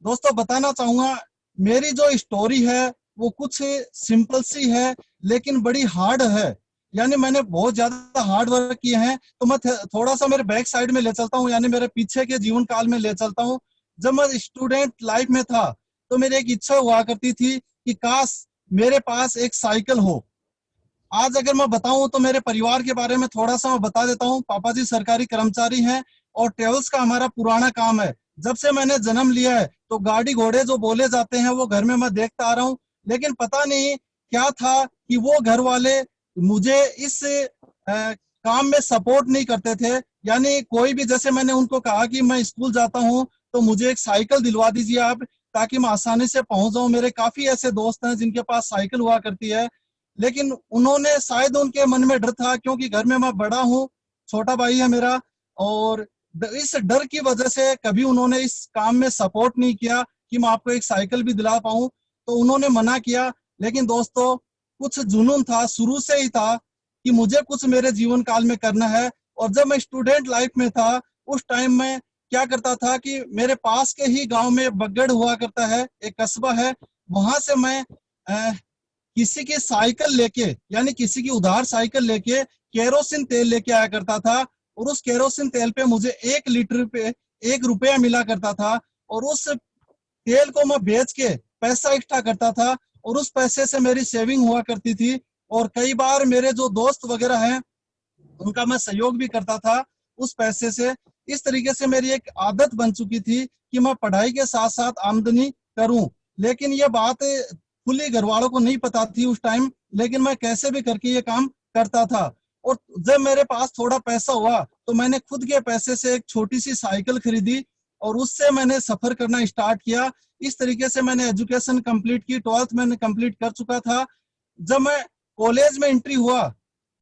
दोस्तों, बताना चाहूंगा मेरी जो स्टोरी है वो कुछ सिंपल सी है, लेकिन बड़ी हार्ड है। यानी मैंने बहुत ज्यादा हार्ड वर्क किए हैं। तो मैं थोड़ा सा मेरे बैक साइड में ले चलता हूँ, यानी मेरे पीछे के जीवन काल में ले चलता हूँ। जब मैं स्टूडेंट लाइफ में था तो मेरी एक इच्छा हुआ करती थी कि काश मेरे पास एक साइकिल हो। आज अगर मैं बताऊं तो मेरे परिवार के बारे में थोड़ा सा मैं बता देता हूँ। पापा जी सरकारी कर्मचारी हैं और ट्रेवल्स का हमारा पुराना काम है। जब से मैंने जन्म लिया है तो गाड़ी घोड़े जो बोले जाते हैं वो घर में मैं देखता आ रहा हूँ, लेकिन पता नहीं क्या था कि वो घर वाले मुझे इस काम में सपोर्ट नहीं करते थे। यानी कोई भी, जैसे मैंने उनको कहा कि मैं स्कूल जाता हूँ तो मुझे एक साइकिल दिलवा दीजिए आप, ताकि मैं आसानी से पहुंच जाऊं। मेरे काफी ऐसे दोस्त हैं जिनके पास साइकिल हुआ करती है, लेकिन उन्होंने, शायद उनके मन में डर था, क्योंकि घर में मैं बड़ा हूँ, छोटा भाई है मेरा, और इस डर की वजह से कभी उन्होंने इस काम में सपोर्ट नहीं किया कि मैं आपको एक साइकिल भी दिला पाऊं। तो उन्होंने मना किया। लेकिन दोस्तों, कुछ जुनून था, शुरू से ही था कि मुझे कुछ मेरे जीवन काल में करना है। और जब मैं स्टूडेंट लाइफ में था, उस टाइम में क्या करता था कि मेरे पास के ही गांव में बगड़ हुआ करता है, एक कस्बा है, वहां से मैं किसी की साइकिल लेके, यानी किसी की उधार साइकिल लेके केरोसिन तेल लेके आया करता था। और उस केरोसिन तेल पे मुझे 1 लीटर पे 1 रुपया मिला करता था। और उस तेल को मैं बेच के पैसा इकट्ठा करता था, और उस पैसे से मेरी सेविंग हुआ करती थी। और कई बार मेरे जो दोस्त वगैरह हैं उनका मैं सहयोग भी करता था उस पैसे से। इस तरीके से मेरी एक आदत बन चुकी थी कि मैं पढ़ाई के साथ साथ आमदनी करूं। लेकिन ये बात खुली घर वालों को नहीं पता थी उस टाइम, लेकिन मैं कैसे भी करके ये काम करता था। और जब मेरे पास थोड़ा पैसा हुआ तो मैंने खुद के पैसे से एक छोटी सी साइकिल खरीदी, और उससे मैंने सफर करना स्टार्ट किया। इस तरीके से मैंने एजुकेशन कंप्लीट की, 12th मैंने कंप्लीट कर चुका था। जब मैं कॉलेज में एंट्री हुआ,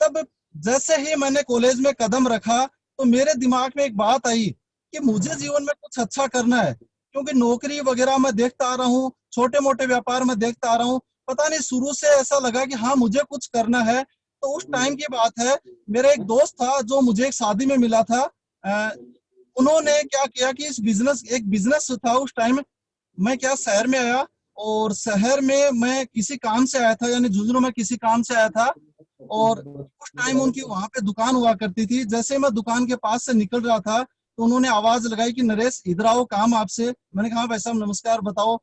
तब जैसे ही मैंने कॉलेज में कदम रखा तो मेरे दिमाग में एक बात आई कि मुझे जीवन में कुछ अच्छा करना है, क्योंकि नौकरी वगैरह मैं देखता आ रहा हूँ, छोटे मोटे व्यापार में देखता आ रहा हूँ, पता नहीं शुरू से ऐसा लगा कि हाँ मुझे कुछ करना है। तो उस टाइम की बात है, मेरा एक दोस्त था जो मुझे एक शादी में मिला था। उन्होंने क्या किया कि एक बिजनेस था उस टाइम। मैं क्या शहर में आया, और शहर में मैं किसी काम से आया था, यानी झुंझुनू में किसी काम से आया था, और उस टाइम उनकी वहां पे दुकान हुआ करती थी। जैसे मैं दुकान के पास से निकल रहा था तो उन्होंने आवाज लगाई कि नरेश इधर आओ, काम आपसे। मैंने कहा भाई साहब नमस्कार, बताओ।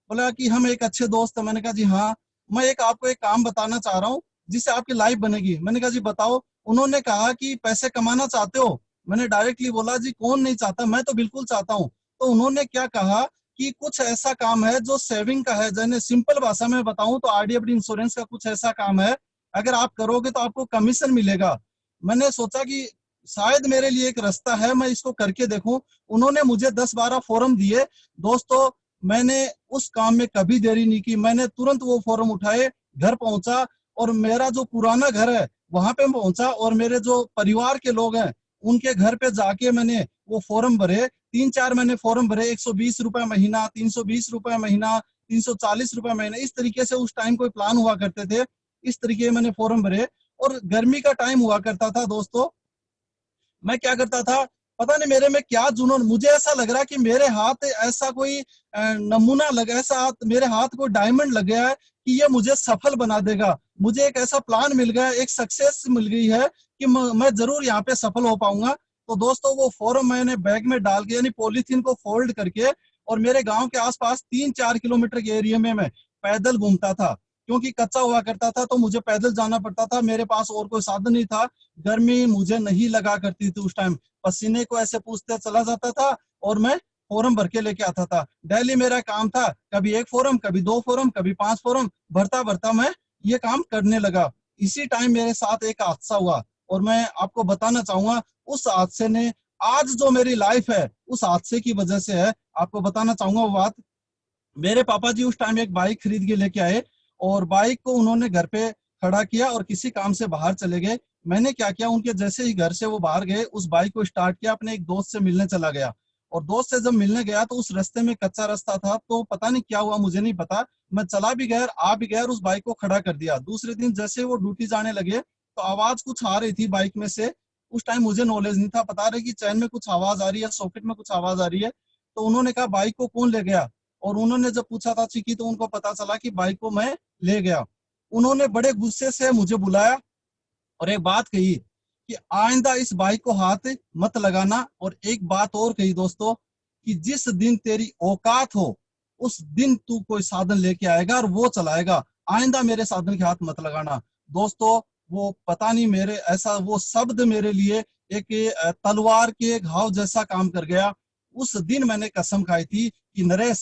बोला कि हम एक अच्छे दोस्त है। मैंने कहा जी हाँ, मैं आपको एक काम बताना चाह रहा हूँ जिससे आपकी लाइफ बनेगी। मैंने कहा जी बताओ। उन्होंने कहा कि पैसे कमाना चाहते हो? मैंने डायरेक्टली बोला जी कौन नहीं चाहता, मैं तो बिल्कुल चाहता हूँ। तो उन्होंने क्या कहा कि कुछ ऐसा काम है जो सेविंग का है, जैसे सिंपल भाषा में बताऊं तो आरडीएफडी इंश्योरेंस का कुछ ऐसा काम है, अगर आप करोगे तो आपको कमीशन मिलेगा। मैंने सोचा कि शायद मेरे लिए एक रास्ता है, मैं इसको करके देखूं। उन्होंने मुझे 10-12 फॉर्म दिए। दोस्तों मैंने उस काम में कभी देरी नहीं की, मैंने तुरंत वो फॉर्म उठाए, घर पहुंचा, और मेरा जो पुराना घर है वहां पे पहुंचा, और मेरे जो परिवार के लोग हैं उनके घर पे जाके मैंने वो फॉर्म भरे। 3-4 मैंने फॉर्म भरे, 120 रुपए महीना, 320 रुपए महीना, 340 रुपए महीना, इस तरीके से उस टाइम कोई प्लान हुआ करते थे। इस तरीके मैंने फॉर्म भरे, और गर्मी का टाइम हुआ करता था दोस्तों। मैं क्या करता था, पता नहीं मेरे में क्या जुनून, मुझे ऐसा लग रहा कि मेरे हाथ ऐसा कोई नमूना लगा, ऐसा हाथ, मेरे हाथ कोई डायमंड लग गया है कि ये मुझे सफल बना देगा। मुझे एक ऐसा प्लान मिल गया, एक सक्सेस मिल गई है कि मैं जरूर यहाँ पे सफल हो पाऊंगा। तो दोस्तों वो फॉर्म मैंने बैग में डाल के, यानी पॉलीथीन को फोल्ड करके, और मेरे गांव के आसपास 3-4 किलोमीटर के एरिया में मैं पैदल घूमता था, क्योंकि कच्चा हुआ करता था तो मुझे पैदल जाना पड़ता था, मेरे पास और कोई साधन नहीं था। गर्मी मुझे नहीं लगा करती थी उस टाइम, पसीने को ऐसे पूछते चला जाता था, और मैं फॉर्म भर के लेके आता था। डेली मेरा काम था, कभी 1 फॉर्म, कभी 2 फॉर्म, कभी 5 फॉर्म भरता भरता मैं ये काम करने लगा। इसी टाइम मेरे साथ एक हादसा हुआ, और मैं आपको बताना चाहूंगा उस हादसे ने आज जो मेरी लाइफ है उस हादसे की वजह से है। आपको बताना चाहूंगा वो बात। मेरे पापा जी उस टाइम एक बाइक खरीद के लेके आए, और बाइक को उन्होंने घर पे खड़ा किया और किसी काम से बाहर चले गए। मैंने क्या किया, उनके जैसे ही घर से वो बाहर गए, उस बाइक को स्टार्ट किया, अपने एक दोस्त से मिलने चला गया। और दोस्त से जब मिलने गया तो उस रास्ते में कच्चा रास्ता था, तो पता नहीं क्या हुआ, मुझे नहीं पता, मैं चला भी गया, आ भी गया, और उस बाइक को खड़ा कर दिया। दूसरे दिन जैसे वो ड्यूटी जाने लगे तो आवाज कुछ आ रही थी बाइक में से। उस टाइम मुझे नॉलेज नहीं था, पता रहे कि चैन में कुछ आवाज आ रही है, सॉकेट में कुछ आवाज आ रही है। तो उन्होंने कहा बाइक को कौन ले गया, और उन्होंने जब पूछा था चिकी तो उनको पता चला कि बाइक को मैं ले गया। उन्होंने बड़े गुस्से से मुझे बुलाया और एक बात कही कि आइंदा इस बाइक को हाथ मत लगाना, और एक बात और कही दोस्तों कि जिस दिन तेरी औकात हो उस दिन तू कोई साधन लेके आएगा और वो चलाएगा, आइंदा मेरे साधन के हाथ मत लगाना। दोस्तों वो पता नहीं मेरे ऐसा वो शब्द मेरे लिए एक तलवार के घाव जैसा काम कर गया। उस दिन मैंने कसम खाई थी कि नरेश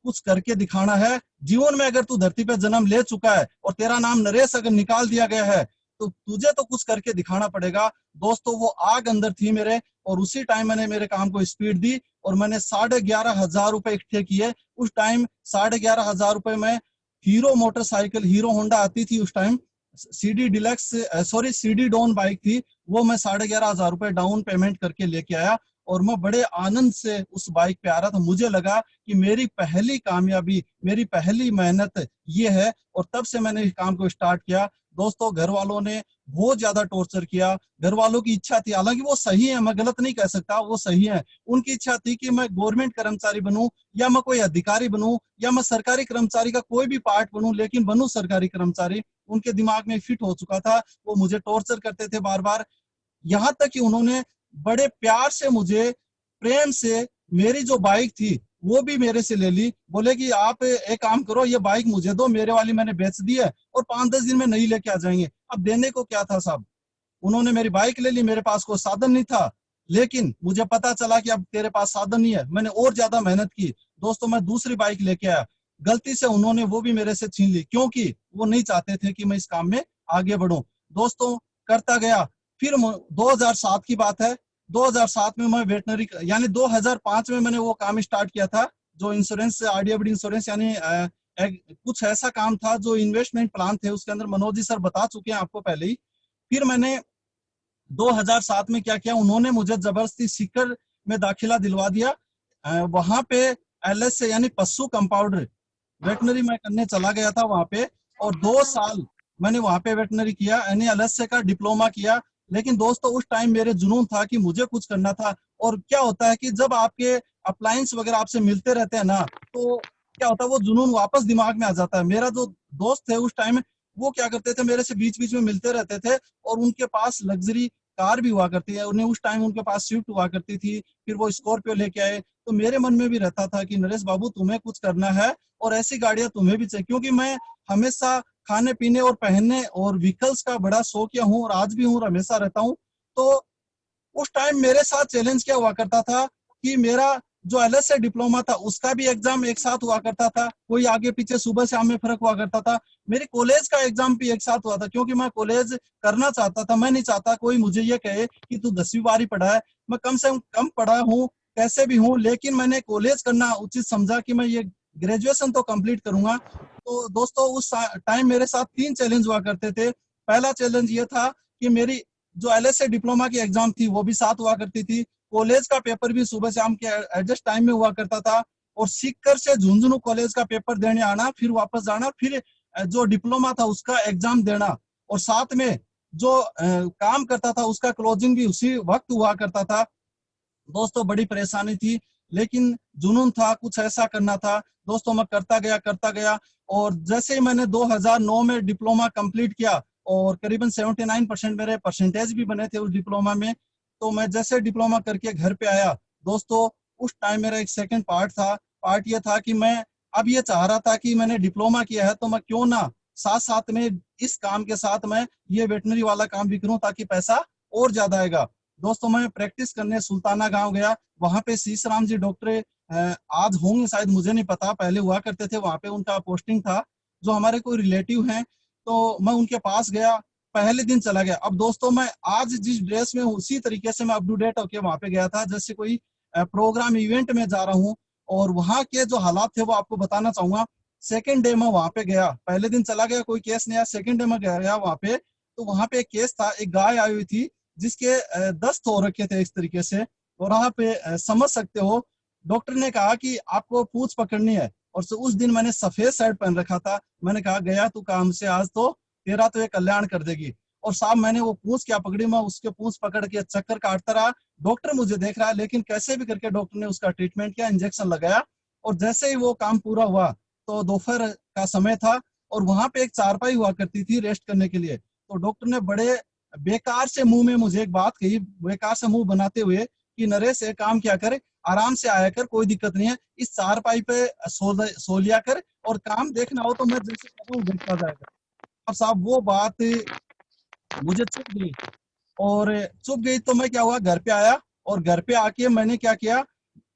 कुछ करके दिखाना है जीवन में। अगर तू धरती पे जन्म ले चुका है और तेरा नाम नरेश अगर निकाल दिया गया है तो तुझे तो कुछ करके दिखाना पड़ेगा। दोस्तों वो आग अंदर थी मेरे, और उसी टाइम मैंने मेरे काम को स्पीड दी और मैंने 11,500 रुपए इकट्ठे किए। उस टाइम 11,500 रुपए में हीरो मोटरसाइकिल, हीरो होंडा आती थी उस time, CD deluxe, sorry CD Dawn bike थी, वो मैं 11,500 रुपए डाउन पेमेंट करके लेके आया, और मैं बड़े आनंद से उस बाइक पे आ रहा था। मुझे लगा कि मेरी पहली कामयाबी, मेरी पहली मेहनत ये है, और तब से मैंने इस काम को स्टार्ट किया। दोस्तों घर वालों ने बहुत ज्यादा टॉर्चर किया, घर वालों की इच्छा थी, हालांकि वो सही है, मैं गलत नहीं कह सकता, वो सही है, उनकी इच्छा थी कि मैं गवर्नमेंट कर्मचारी बनूं, या मैं कोई अधिकारी बनूं, या मैं सरकारी कर्मचारी का कोई भी पार्ट बनूं, लेकिन बनूं सरकारी कर्मचारी। उनके दिमाग में फिट हो चुका था, वो मुझे टॉर्चर करते थे बार बार। यहाँ तक कि उन्होंने बड़े प्यार से मुझे, प्रेम से, मेरी जो बाइक थी वो भी मेरे से ले ली। बोले कि आप एक काम करो, ये बाइक मुझे दो, मेरे वाली मैंने बेच दी है और 5-10 दिन में नई लेके आ जाएंगे। अब देने को क्या था साहब, उन्होंने मेरी बाइक ले ली, मेरे पास कोई साधन नहीं था, लेकिन मुझे पता चला कि अब तेरे पास साधन नहीं है। मैंने और ज्यादा मेहनत की दोस्तों, मैं दूसरी बाइक लेके आया। गलती से उन्होंने वो भी मेरे से छीन ली, क्योंकि वो नहीं चाहते थे कि मैं इस काम में आगे बढ़ूं। दोस्तों करता गया, फिर 2007 की बात है, 2007 में मैं वेटनरी, यानी 2005 में मैंने वो काम स्टार्ट किया था, जो इंश्योरेंस, आरडीएफडी इंश्योरेंस यानी कुछ ऐसा काम था जो इन्वेस्टमेंट प्लान थे, उसके अंदर मनोज जी सर बता चुके हैं आपको पहले ही। फिर मैंने 2007 में क्या किया, उन्होंने मुझे जबरदस्ती सीकर में दाखिला दिलवा दिया। वहां पे LS यानी पशु कंपाउंडर वेटनरी मैं करने चला गया था वहां पे, और 2 साल मैंने वहां पे वेटनरी किया, यानी LS का डिप्लोमा किया। लेकिन दोस्तों उस टाइम मेरे जुनून था कि मुझे कुछ करना था। और क्या होता है कि जब आपके अप्लायंस वगैरह आपसे मिलते रहते हैं ना, तो क्या होता है वो जुनून वापस दिमाग में आ जाता है। मेरा जो दोस्त थे उस टाइम, वो क्या करते थे, मेरे से बीच बीच में मिलते रहते थे, और उनके पास लग्जरी कार भी हुआ करती है, उन्हें उस टाइम उनके पास स्विफ्ट हुआ करती थी, फिर वो स्कॉर्पियो लेके आए। तो मेरे मन में भी रहता था कि नरेश बाबू तुम्हें कुछ करना है और ऐसी गाड़ियां तुम्हें भी चाहिए, क्योंकि मैं हमेशा खाने पीने और पहनने और व्हीकल्स का बड़ा शौकिया हूँ, और आज भी हूँ, हमेशा रहता हूँ। तो उस टाइम मेरे साथ चैलेंज क्या हुआ करता था कि मेरा जो LS डिप्लोमा था उसका भी एग्जाम एक साथ हुआ करता था, कोई आगे पीछे सुबह शाम में फर्क हुआ करता था। मेरे कॉलेज का एग्जाम भी एक साथ हुआ था, क्योंकि मैं कॉलेज करना चाहता था। मैं नहीं चाहता कोई मुझे ये कहे कि तू 10वीं बार ही पढ़ा है, मैं कम से कम पढ़ा हूँ कैसे भी हूँ, लेकिन मैंने कॉलेज करना उचित समझा कि मैं ये ग्रेजुएशन तो कंप्लीट करूंगा। तो दोस्तों उस टाइम मेरे साथ 3 चैलेंज हुआ करते थे। पहला चैलेंज ये था कि मेरी जो LS डिप्लोमा की एग्जाम थी वो भी साथ हुआ करती थी, कॉलेज का पेपर भी सुबह शाम के एडजस्ट टाइम में हुआ करता था, और सीकर से झुंझुनू कॉलेज का पेपर देने आना, फिर वापस जाना, फिर जो डिप्लोमा था उसका एग्जाम देना, और साथ में जो काम करता था उसका क्लोजिंग भी उसी वक्त हुआ करता था। दोस्तों बड़ी परेशानी थी, लेकिन जुनून था, कुछ ऐसा करना था। दोस्तों मैं करता गया, और जैसे ही मैंने 2009 में डिप्लोमा कंप्लीट किया, और करीबन 79% मेरे परसेंटेज भी बने थे उस डिप्लोमा में, तो मैं जैसे डिप्लोमा करके घर पे आया, दोस्तों उस टाइम मेरा एक सेकंड पार्ट ये था कि मैं अब ये चाह रहा था कि मैंने डिप्लोमा किया है तो मैं क्यों ना साथ साथ में इस काम के साथ मैं ये वेटनरी वाला काम भी करूं, ताकि पैसा और ज्यादा आएगा। दोस्तों मैं प्रैक्टिस करने सुल्ताना गांव गया, वहां पे शीशराम जी डॉक्टर आज होंगे शायद, मुझे नहीं पता, पहले हुआ करते थे, वहां पे उनका पोस्टिंग था, जो हमारे कोई रिलेटिव हैं। तो मैं उनके पास गया, पहले दिन चला गया। अब दोस्तों मैं आज जिस ड्रेस में हूँ उसी तरीके से मैं अप टू डेट होके वहां पे गया था, जैसे कोई प्रोग्राम इवेंट में जा रहा हूँ। और वहां के जो हालात थे वो आपको बताना चाहूंगा। सेकेंड डे मैं वहां पे गया, पहले दिन चला गया, कोई केस नहीं आया। सेकेंड डे में गया वहां पे, तो वहां पे एक केस था, एक गाय आई हुई थी जिसके दस्त हो रखे थे इस तरीके से, और वहां पे समझ सकते हो, डॉक्टर ने कहा कि आपको पूंछ पकड़नी है, और उस दिन मैंने सफेद शर्ट पहन रखा था। मैंने कहा गया तू काम से, आज तो तेरा तो ये कल्याण कर देगी। और साहब मैंने वो पूंछ क्या पकड़ी, मैं उसके पूंछ पकड़ के चक्कर काटता रहा। डॉक्टर मुझे देख रहा है, लेकिन कैसे भी करके डॉक्टर ने उसका ट्रीटमेंट किया, इंजेक्शन लगाया, और जैसे ही वो काम पूरा हुआ तो दोपहर का समय था, और वहां पे एक चारपाई हुआ करती थी रेस्ट करने के लिए। तो डॉक्टर ने बड़े बेकार से मुंह में मुझे एक बात कही, बेकार से मुंह बनाते हुए, कि नरेश एक काम क्या करे, आराम से आया कर, कोई दिक्कत नहीं है, इस चारपाई पे सो लिया कर, और काम देखना हो तो मैं जैसे कर रहा हूँ देखता जाएगा। अब साहब वो बात मुझे चुप गई, और चुप गई तो मैं क्या हुआ, घर पे आया, और घर पे आके मैंने क्या किया,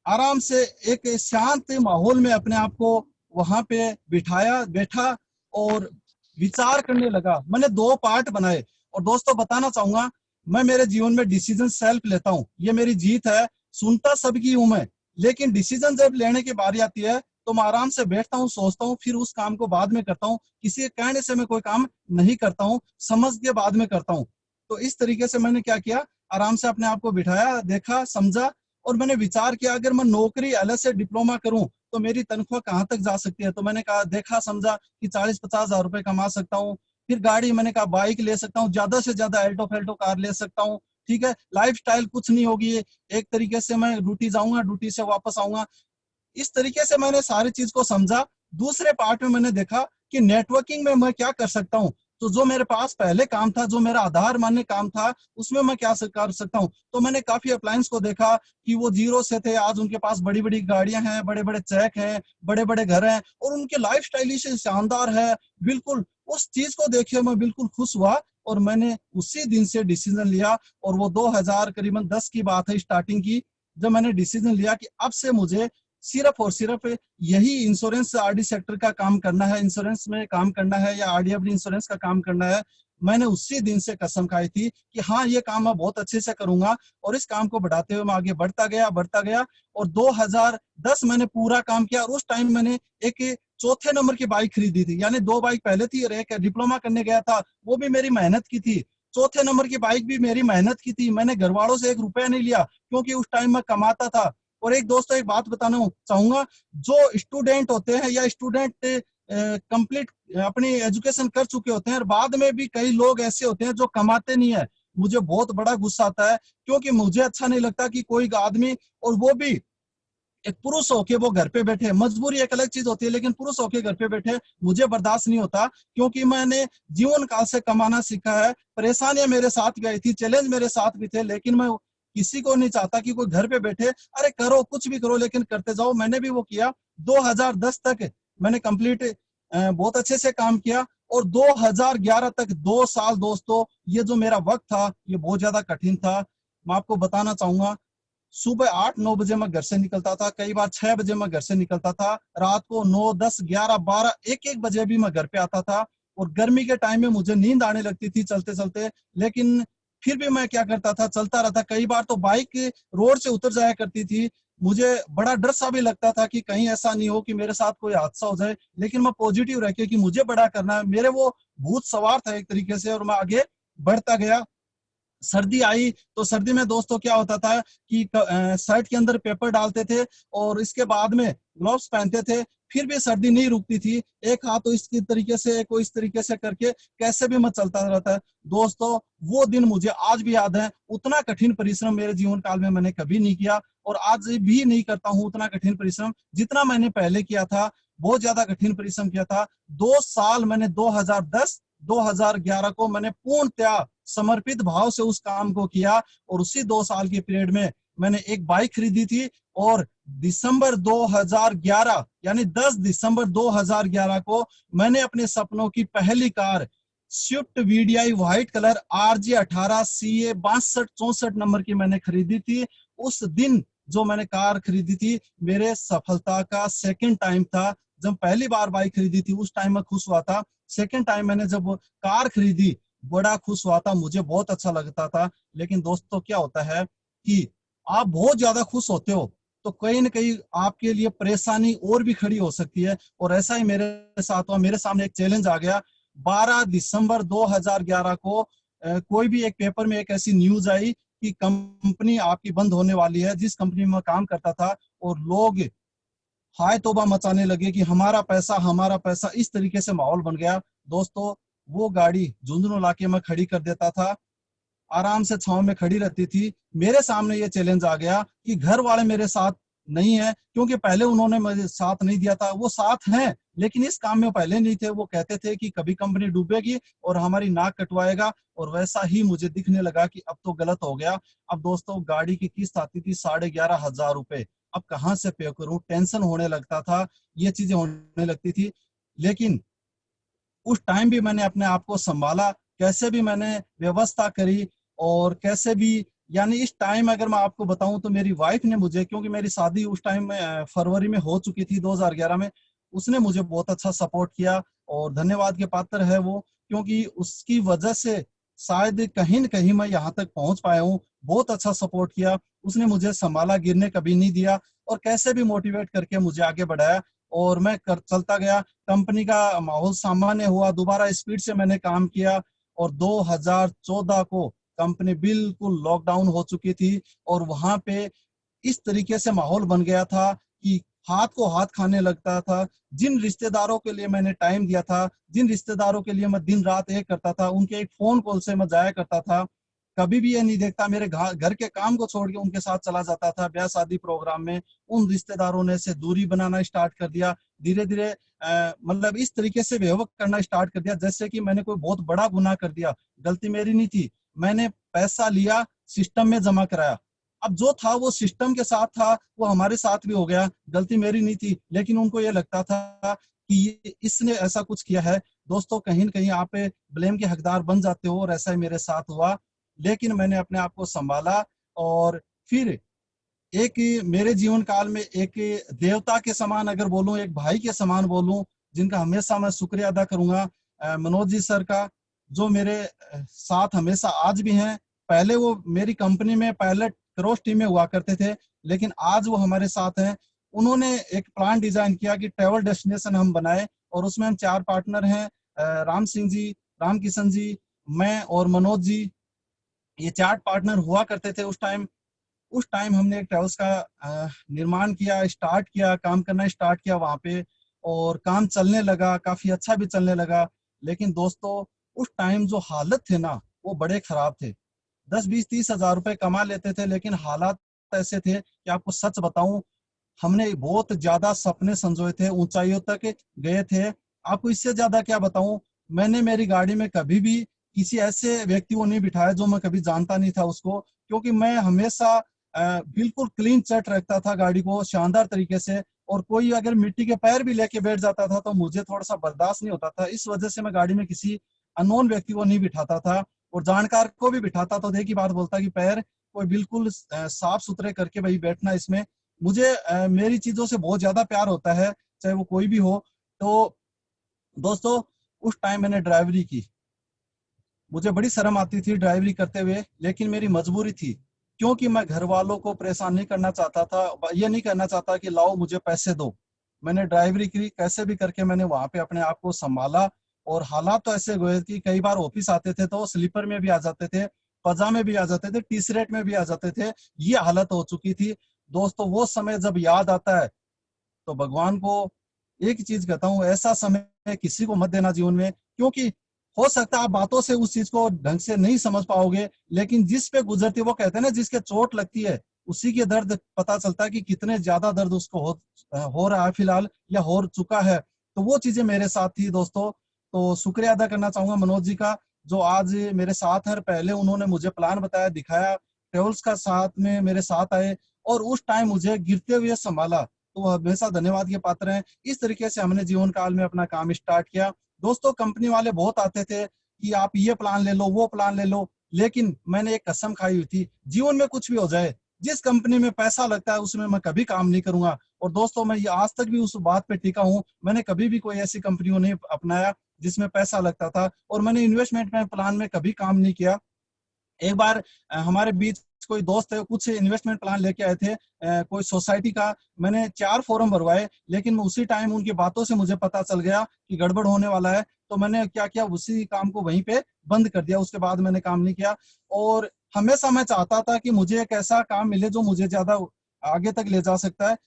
आराम से एक शांत माहौल में अपने आप को वहां पे बैठा और विचार करने लगा। मैंने 2 पार्ट बनाए, और दोस्तों बताना चाहूंगा, मैं मेरे जीवन में डिसीजन सेल्फ लेता हूँ, ये मेरी जीत है। सुनता सबकी हूं मैं, लेकिन डिसीजन जब लेने की बारी आती है तो मैं आराम से बैठता हूँ, सोचता हूँ, फिर उस काम को बाद में करता हूँ। किसी के कहने से मैं कोई काम नहीं करता हूँ, समझ के बाद में करता हूँ। तो इस तरीके से मैंने क्या किया, आराम से अपने आप को बिठाया, देखा, समझा, और मैंने विचार किया अगर मैं नौकरी LS से डिप्लोमा करूं तो मेरी तनख्वाह कहाँ तक जा सकती है। तो मैंने कहा, देखा समझा कि 40-50 हजार रुपए कमा सकता हूँ। फिर गाड़ी मैंने कहा बाइक ले सकता हूँ, ज्यादा से ज्यादा एल्टो फेल्टो कार ले सकता हूँ, ठीक है, लाइफस्टाइल कुछ नहीं होगी, एक तरीके से मैं ड्यूटी जाऊंगा, ड्यूटी से वापस आऊंगा। इस तरीके से मैंने सारी चीज को समझा। दूसरे पार्ट में मैंने देखा कि नेटवर्किंग में मैं क्या कर सकता हूँ। तो जो मेरे पास पहले काम था, जो मेरा आधार मान्य काम था, उसमें मैं क्या कर सकता हूँ। तो मैंने काफी अप्लायंस को देखा कि वो जीरो से थे, आज उनके पास बड़ी बड़ी गाड़ियां हैं, बड़े बड़े चेक हैं, बड़े बड़े घर हैं, और उनके लाइफ स्टाइल शानदार है बिल्कुल। उस चीज को देखे मैं बिल्कुल खुश हुआ, और मैंने उसी दिन से डिसीजन लिया। और वो 2000 करीबन 10 की बात है, स्टार्टिंग की, जब मैंने डिसीजन लिया कि अब से मुझे सिर्फ और सिर्फ यही इंश्योरेंस RD सेक्टर का काम करना है, इंश्योरेंस में काम करना है, या RDFD इंश्योरेंस का काम करना है। मैंने उसी दिन से कसम खाई थी कि हाँ ये काम मैं बहुत अच्छे से करूंगा, और इस काम को बढ़ाते हुए मैं आगे बढ़ता गया और 2010 मैंने पूरा काम किया। और उस टाइम मैंने एक चौथे नंबर की बाइक खरीदी थी, यानी 2 बाइक पहले थी और एक डिप्लोमा करने गया था, वो भी मेरी मेहनत की थी। चौथे नंबर की बाइक भी मेरी मेहनत की थी, मैंने घर वालों से 1 रुपया नहीं लिया क्योंकि उस टाइम मैं कमाता था। और एक दोस्तों एक बात बताना चाहूंगा, जो स्टूडेंट होते हैं या स्टूडेंट कंप्लीट अपनी एजुकेशन कर चुके होते हैं और बाद में भी कई लोग ऐसे होते हैं जो कमाते नहीं है, मुझे बहुत बड़ा गुस्सा आता है, क्योंकि मुझे अच्छा नहीं लगता कि कोई आदमी, और वो भी एक पुरुष होके वो घर पे बैठे। मजबूरी एक अलग चीज होती है, लेकिन पुरुष होके घर पे बैठे मुझे बर्दाश्त नहीं होता, क्योंकि मैंने जीवन काल से कमाना सीखा है। परेशानियां मेरे साथ भी आई थी, चैलेंज मेरे साथ भी थे, लेकिन मैं किसी को नहीं चाहता कि कोई घर पे बैठे, अरे करो कुछ भी करो लेकिन करते जाओ। मैंने भी वो किया। 2010 तक मैंने कंप्लीट बहुत अच्छे से काम किया, और 2011 तक 2 साल दोस्तों, ये जो मेरा वक्त था ये बहुत ज्यादा कठिन था। मैं आपको बताना चाहूंगा, सुबह 8-9 बजे मैं घर से निकलता था, कई बार 6 बजे मैं घर से निकलता था, रात को 9, 10, 11, 12, 1-1 बजे भी मैं घर पे आता था। और गर्मी के टाइम में मुझे नींद आने लगती थी चलते चलते, लेकिन फिर भी मैं क्या करता था, चलता रहता। कई बार तो बाइक रोड से उतर जाया करती थी, मुझे बड़ा डर सा भी लगता था कि कहीं ऐसा नहीं हो कि मेरे साथ कोई हादसा हो जाए, लेकिन मैं पॉजिटिव रह के कि मुझे बड़ा करना है, मेरे वो भूत सवार था एक तरीके से, और मैं आगे बढ़ता गया। सर्दी आई तो सर्दी में दोस्तों क्या होता था कि शर्ट के अंदर पेपर डालते थे और इसके बाद में ग्लव्स पहनते थे, फिर भी सर्दी नहीं रुकती थी। एक हाथ तो इसकी तरीके से, एक इस तरीके से करके कैसे भी मैं चलता रहता है। दोस्तों वो दिन मुझे आज भी याद है। उतना कठिन परिश्रम मेरे जीवन काल में मैंने कभी नहीं किया, और आज भी नहीं करता हूँ उतना कठिन परिश्रम जितना मैंने पहले किया था। बहुत ज्यादा कठिन परिश्रम किया था। 2 साल मैंने 2010-2011 को मैंने पूर्णतया समर्पित भाव से उस काम को किया, और उसी 2 साल के पीरियड में मैंने एक बाइक खरीदी थी। और दिसंबर 2011 यानी 10 दिसंबर 2011 को मैंने अपने सपनों की पहली car Swift VDI white colour RJ 18 CA 6264 number की मैंने खरीदी थी। उस दिन जो मैंने कार खरीदी थी, मेरे सफलता का सेकंड टाइम था। जब पहली बार बाइक खरीदी थी उस टाइम मैं खुश हुआ था, सेकंड टाइम मैंने जब कार खरीदी बड़ा खुश हुआ था, मुझे बहुत अच्छा लगता था। लेकिन दोस्तों क्या होता है कि आप बहुत ज्यादा खुश होते हो तो कहीं ना कहीं आपके लिए परेशानी और भी खड़ी हो सकती है, और ऐसा ही मेरे साथ हुआ। मेरे सामने एक चैलेंज आ गया। 12 दिसंबर 2011 को कोई भी एक पेपर में एक ऐसी न्यूज आई कि कंपनी आपकी बंद होने वाली है, जिस कंपनी में मैं काम करता था, और लोग हाय तौबा मचाने लगे कि हमारा पैसा, इस तरीके से माहौल बन गया। दोस्तों वो गाड़ी झुंझुनू इलाके में खड़ी कर देता था, आराम से छांव में खड़ी रहती थी। मेरे सामने ये चैलेंज आ गया कि घर वाले मेरे साथ नहीं है, क्योंकि पहले उन्होंने मुझे साथ नहीं दिया था। वो साथ हैं लेकिन इस काम में पहले नहीं थे। वो कहते थे कि कभी कंपनी डूबेगी और हमारी नाक कटवाएगा, और वैसा ही मुझे दिखने लगा कि अब तो गलत हो गया। अब दोस्तों गाड़ी की किस्त आती थी 11,500 रुपए, अब कहाँ से पे करूं, टेंशन होने लगता था, ये चीजें होने लगती थी। लेकिन उस टाइम भी मैंने अपने आप को संभाला, कैसे भी मैंने व्यवस्था करी, और कैसे भी, यानी इस टाइम अगर मैं आपको बताऊं तो मेरी वाइफ ने मुझे, क्योंकि मेरी शादी उस टाइम में फरवरी में हो चुकी थी 2011 में, उसने मुझे बहुत अच्छा सपोर्ट किया, और धन्यवाद के पात्र है वो, क्योंकि उसकी वजह से शायद कहीं न कहीं मैं यहाँ तक पहुंच पाया हूँ। बहुत अच्छा सपोर्ट किया उसने, मुझे संभाला, गिरने कभी नहीं दिया, और कैसे भी मोटिवेट करके मुझे आगे बढ़ाया, और मैं चलता गया। कंपनी का माहौल सामान्य हुआ, दोबारा स्पीड से मैंने काम किया, और 2014 को कंपनी बिल्कुल लॉकडाउन हो चुकी थी, और वहां पे इस तरीके से माहौल बन गया था कि हाथ को हाथ खाने लगता था। जिन रिश्तेदारों के लिए मैंने टाइम दिया था, जिन रिश्तेदारों के लिए मैं दिन रात एक करता था, उनके एक फोन कॉल से मैं जाया करता था। कभी भी ये नहीं देखता मेरे घर के काम को छोड़ के उनके साथ चला जाता था ब्याह शादी प्रोग्राम में। उन रिश्तेदारों ने से दूरी बनाना स्टार्ट कर दिया, धीरे धीरे मतलब इस तरीके से व्यवहार करना स्टार्ट कर दिया जैसे कि मैंने कोई बहुत बड़ा गुनाह कर दिया। गलती मेरी नहीं थी, मैंने पैसा लिया, सिस्टम में जमा कराया। अब जो था वो सिस्टम के साथ था, वो हमारे साथ भी हो गया, गलती मेरी नहीं थी, लेकिन उनको ये लगता था कि इसने ऐसा कुछ किया है। दोस्तों कहीं न कहीं आप ब्लेम के हकदार बन जाते हो, और ऐसा ही मेरे साथ हुआ। लेकिन मैंने अपने आप को संभाला, और फिर एक मेरे जीवन काल में एक देवता के समान अगर बोलूं, एक भाई के समान बोलूं, जिनका हमेशा मैं शुक्रिया अदा करूंगा, मनोज जी सर का, जो मेरे साथ हमेशा आज भी हैं। पहले वो मेरी कंपनी में पायलट क्रॉस टीम में हुआ करते थे, लेकिन आज वो हमारे साथ हैं। उन्होंने एक प्लान डिजाइन किया कि ट्रैवल डेस्टिनेशन हम बनाए, और उसमें हम 4 पार्टनर हैं, राम सिंह जी, राम किशन जी, मैं और मनोज जी। ये 4 पार्टनर हुआ करते थे उस टाइम हमने एक ट्रैवल्स का निर्माण किया, स्टार्ट किया, काम करना स्टार्ट किया वहां पे, और काम चलने लगा, काफी अच्छा भी चलने लगा। लेकिन दोस्तों उस टाइम जो हालत थे ना, वो बड़े खराब थे। 10-20-30 हजार रुपए कमा लेते थे, लेकिन हालात ऐसे थे कि आपको सच बताऊं, हमने बहुत ज्यादा सपने संजोए थे, ऊंचाइयों तक गए थे। आपको इससे ज्यादा क्या बताऊं, मैंने मेरी गाड़ी में कभी भी किसी ऐसे व्यक्ति को नहीं बिठाया जो मैं कभी जानता नहीं था उसको, क्योंकि मैं हमेशा बिल्कुल क्लीन चट रखता था गाड़ी को शानदार तरीके से, और कोई अगर मिट्टी के पैर भी लेके बैठ जाता था तो मुझे थोड़ा सा बर्दाश्त नहीं होता था। इस वजह से मैं गाड़ी में किसी अननोन व्यक्ति को नहीं बिठाता था, और जानकार को भी बिठाता तो देखी बात बोलता कि पैर कोई बिल्कुल साफ सुथरे करके भाई बैठना इसमें। मुझे मेरी चीजों से बहुत ज्यादा प्यार होता है, चाहे वो कोई भी हो। तो दोस्तों उस टाइम मैंने ड्राइवरी की, मुझे बड़ी शर्म आती थी ड्राइवरी करते हुए, लेकिन मेरी मजबूरी थी, क्योंकि मैं घर वालों को परेशान नहीं करना चाहता था, ये नहीं करना चाहता कि लाओ मुझे पैसे दो। मैंने ड्राइवरी की, कैसे भी करके मैंने वहां पे अपने आप को संभाला। और हालात तो ऐसे हुए कि कई बार ऑफिस आते थे तो स्लीपर में भी आ जाते थे, पजामे भी आ जाते थे, टी शर्ट में भी आ जाते थे, ये हालत हो चुकी थी। दोस्तों वो समय जब याद आता है तो भगवान को एक चीज कहता हूँ, ऐसा समय किसी को मत देना जीवन में, क्योंकि हो सकता है आप बातों से उस चीज को ढंग से नहीं समझ पाओगे, लेकिन जिस पे गुजरती, वो कहते हैं ना जिसके चोट लगती है उसी के दर्द पता चलता है कि कितने ज्यादा दर्द उसको हो रहा है फिलहाल या हो चुका है। तो वो चीजें मेरे साथ थी दोस्तों। तो शुक्रिया अदा करना चाहूंगा मनोज जी का, जो आज मेरे साथ है। पहले उन्होंने मुझे प्लान बताया, दिखाया, ट्रेवल्स का साथ में मेरे साथ आए, और उस टाइम मुझे गिरते हुए संभाला, तो वह हमेशा धन्यवाद के पात्र हैं। इस तरीके से हमने जीवन काल में अपना काम स्टार्ट किया। दोस्तों कंपनी वाले बहुत आते थे कि आप ये प्लान ले लो, वो प्लान ले लो, लेकिन मैंने एक कसम खाई हुई थी, जीवन में कुछ भी हो जाए, जिस कंपनी में पैसा लगता है उसमें मैं कभी काम नहीं करूंगा। और दोस्तों मैं ये आज तक भी उस बात पे टिका हूं, मैंने कभी भी कोई ऐसी कंपनी को नहीं अपनाया जिसमें पैसा लगता था, और मैंने इन्वेस्टमेंट में प्लान में कभी काम नहीं किया। एक बार हमारे बीच कोई दोस्त है, कुछ इन्वेस्टमेंट प्लान लेके आए थे कोई सोसाइटी का, मैंने 4 फॉर्म भरवाए, लेकिन उसी टाइम उनकी बातों से मुझे पता चल गया कि गड़बड़ होने वाला है, तो मैंने क्या किया, उसी काम को वहीं पे बंद कर दिया। उसके बाद मैंने काम नहीं किया, और हमेशा मैं चाहता था कि मुझे एक ऐसा काम मिले जो मुझे ज्यादा आगे तक ले जा सकता है।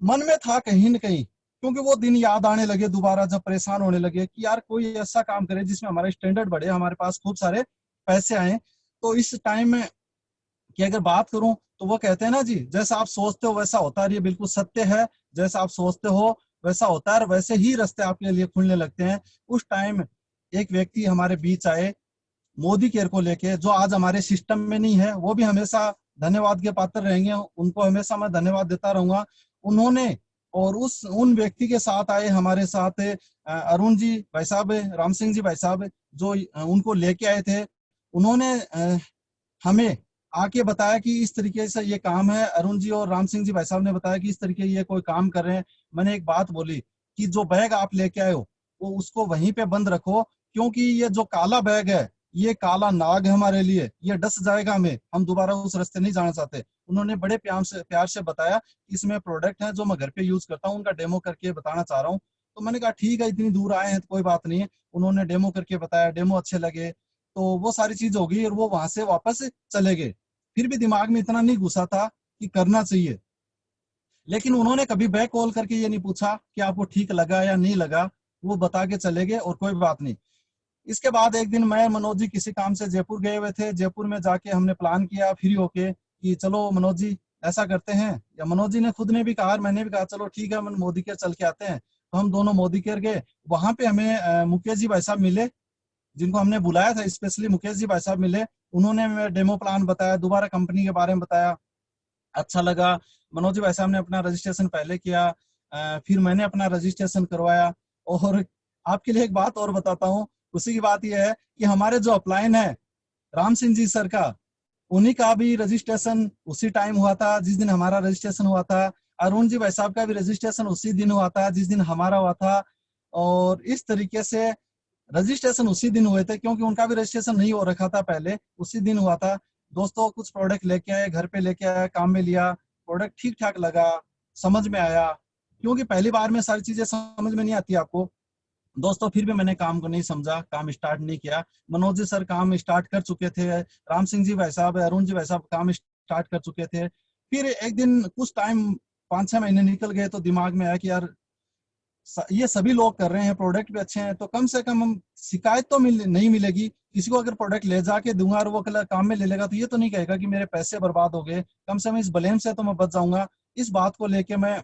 मन में था कहीं न कहीं, क्योंकि वो दिन याद आने लगे दोबारा, जब परेशान होने लगे कि यार कोई ऐसा काम करे जिसमें हमारा स्टैंडर्ड बढ़े, हमारे पास खूब सारे पैसे आए। तो इस टाइम में कि अगर बात करूं तो वो कहते हैं ना जी, जैसा आप सोचते हो वैसा होता है, ये बिल्कुल सत्य है। जैसा आप सोचते हो वैसा होता है, वैसे ही रास्ते आपके लिए खुलने लगते हैं। उस टाइम एक व्यक्ति हमारे बीच आए मोदी केयर को लेके, जो आज हमारे सिस्टम में नहीं है, वो भी हमेशा धन्यवाद के पात्र रहेंगे, उनको हमेशा मैं धन्यवाद देता रहूंगा। उन्होंने और उन व्यक्ति के साथ आए हमारे साथ अरुण जी भाई साहब, राम सिंह जी भाई साहब, जो उनको लेके आए थे, उन्होंने हमें आके बताया कि इस तरीके से ये काम है। अरुण जी और राम सिंह जी भाई साहब ने बताया कि इस तरीके ये कोई काम कर रहे हैं। मैंने एक बात बोली कि जो बैग आप लेके आए हो वो उसको वहीं पे बंद रखो, क्योंकि ये जो काला बैग है ये काला नाग है हमारे लिए, ये डस जाएगा हमें, हम दोबारा उस रास्ते नहीं जाना चाहते। उन्होंने बड़े प्यार से बताया कि इसमें प्रोडक्ट है जो मैं घर पे यूज करता हूँ, उनका डेमो करके बताना चाह रहा हूँ। तो मैंने कहा ठीक है, इतनी दूर आए हैं तो कोई बात नहीं है। उन्होंने डेमो करके बताया, डेमो अच्छे लगे, तो वो सारी चीज हो गई और वो वहां से वापस चले गए। फिर भी दिमाग में इतना नहीं घुसा था कि करना चाहिए, लेकिन उन्होंने कभी बैक कॉल करके ये नहीं पूछा कि आपको ठीक लगा या नहीं लगा, वो बता के चले गए और कोई बात नहीं। इसके बाद एक दिन मैं मनोज जी किसी काम से जयपुर गए हुए थे, जयपुर में जाके हमने प्लान किया फ्री होके कि चलो मनोज जी ऐसा करते हैं, या मनोज जी ने खुद ने भी कहा, मैंने भी कहा चलो ठीक है हम मोदी केयर चल के आते हैं। तो हम दोनों मोदी केयर गए, वहां पे हमें मुकेश जी भाई साहब मिले, जिनको हमने बुलाया था स्पेशली मुकेश जी भाई साहब मिले। उन्होंने डेमो प्लान बताया, दोबारा कंपनी के बारे में बताया, अच्छा लगा। मनोज जी भाई साहब ने अपना रजिस्ट्रेशन पहले किया, फिर मैंने अपना रजिस्ट्रेशन करवाया। और आपके लिए एक बात और बताता हूँ, उसी की बात यह है कि हमारे जो अपलाइन है राम सिंह जी सर का, उन्हीं का भी रजिस्ट्रेशन उसी टाइम हुआ था जिस दिन हमारा रजिस्ट्रेशन हुआ था। अरुण जी भाई साहब का भी रजिस्ट्रेशन उसी दिन हुआ था जिस दिन हमारा हुआ था। और इस तरीके से रजिस्ट्रेशन उसी दिन हुए थे, क्योंकि उनका भी रजिस्ट्रेशन नहीं हो रखा था पहले, उसी दिन हुआ था। दोस्तों कुछ प्रोडक्ट लेके आए, घर पे लेके आया, काम में लिया, प्रोडक्ट ठीक ठाक लगा, समझ में आया, क्योंकि पहली बार में सारी चीजें समझ में नहीं आती आपको दोस्तों। फिर भी मैंने काम को नहीं समझा, काम स्टार्ट नहीं किया। मनोज जी सर काम स्टार्ट कर चुके थे, राम सिंह जी भाई साहब, अरुण जी भाई साहब काम स्टार्ट कर चुके थे। फिर एक दिन कुछ टाइम 5-6 महीने निकल गए तो दिमाग में आया कि यार ये सभी लोग कर रहे हैं, प्रोडक्ट भी अच्छे हैं, तो कम से कम हम शिकायत तो नहीं मिलेगी। किसी को अगर प्रोडक्ट ले जाके दूंगा और वो काम में ले लेगा तो ये तो नहीं कहेगा कि मेरे पैसे बर्बाद हो गए, कम से कम इस ब्लेम से तो मैं बच जाऊंगा। इस बात को लेके मैं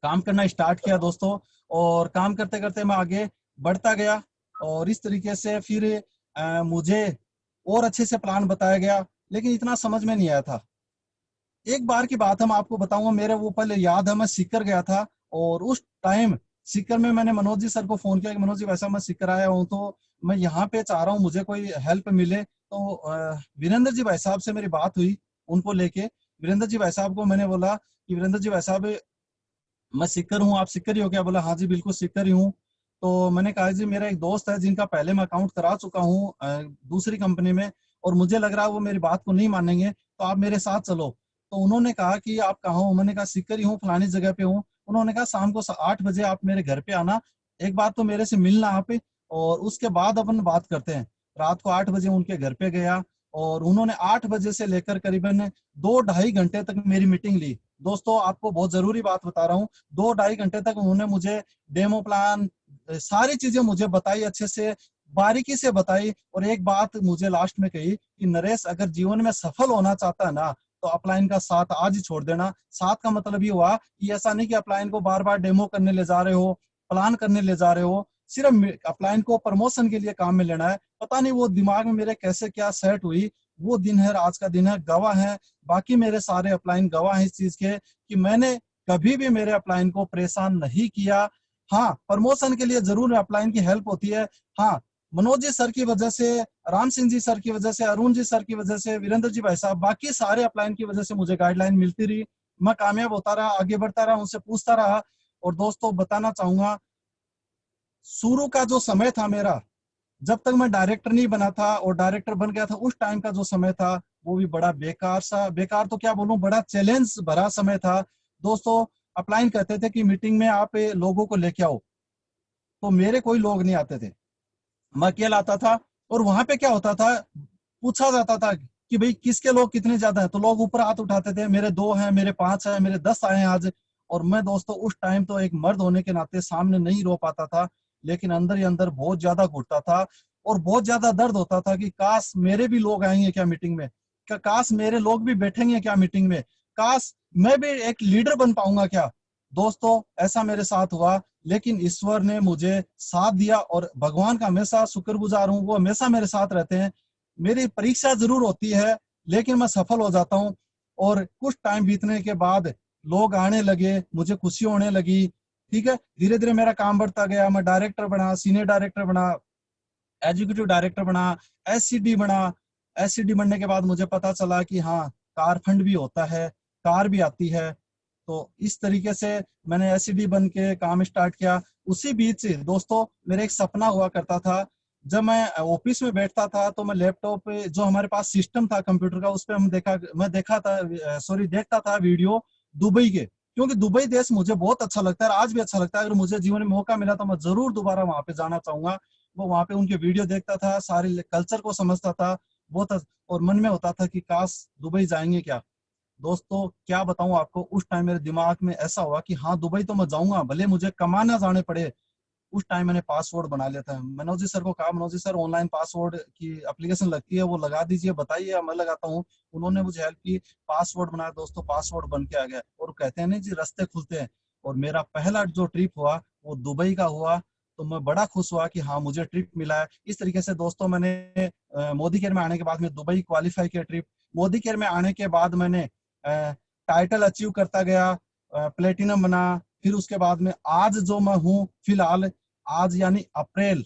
काम करना स्टार्ट किया दोस्तों, और काम करते करते मैं आगे बढ़ता गया। और इस तरीके से फिर मुझे और अच्छे से प्लान बताया गया, लेकिन इतना समझ में नहीं आया था। एक बार की बात हम आपको बताऊंगा, मेरे वो पहले याद है, मैं सीकर गया था और उस टाइम सीकर में मैंने मनोज जी सर को फोन किया कि मनोज जी वैसा मैं सीकर आया हूँ, तो मैं यहाँ पे चाह रहा हूँ मुझे कोई हेल्प मिले। तो वीरेंद्र जी भाई साहब से मेरी बात हुई उनको लेके। वीरेंद्र जी भाई साहब को मैंने बोला कि वीरेंद्र जी भाई साहब मैं सीकर हूँ, आप सीकर ही हो क्या? बोला हाँ जी बिल्कुल सीकर ही हूँ। तो मैंने कहा जी मेरा एक दोस्त है जिनका पहले मैं अकाउंट करा चुका हूँ दूसरी कंपनी में, और मुझे लग रहा है वो मेरी बात को नहीं मानेंगे, तो आप मेरे साथ चलो। तो उन्होंने कहा कि आप कहाँ हो? मैंने कहा सीकर ही हूँ, फलानी जगह पे हूँ। उन्होंने कहा शाम को 8 बजे आप मेरे घर पे आना, एक बार तो मेरे से मिलना आप, और उसके बाद अपन बात करते हैं। रात को 8 बजे उनके घर पे गया और उन्होंने 8 बजे से लेकर करीबन 2-2.5 घंटे तक मेरी मीटिंग ली। दोस्तों आपको बहुत जरूरी बात बता रहा हूँ, 2-2.5 घंटे तक उन्होंने मुझे डेमो प्लान सारी चीजें मुझे बताई, अच्छे से बारीकी से बताई। और एक बात मुझे लास्ट में कही कि नरेश अगर जीवन में सफल होना चाहता है ना तो अपलाइन का साथ आज ही छोड़ देना। साथ का मतलब ये हुआ कि ऐसा नहीं कि अपलाइन को बार बार डेमो करने ले जा रहे हो, प्लान करने ले जा रहे हो, सिर्फ अपलाइन को प्रमोशन के लिए काम में लेना है। पता नहीं वो दिमाग में मेरे कैसे क्या सेट हुई, वो दिन है, आज का दिन है, गवाह है, बाकी मेरे सारे अपलाइन गवाह है इस चीज के कि मैंने कभी भी मेरे अपलाइन को परेशान नहीं किया। हाँ प्रमोशन के लिए जरूर अपलाइन की हेल्प होती है। हाँ मनोज जी सर की वजह से, राम सिंह जी सर की वजह से, अरुण जी सर की वजह से, वीरेंद्र जी भाई साहब, बाकी सारे अपलाइन की वजह से मुझे गाइडलाइन मिलती रही, मैं कामयाब होता रहा, आगे बढ़ता रहा, उनसे पूछता रहा। और दोस्तों बताना चाहूंगा शुरू का जो समय था मेरा, जब तक मैं डायरेक्टर नहीं बना था और डायरेक्टर बन गया था, उस टाइम का जो समय था वो भी बड़ा बेकार तो क्या बोलूं, बड़ा चैलेंज भरा समय था दोस्तों। अपलाइन कहते थे कि मीटिंग में आप लोगों को लेके आओ, तो मेरे कोई लोग नहीं आते थे, मैं अकेला आता था। और वहां पे क्या होता था, पूछा जाता था कि भाई किसके लोग कितने ज्यादा हैं, तो लोग ऊपर हाथ उठाते थे, मेरे 2 हैं, मेरे 5 हैं, मेरे 10 आए हैं आज। और मैं दोस्तों उस टाइम तो एक मर्द होने के नाते सामने नहीं रो पाता था, लेकिन अंदर ही अंदर बहुत ज्यादा घुटता था और बहुत ज्यादा दर्द होता था कि काश मेरे भी लोग आएंगे क्या मीटिंग में, काश मेरे लोग भी बैठेंगे क्या मीटिंग में, काश मैं भी एक लीडर बन पाऊंगा क्या। दोस्तों ऐसा मेरे साथ हुआ, लेकिन ईश्वर ने मुझे साथ दिया और भगवान का हमेशा शुक्रगुजार हूँ, वो हमेशा मेरे साथ रहते हैं। मेरी परीक्षा जरूर होती है लेकिन मैं सफल हो जाता हूँ। और कुछ टाइम बीतने के बाद लोग आने लगे, मुझे खुशी होने लगी, ठीक है, धीरे धीरे मेरा काम बढ़ता गया, मैं डायरेक्टर बना, सीनियर डायरेक्टर बना, एग्जीक्यूटिव डायरेक्टर बना, एससीडी बना। एससीडी बनने के बाद मुझे पता चला कि हाँ कार फंड भी होता है, कार भी आती है। तो इस तरीके से मैंने एससीडी बन के काम स्टार्ट किया। उसी बीच दोस्तों मेरा एक सपना हुआ करता था, जब मैं ऑफिस में बैठता था तो मैं लैपटॉप पे जो हमारे पास सिस्टम था कंप्यूटर का, उस पे मैं देखता था वीडियो दुबई के, क्योंकि दुबई देश मुझे बहुत अच्छा लगता है, आज भी अच्छा लगता है। अगर मुझे जीवन में मौका मिला तो मैं जरूर दोबारा वहां पे जाना चाहूंगा। वो वहां पे उनके वीडियो देखता था, सारे कल्चर को समझता था बहुत, और मन में होता था कि काश दुबई जाएंगे क्या। दोस्तों क्या बताऊं आपको, उस टाइम मेरे दिमाग में ऐसा हुआ कि हाँ दुबई तो मैं जाऊंगा, भले मुझे कमाना जाने पड़े। उस टाइम मैंने पासवर्ड बना लिया था। मनोज जी सर को कहा, Manoj ji sir online password की एप्लीकेशन लगती है, वो लगा दीजिए, बताइए, मैं लगाता हूँ। उन्होंने मुझे हेल्प की, पासवर्ड बनाया दोस्तों, पासवर्ड बन के आ गया। और कहते हैं ना जी रास्ते खुलते हैं, और मेरा पहला जो ट्रिप हुआ वो दुबई का हुआ। तो मैं बड़ा खुश हुआ कि हाँ मुझे ट्रिप मिला है। इस तरीके से दोस्तों मैंने मोदी केयर में आने के बाद में दुबई क्वालिफाई किया ट्रिप। मोदी केयर में आने के बाद मैंने टाइटल अचीव करता गया, प्लेटिनम बना। फिर उसके बाद में आज जो मैं हूँ फिलहाल, आज यानी अप्रैल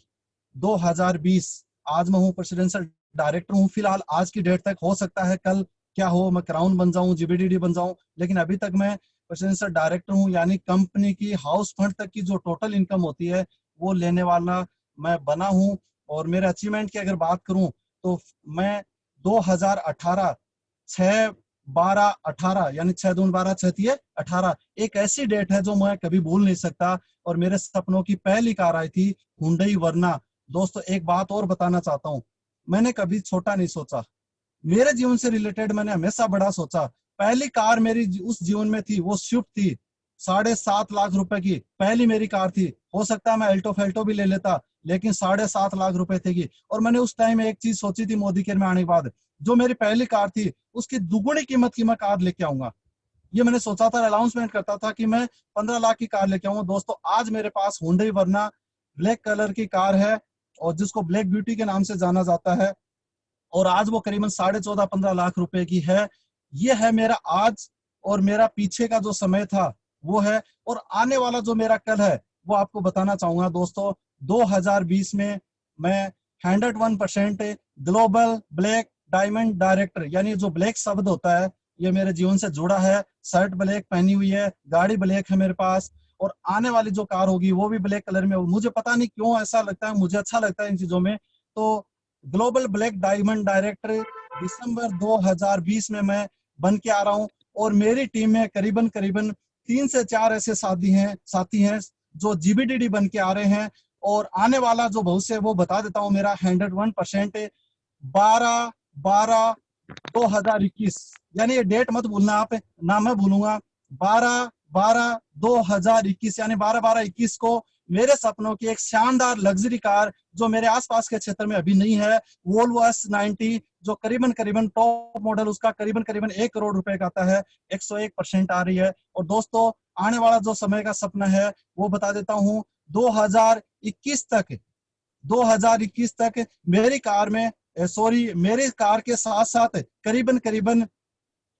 2020, आज मैं हूँ प्रेसिडेंशियल डायरेक्टर हूँ फिलहाल। आज की डेट तक हो सकता है कल क्या हो, मैं क्राउन बन जाऊं, जीबीडीडी बन जाऊं, लेकिन अभी तक मैं प्रेसिडेंशियल डायरेक्टर हूँ, यानी कंपनी की हाउस फंड तक की जो टोटल इनकम होती है वो लेने वाला मैं बना हूँ। और मेरे अचीवमेंट की अगर बात करूं तो मैं 2018 6/12/18 यानी 6/2/12 6/3/18 एक ऐसी डेट है जो मैं कभी भूल नहीं सकता। और मेरे सपनों की पहली कार आई थी हुंडई वर्ना। दोस्तों एक बात और बताना चाहता हूँ, मैंने कभी छोटा नहीं सोचा, मेरे जीवन से रिलेटेड मैंने हमेशा बड़ा सोचा। पहली कार मेरी उस जीवन में थी वो स्विफ्ट थी, 7.5 लाख रुपए की पहली मेरी कार थी। हो सकता है मैं अल्टो फेल्टो भी ले लेता, लेकिन 7.5 लाख रुपए थी। और मैंने उस टाइम एक चीज सोची थी मोदी केयर में आने के बाद, जो मेरी पहली कार थी उसकी दुगुनी कीमत की मैं कार लेके आऊंगा। ये मैंने सोचा था, अनाउंसमेंट करता था कि मैं 15 लाख की कार लेके आऊंगा। दोस्तों आज मेरे पास हुंडई वर्ना ब्लैक कलर की कार है, और जिसको ब्लैक ब्यूटी के नाम से जाना जाता है, और आज वो करीबन 14.5-15 लाख रुपए की है। ये है मेरा आज, और मेरा पीछे का जो समय था वो है, और आने वाला जो मेरा कल है वो आपको बताना चाहूंगा। दोस्तों 2020 में मैं 101% ग्लोबल ब्लैक डायमंड डायरेक्टर, यानी जो ब्लैक शब्द होता है ये मेरे जीवन से जुड़ा है। शर्ट ब्लैक पहनी हुई है, गाड़ी ब्लैक है मेरे पास, और आने वाली जो कार होगी वो भी ब्लैक कलर में। मुझे पता नहीं क्यों ऐसा लगता है, मुझे अच्छा लगता है इन चीजों में। तो ग्लोबल ब्लैक डायमंड डायरेक्टर दिसंबर 2020 में मैं बन के आ रहा हूं। और मेरी टीम में करीबन 3 से 4 ऐसे साथी हैं जो जीबीडीडी बन के आ रहे हैं। और आने वाला जो भविष्य है वो बता देता हूं मेरा 101% 12/12/2021, यानी ये डेट मत भूलना आप, ना मैं भूलूंगा। 12/12/2021 यानी 12/12/21 को मेरे सपनों की एक शानदार लग्जरी कार जो मेरे आसपास के क्षेत्र में अभी नहीं है, वोल्वो S90, जो करीबन टॉप मॉडल उसका करीबन 1 करोड़ रुपए का आता है, 101% आ रही है। और दोस्तों आने वाला जो समय का सपना है वो बता देता हूँ, 2021 तक मेरी कार में मेरी कार के साथ साथ करीबन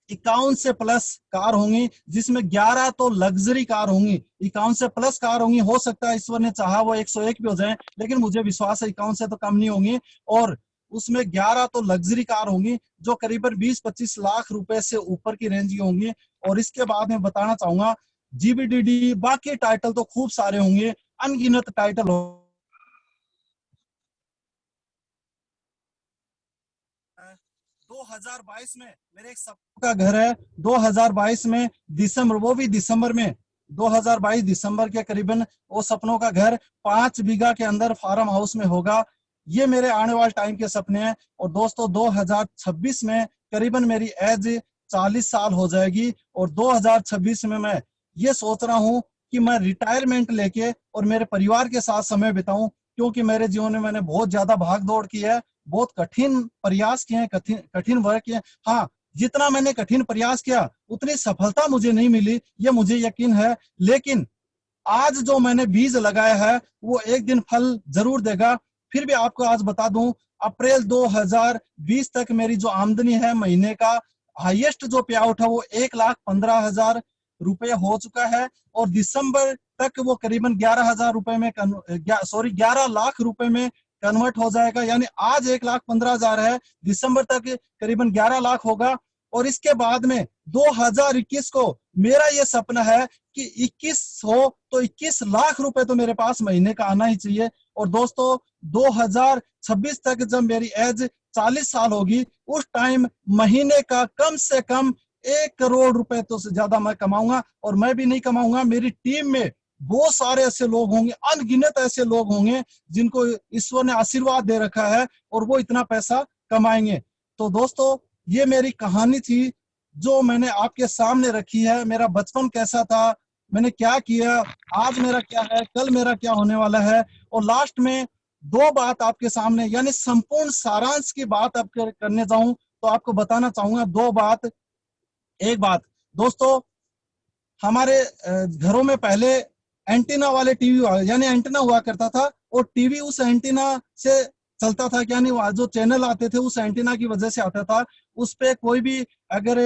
51 से प्लस कार होंगी, जिसमें 11 तो लग्जरी कार होंगी। 51 से प्लस कार होंगी, हो सकता है ईश्वर ने चाहा वो 101 भी हो जाए, लेकिन मुझे विश्वास है 51 से तो कम नहीं होंगी। और उसमें 11 तो लग्जरी कार होंगी जो करीबन 20-25 लाख रुपए से ऊपर की रेंज की होंगी। और इसके बाद मैं बताना चाहूंगा जीबीडीडी बाकी टाइटल तो खूब सारे होंगे, अनगिनत टाइटल हो। 2022 में मेरे एक सपनों का घर है, 2022 में दिसंबर, वो भी दिसंबर में 2022 दिसंबर के करीबन वो सपनों का घर 5 बीघा के अंदर फार्म हाउस में होगा। ये मेरे आने वाले टाइम के सपने हैं। और दोस्तों 2026 में करीबन मेरी एज 40 साल हो जाएगी, और 2026 में मैं ये सोच रहा हूँ कि मैं रिटायरमेंट लेके और मेरे परिवार के साथ समय बिताऊं, क्योंकि मेरे जीवन में मैंने बहुत ज्यादा भाग दौड़ की है, बहुत कठिन प्रयास किए हैं, कठिन वर्क किए। हाँ, जितना मैंने कठिन प्रयास किया उतनी सफलता मुझे नहीं मिली, ये मुझे यकीन है। लेकिन आज जो मैंने बीज लगाया है वो एक दिन फल जरूर देगा। फिर भी आपको आज बता दूं, अप्रैल 2020 तक मेरी जो आमदनी है महीने का हाईएस्ट जो पे आउट है वो 1,15,000 रुपये हो चुका है। और दिसंबर तक वो करीबन 11,000 रुपए में 11 लाख रुपए में कन्वर्ट हो जाएगा। यानी आज 1,15,000 है, दिसंबर तक करीबन 11 लाख होगा। और इसके बाद में 2021 को मेरा ये सपना है कि 21 हो तो 21 लाख रुपए तो मेरे पास महीने का आना ही चाहिए। और दोस्तों 2026 तक जब मेरी एज 40 साल होगी, उस टाइम महीने का कम से कम 1 करोड़ रुपए तो से ज्यादा मैं कमाऊंगा। और मैं भी नहीं कमाऊंगा, मेरी टीम में बहुत सारे ऐसे लोग होंगे, अनगिनत ऐसे लोग होंगे जिनको ईश्वर ने आशीर्वाद दे रखा है और वो इतना पैसा कमाएंगे। तो दोस्तों ये मेरी कहानी थी जो मैंने आपके सामने रखी है। मेरा बचपन कैसा था, मैंने क्या किया, आज मेरा क्या है, कल मेरा क्या होने वाला है। और लास्ट में 2 बात आपके सामने, यानी संपूर्ण सारांश की बात अब करने जाऊं तो आपको बताना चाहूंगा 2 बात। एक बात दोस्तों, हमारे घरों में पहले एंटीना वाले टीवी, यानी एंटीना हुआ करता था, और टीवी उस एंटीना से चलता था, यानी जो चैनल आते थे उस एंटीना की वजह से आता था। उस पे कोई भी अगर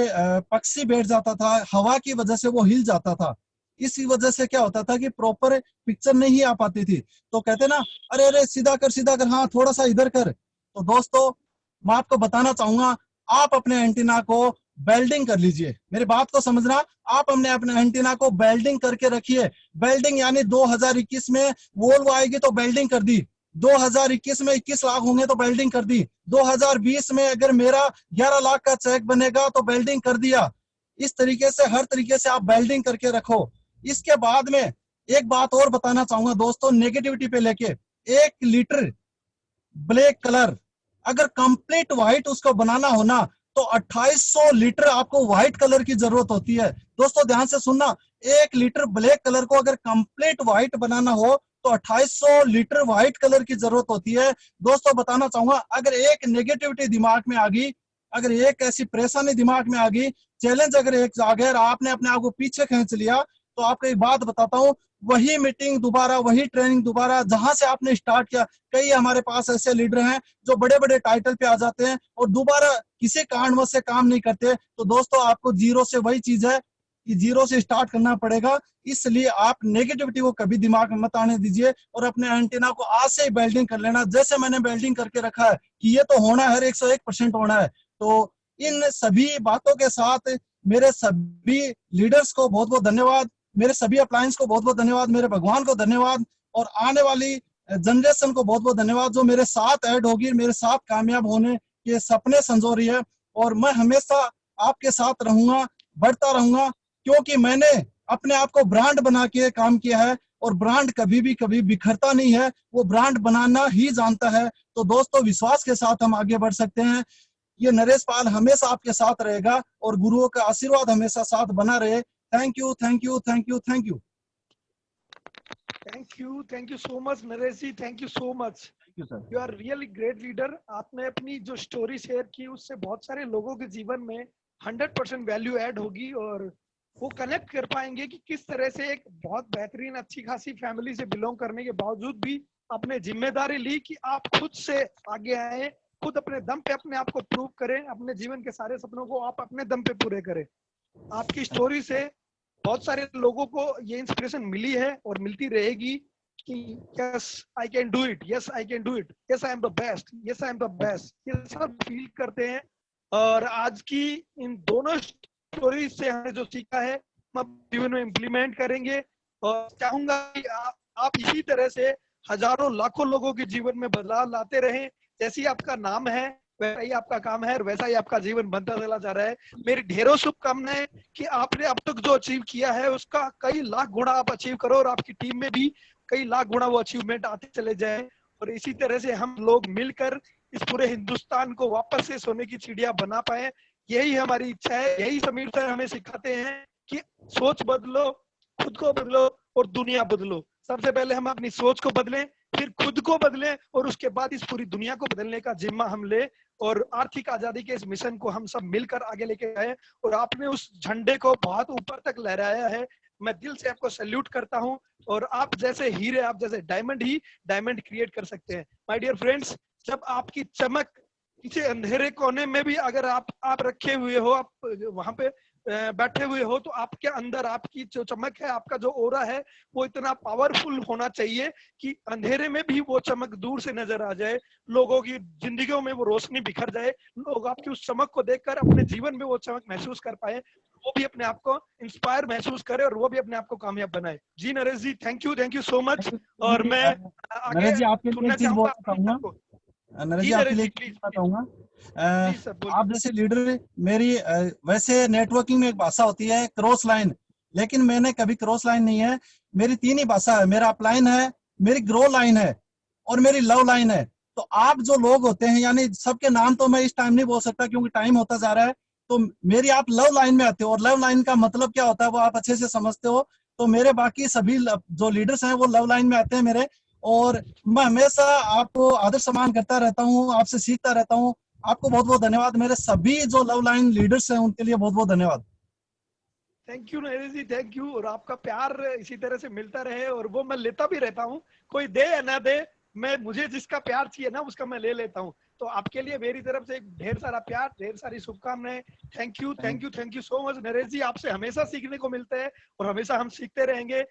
पक्षी बैठ जाता था, हवा की वजह से वो हिल जाता था। इसी वजह से क्या होता था कि प्रॉपर पिक्चर नहीं आ पाती थी। तो कहते ना, अरे अरे सीधा कर, हाँ थोड़ा सा इधर कर। तो दोस्तों मैं आपको बताना चाहूंगा, आप अपने एंटीना को बेल्डिंग कर लीजिए। मेरी बात को समझना, आप अपने एंटीना को बेल्डिंग करके रखिए। बेल्डिंग यानी 2021 में वोल्वो आएगी तो बेल्डिंग कर दी, 2021 में 21 लाख होंगे तो बिल्डिंग कर दी, 2020 में अगर मेरा 11 लाख का चेक बनेगा तो बिल्डिंग कर दिया। इस तरीके से हर तरीके से आप बिल्डिंग करके रखो। इसके बाद में एक बात और बताना चाहूंगा दोस्तों, नेगेटिविटी पे लेके, 1 लीटर ब्लैक कलर अगर कंप्लीट व्हाइट उसको बनाना हो ना तो 2800 लीटर आपको व्हाइट कलर की जरूरत होती है। दोस्तों ध्यान से सुनना, 1 लीटर ब्लैक कलर को अगर कंप्लीट व्हाइट बनाना हो तो 2800 लीटर व्हाइट कलर की जरूरत होती है। दोस्तों बताना चाहूंगा, अगर एक नेगेटिविटी दिमाग में आ गई, अगर एक ऐसी परेशानी दिमाग में आ गई, चैलेंज अगर एक आ गया, आपने अपने आप को पीछे खींच लिया, तो आपको एक बात बताता हूँ, वही मीटिंग दोबारा, वही ट्रेनिंग दोबारा जहां से आपने स्टार्ट किया। कई हमारे पास ऐसे लीडर हैं जो बड़े बड़े टाइटल पे आ जाते हैं और दोबारा किसी कारणवश से काम नहीं करते। तो दोस्तों आपको जीरो से, वही चीज है कि जीरो से स्टार्ट करना पड़ेगा। इसलिए आप नेगेटिविटी को कभी दिमाग में मत आने दीजिए और अपने एंटीना को आज से ही बिल्डिंग कर लेना, जैसे मैंने बिल्डिंग करके रखा है कि ये तो होना है, 101% होना है। तो इन सभी बातों के साथ मेरे सभी लीडर्स को बहुत बहुत धन्यवाद, मेरे सभी अप्लायंस को बहुत बहुत धन्यवाद, मेरे भगवान को धन्यवाद, और आने वाली जनरेशन को बहुत बहुत धन्यवाद जो मेरे साथ ऐड होगी, मेरे साथ कामयाब होने के सपने संजो रही है। और मैं हमेशा आपके साथ रहूंगा, बढ़ता रहूंगा, क्योंकि मैंने अपने आप को ब्रांड बना के काम किया है और ब्रांड कभी बिखरता नहीं है, वो ब्रांड बनाना ही जानता है। तो दोस्तों विश्वास के साथ हम आगे बढ़ सकते हैं। ये नरेश पाल हमेशा आपके साथ रहेगा और गुरुओं का आशीर्वाद हमेशा साथ बना रहे। Thank you, thank you, thank you, thank you. Thank you so much Naresh ji, thank you so much. You are really great leader. आपने अपनी जो स्टोरी शेयर की उससे बहुत सारे लोगों के जीवन में 100% वैल्यू ऐड होगी और वो कनेक्ट कर पाएंगे कि किस तरह से एक बहुत बेहतरीन अच्छी खासी फैमिली से बिलोंग करने के बावजूद भी आपने जिम्मेदारी ली कि आप खुद से आगे आए, खुद अपने दम पे अपने आप को प्रूव करें, अपने जीवन के सारे सपनों को आप अपने दम पे पूरे करें। आपकी स्टोरी से बहुत सारे लोगों को ये इंस्पिरेशन मिली है और मिलती रहेगी कि yes I can do it, yes I can do it, yes I am the best, yes I am the best, ये सब फील करते हैं। और आज की इन दोनों स्टोरी से हमने जो सीखा है हम जीवन में इम्प्लीमेंट करेंगे और चाहूंगा कि आप इसी तरह से हजारों लाखों लोगों के जीवन में बदलाव लाते रहें। जैसे ही आपका नाम है वैसा ही आपका काम है और वैसा ही आपका जीवन बनता चला जा रहा है। मेरी ढेरों शुभकामनाएं कि आपने अब तक जो अचीव किया है उसका कई लाख गुना आप अचीव करो और आपकी टीम में भी कई लाख गुना वो अचीवमेंट आते चले जाए और इसी तरह से हम लोग मिलकर इस पूरे हिंदुस्तान को वापस से सोने की चिड़िया बना पाए। यही हमारी इच्छा है। यही समीर सर हमें सिखाते हैं कि सोच बदलो, खुद को बदलो और दुनिया बदलो। सबसे पहले हम अपनी सोच को बदलें, फिर खुद को बदलें और उसके बाद इस पूरी दुनिया को बदलने का जिम्मा हम ले और आर्थिक आजादी के इस मिशन को हम सब मिलकर आगे लेके आए। और आपने उस झंडे को बहुत ऊपर तक लहराया है। मैं दिल से आपको सैल्यूट करता हूं और आप जैसे हीरे, आप जैसे डायमंड ही डायमंड क्रिएट कर सकते हैं। माय डियर फ्रेंड्स, जब आपकी चमक किसी अंधेरे कोने में भी अगर आप रखे हुए हो, आप वहां पे बैठे हुए हो, तो आपके अंदर आपकी जो चमक है, आपका जो ओरा है, वो इतना पावरफुल होना चाहिए कि अंधेरे में भी वो चमक दूर से नजर आ जाए, लोगों की जिंदगियों में वो रोशनी बिखर जाए, लोग आपकी उस चमक को देखकर अपने जीवन में वो चमक महसूस कर पाए, वो भी अपने आप को इंस्पायर महसूस करे और वो भी अपने आप को कामयाब बनाए। जी Naresh ji, thank you so much. और मैं आगे सुनना चाहूंगा। नरेश जी आपके लिए बताऊंगा, आप जैसे लीडर, मेरी वैसे नेटवर्किंग में एक भाषा होती है क्रॉस लाइन, लेकिन मैंने कभी क्रॉस लाइन नहीं है। मेरी 3 ही भाषा है, मेरा अपलाइन है, मेरी ग्रो लाइन है और मेरी लव लाइन है। तो आप जो लोग होते हैं, यानी सबके नाम तो मैं इस टाइम नहीं बोल सकता क्योंकि टाइम होता जा रहा है, तो मेरी आप लव लाइन में आते हो और लव लाइन का मतलब क्या होता है वो आप अच्छे से समझते हो। तो मेरे बाकी सभी जो लीडर्स हैं वो लव लाइन में आते हैं मेरे, और मैं हमेशा आपको आदर सम्मान करता रहता हूँ, आपसे सीखता रहता हूँ। आपको बहुत बहुत धन्यवाद। मेरे सभी जो लव लाइन लीडर्स हैं उनके लिए बहुत बहुत धन्यवाद। Thank you Naresh ji, thank you. और आपका प्यार इसी तरह से मिलता रहे और वो मैं लेता भी रहता हूँ, कोई दे या ना दे, मुझे जिसका प्यार चाहिए ना उसका मैं ले लेता हूँ। तो आपके लिए मेरी तरफ से ढेर सारा प्यार, ढेर सारी शुभकामनाएं। Thank you so much Naresh ji. आपसे हमेशा सीखने को मिलता है और हमेशा हम सीखते रहेंगे।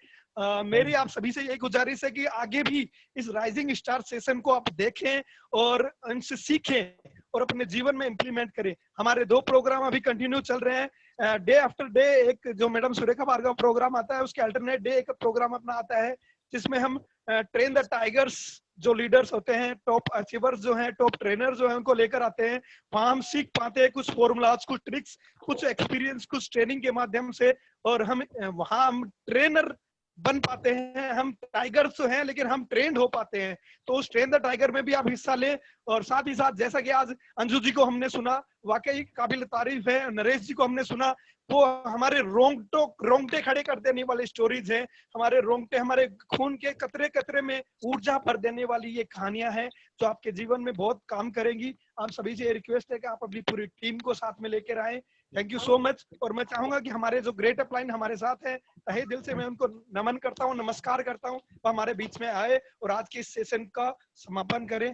मेरी आप सभी से यही गुजारिश है कि आगे भी इस राइजिंग स्टार सेशन को आप देखें और इनसे सीखें और अपने जीवन में इम्प्लीमेंट करें। हमारे 2 प्रोग्राम अभी कंटिन्यू चल रहे हैं, डे आफ्टर डे। एक जो मैडम सुरेखा भार्गव प्रोग्राम आता है, उसके अल्टरनेट डे एक प्रोग्राम अपना आता है जिसमें हम ट्रेन द टाइगर्स जो लीडर्स होते हैं, टॉप अचीवर्स जो हैं, टॉप ट्रेनर जो हैं, उनको लेकर आते हैं। वहां हम सीख पाते हैं कुछ फॉर्मूलाज, कुछ ट्रिक्स, कुछ एक्सपीरियंस, कुछ ट्रेनिंग के माध्यम से, और हम वहां हम ट्रेनर बन पाते हैं। हम टाइगर्स तो हैं लेकिन हम ट्रेंड हो पाते हैं। तो उस ट्रेन द टाइगर में भी आप हिस्सा लें। और साथ ही साथ जैसा कि आज अंजू जी को हमने सुना, वाकई काबिल तारीफ है। नरेश जी को हमने सुना, वो हमारे रोंगटे खड़े कर देने वाली स्टोरीज हैं, हमारे रोंगटे, हमारे खून के कतरे कतरे में ऊर्जा भर देने वाली ये कहानियां हैं जो आपके जीवन में बहुत काम करेंगी। आप सभी से रिक्वेस्ट है कि आप अपनी पूरी टीम को साथ में लेकर आए। Thank you so much. और मैं चाहूंगा कि हमारे जो ग्रेट अपलाइन हमारे साथ है, तहे दिल से मैं उनको नमन करता हूँ, नमस्कार करता हूँ, वो हमारे बीच में आए और आज के इस सेशन का समापन करें।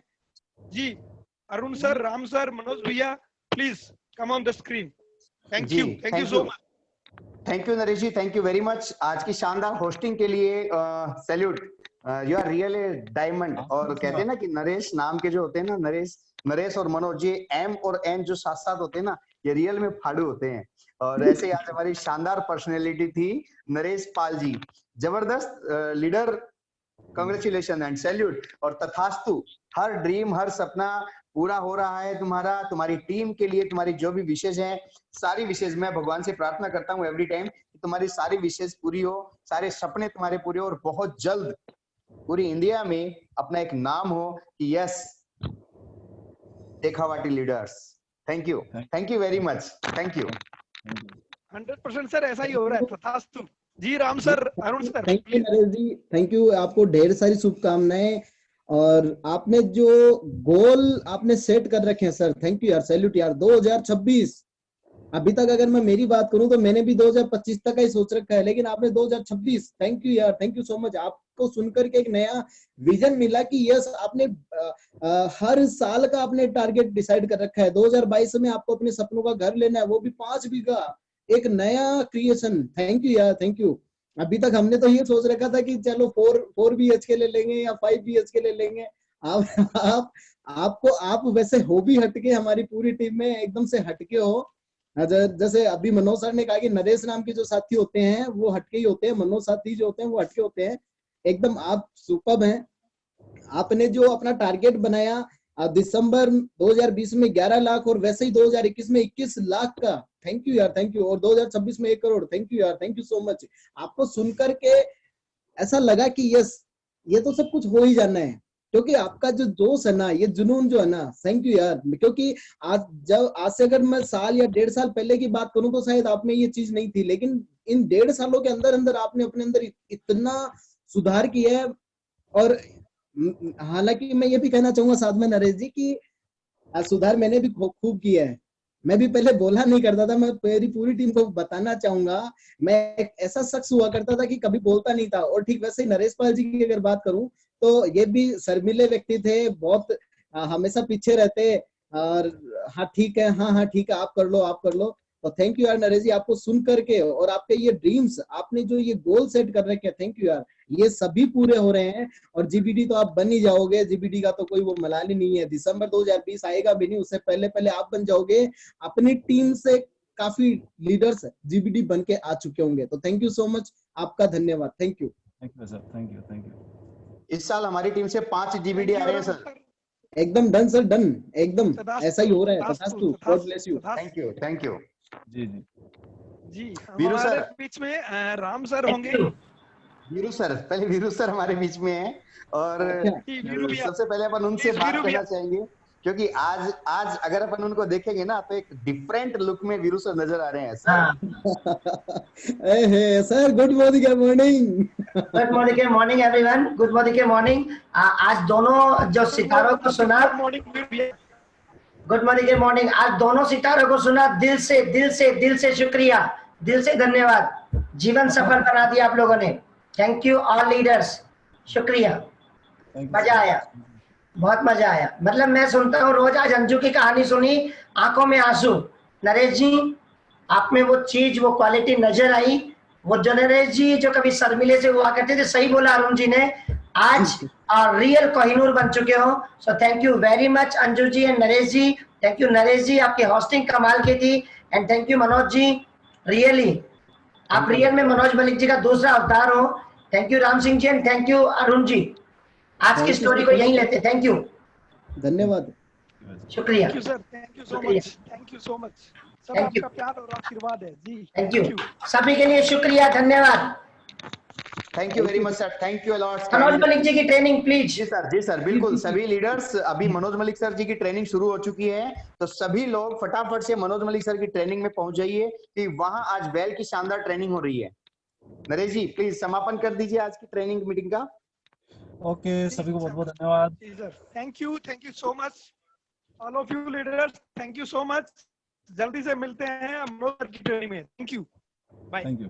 जी अरुण सर, राम सर, मनोज भैया, please come on the screen. Thank you so much. Thank you Naresh ji, thank you very much आज की शानदार होस्टिंग के लिए। Salute, you are real a diamond. और कहते हैं ना कि नरेश नाम के जो होते हैं ना, नरेश और मनोज, ये एम और एन जो साथ साथ होते हैं ना, ये रियल में फाड़ू होते हैं। और ऐसे ही आज हमारी शानदार पर्सनैलिटी थी नरेश पाल जी, जबरदस्त लीडर। कांग्रेचुलेशन एंड सैल्यूट और तथास्तु। हर ड्रीम, हर सपना पूरा हो रहा है तुम्हारा, तुम्हारी टीम के लिए। तुम्हारी जो भी विशेष हैं, सारी विशेष, मैं भगवान से प्रार्थना करता हूँ एवरी टाइम कि तुम्हारी सारी विशेष पूरी हो, सारे सपने तुम्हारे पूरे हो, और बहुत जल्द पूरी इंडिया में अपना एक नाम हो कि yes Shekhawati leaders. Thank you very much, thank you. 100% sir, ऐसा ही हो रहा है। तथास्तु। जी Ram sir, Arun sir, thank you Naresh ji, thank you. आपको ढेर सारी शुभकामनाएं, और आपने जो गोल आपने सेट कर रखे हैं सर, थैंक यू यार, सैल्यूट यार। 2026 अभी तक अगर मैं मेरी बात करूं तो मैंने भी 2025 तक का ही सोच रखा है, लेकिन आपने 2026, थैंक यू यार, थैंक यू सो मच। आपको सुनकर के एक नया विजन मिला कि यस, आपने हर साल का आपने टारगेट डिसाइड कर रखा है। 2022 में आपको अपने सपनों का घर लेना है, वो भी 5 बीघा, एक नया क्रिएशन। थैंक यू यार, थैंक यू। अभी तक हमने तो ये सोच रखा था कि चलो 4 BHK ले लेंगे या 5 BHK ले लेंगे। आप वैसे हो भी हटके, हमारी पूरी टीम में एकदम से हटके हो। जैसे अभी मनोज सर ने कहा कि नरेश नाम के जो साथी होते हैं वो हटके ही होते हैं, मनोज साथी जो होते हैं वो हटके होते हैं। एकदम आप सुपर्ब हैं। आपने जो अपना टारगेट बनाया दिसंबर 2020 में 11 लाख, और वैसे ही 2021 में 21 लाख का, थैंक यू यार, थैंक यू। और 2026 में 1 करोड़, थैंक यू यार, थैंक यू सो मच। आपको सुनकर के ऐसा लगा कि यस, ये तो सब कुछ हो ही जाना है, क्योंकि आपका जो जोश है ना, ये जुनून जो है ना, थैंक यू यार। क्योंकि आज से अगर मैं साल या 1.5 साल पहले की बात करूं तो शायद आप में ये चीज नहीं थी, लेकिन इन 1.5 सालों के अंदर अंदर आपने अपने अंदर इतना सुधार किया है। और हालांकि मैं ये भी कहना चाहूंगा साथ में नरेश जी की सुधार मैंने भी खूब किया है। मैं भी पहले बोला नहीं करता था, मैं मेरी पूरी टीम को बताना चाहूंगा, मैं एक ऐसा शख्स हुआ करता था कि कभी बोलता नहीं था। और ठीक वैसे ही नरेश पाल जी की अगर बात करूं तो ये भी शर्मीले व्यक्ति थे, बहुत हमेशा पीछे रहते, और हाँ ठीक है, हाँ ठीक है, आप कर लो, आप कर लो। तो थैंक यू यार नरेश जी, आपको सुन करके, और आपके ये ड्रीम्स, आपने जो ये गोल सेट कर रखे हैं, थैंक यू यार, ये सभी पूरे हो रहे हैं। और जीबीडी तो आप बन ही जाओगे, जीबीडी का तो कोई वो मलाल ही नहीं है। दिसंबर 2020 आएगा भी नहीं, उससे पहले आप बन जाओगे। अपनी टीम से काफी लीडर्स जीबीडी बन के आ चुके होंगे। तो थैंक यू सो मच, आपका धन्यवाद, thank you. Thank you sir, thank you. इस साल हमारी टीम से 5 जीबीडी आ रहे हैं सर। एकदम डन सर, डन, एकदम ऐसा ही हो रहा है। तथास्तु, god bless you. Thank you. जी वीरू हमारे सर बीच में राम सर होंगे। वीरू सर, पहले वीरू सर हमारे बीच में है, और सबसे पहले अपन उनसे बात करना चाहेंगे, क्योंकि आज अगर अपन उनको देखेंगे ना तो एक डिफरेंट लुक में वीरू सर नजर आ रहे हैं sir. Good morning, good morning everyone, good morning. आज दोनों जो सितारों को सुना, गुड मॉर्निंग, आज दोनों सितारों को सुना, दिल से शुक्रिया, दिल से धन्यवाद। जीवन सफल बना दिया आप लोगों ने। थैंक यू ऑल लीडर्स, शुक्रिया, मजा आया, बहुत मजा आया। मतलब मैं सुनता हूँ रोज, आज अंजू की कहानी सुनी, आंखों में आंसू। नरेश जी, आप में वो चीज, वो क्वालिटी नजर आई। वो जो नरेश जी जो कभी शर्मिले से हुआ करते थे, सही बोला अरुण जी ने, आज रियल कोहिनूर बन चुके हो। So thank you very much Anju ji and Naresh ji. Thank you Naresh ji, आपकी होस्टिंग कमाल की थी। And thank you Manoj ji, really आप रियल में मनोज मलिक जी का दूसरा अवतार हो। Thank you Ram Singh ji and thank you Arun ji. आज की स्टोरी को यहीं लेते। थैंक यू, धन्यवाद, शुक्रिया। Thank you sir, thank you so much, thank you so much. सब Thank you. आपका प्यार और आशीर्वाद है जी। थैंक यू सभी के लिए, शुक्रिया, धन्यवाद। Thank you very much sir, thank you a lot. Manoj Malik ji की ट्रेनिंग प्लीज। जी सर बिल्कुल। सभी लीडर्स, अभी मनोज मलिक सर जी की ट्रेनिंग शुरू हो चुकी है, तो सभी लोग फटाफट से मनोज मलिक सर की ट्रेनिंग में पहुंच जाइए कि वहां आज वेल की शानदार ट्रेनिंग हो रही है। नरेश जी प्लीज समापन कर दीजिए आज की ट्रेनिंग मीटिंग का। ओके, सभी को बहुत बहुत धन्यवाद। जी sir, thank you so much all of you leaders, thank you so much. जल्दी से मिलते हैं मनोज सर की ट्रेनिंग में। Thank you, bye. Thank you.